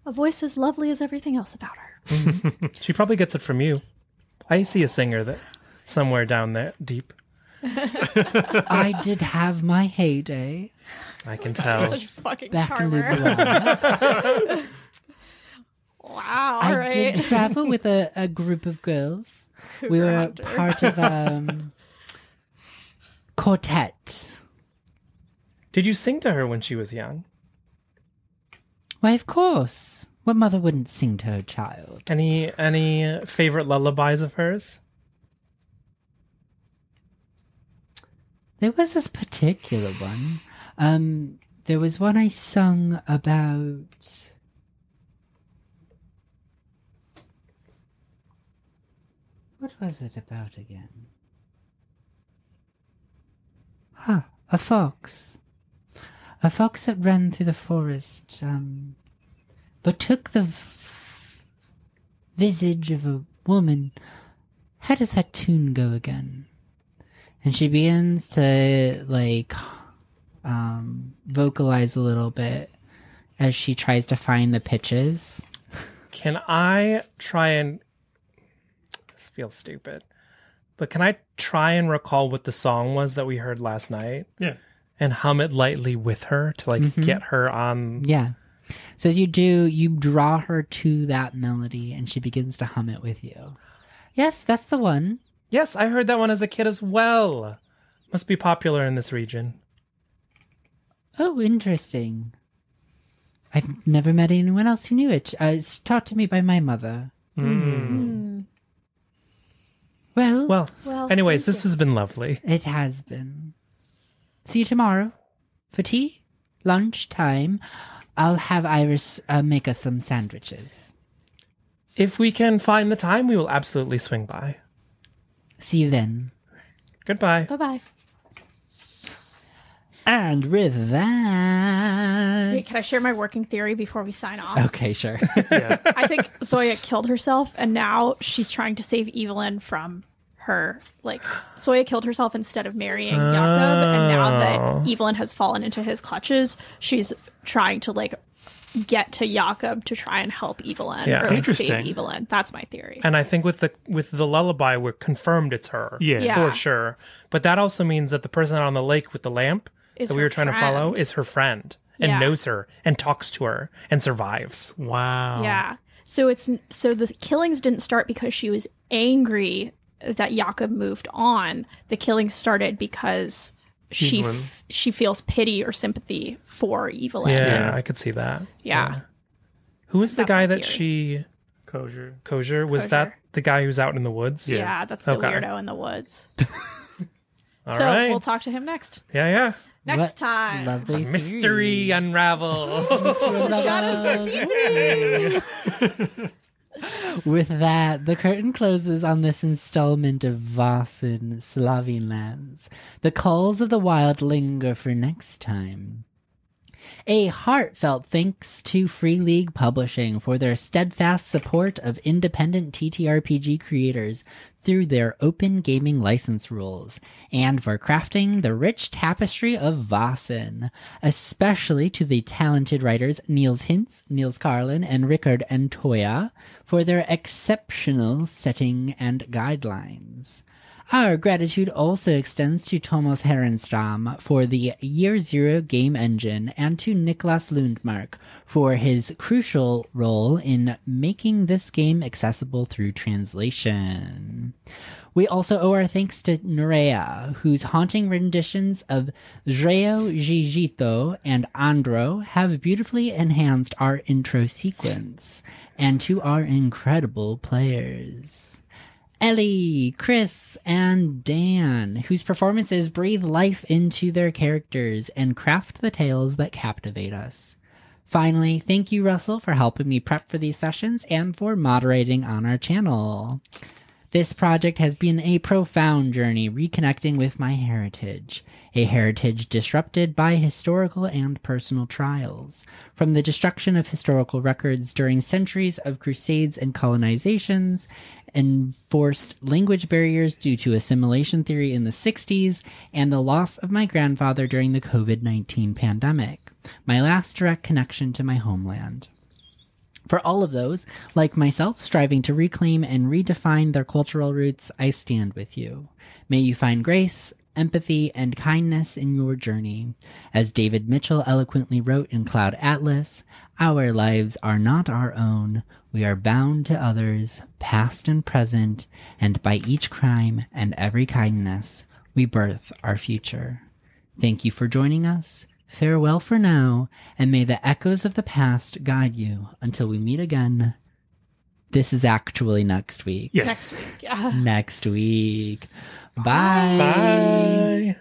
A voice as lovely as everything else about her. She probably gets it from you. I see a singer that somewhere down there deep. I did have my heyday I can You're tell. such a fucking back in charmer. the Wow, I all right. did travel with a group of girls. We were Hunter. part of quartet. Did you sing to her when she was young? Why, of course. What mother wouldn't sing to her child? Any favorite lullabies of hers? There was this particular one. There was one I sung about... What was it about again? A fox. A fox that ran through the forest, but took the visage of a woman. How does that tune go again? And she begins to, vocalize a little bit as she tries to find the pitches. Can I try and... This feels stupid. But can I try and recall what the song was that we heard last night? Yeah. And hum it lightly with her to, get her on... Yeah. So as you do, you draw her to that melody, and she begins to hum it with you. Yes, that's the one. Yes, I heard that one as a kid as well. Must be popular in this region. Oh, interesting. I've never met anyone else who knew it. It's taught to me by my mother. Well, Well, anyways, thank this has been lovely. it has been. See you tomorrow. For tea, lunch time, I'll have Iris make us some sandwiches. If we can find the time, we will absolutely swing by. See you then. Goodbye. Bye-bye. And with that... Wait, can I share my working theory before we sign off? Okay, sure. I think Zoya killed herself, and now she's trying to save Evelyn from her. Zoya killed herself instead of marrying Jakob, and now that Evelyn has fallen into his clutches, she's trying to, get to Jakob to try and help Evelyn, Yeah. or save Interesting. Evelyn. That's my theory. And I think with the lullaby, we're confirmed it's her. Yeah. For sure. But that also means that the person on the lake with the lamp Is that we her were trying to friend. follow is her friend and Yeah. knows her and talks to her and survives. Wow. Yeah. So the killings didn't start because she was angry that Jakob moved on. The killings started because she Evelyn. she feels pity or sympathy for Evelyn. Yeah, I could see that. Yeah. Who was the That's guy my that theory. she... Kosher. Was that the guy who's out in the woods? Yeah, that's the Okay. weirdo in the woods. All so right. we'll talk to him next. Yeah. Next What time. Lovely Mystery unravel. With that, the curtain closes on this installment of Vaesen, Slovene lands. The calls of the wild linger for next time. A heartfelt thanks to Free League Publishing for their steadfast support of independent TTRPG creators through their open gaming license rules, and for crafting the rich tapestry of Vaesen, especially to the talented writers Niels Hintz, Niels Carlin, and Rickard Antoya for their exceptional setting and guidelines. Our gratitude also extends to Thomas Herenstam for the Year Zero game engine and to Niklas Lundmark for his crucial role in making this game accessible through translation. We also owe our thanks to Nerea, whose haunting renditions of Zreo Gigito and Andro have beautifully enhanced our intro sequence, and to our incredible players. Ellie, Chris, and Dan, whose performances breathe life into their characters and craft the tales that captivate us. Finally, thank you, Russell, for helping me prep for these sessions and for moderating on our channel. This project has been a profound journey reconnecting with my heritage, a heritage disrupted by historical and personal trials, from the destruction of historical records during centuries of crusades and colonizations, enforced language barriers due to assimilation theory in the 60s, and the loss of my grandfather during the COVID-19 pandemic, my last direct connection to my homeland. For all of those, like myself, striving to reclaim and redefine their cultural roots, I stand with you. May you find grace, empathy, and kindness in your journey. As David Mitchell eloquently wrote in Cloud Atlas, our lives are not our own. We are bound to others, past and present, and by each crime and every kindness, we birth our future. Thank you for joining us. Farewell for now, and may the echoes of the past guide you until we meet again. This is actually next week. Yes. Next week. Next week. Bye. Bye.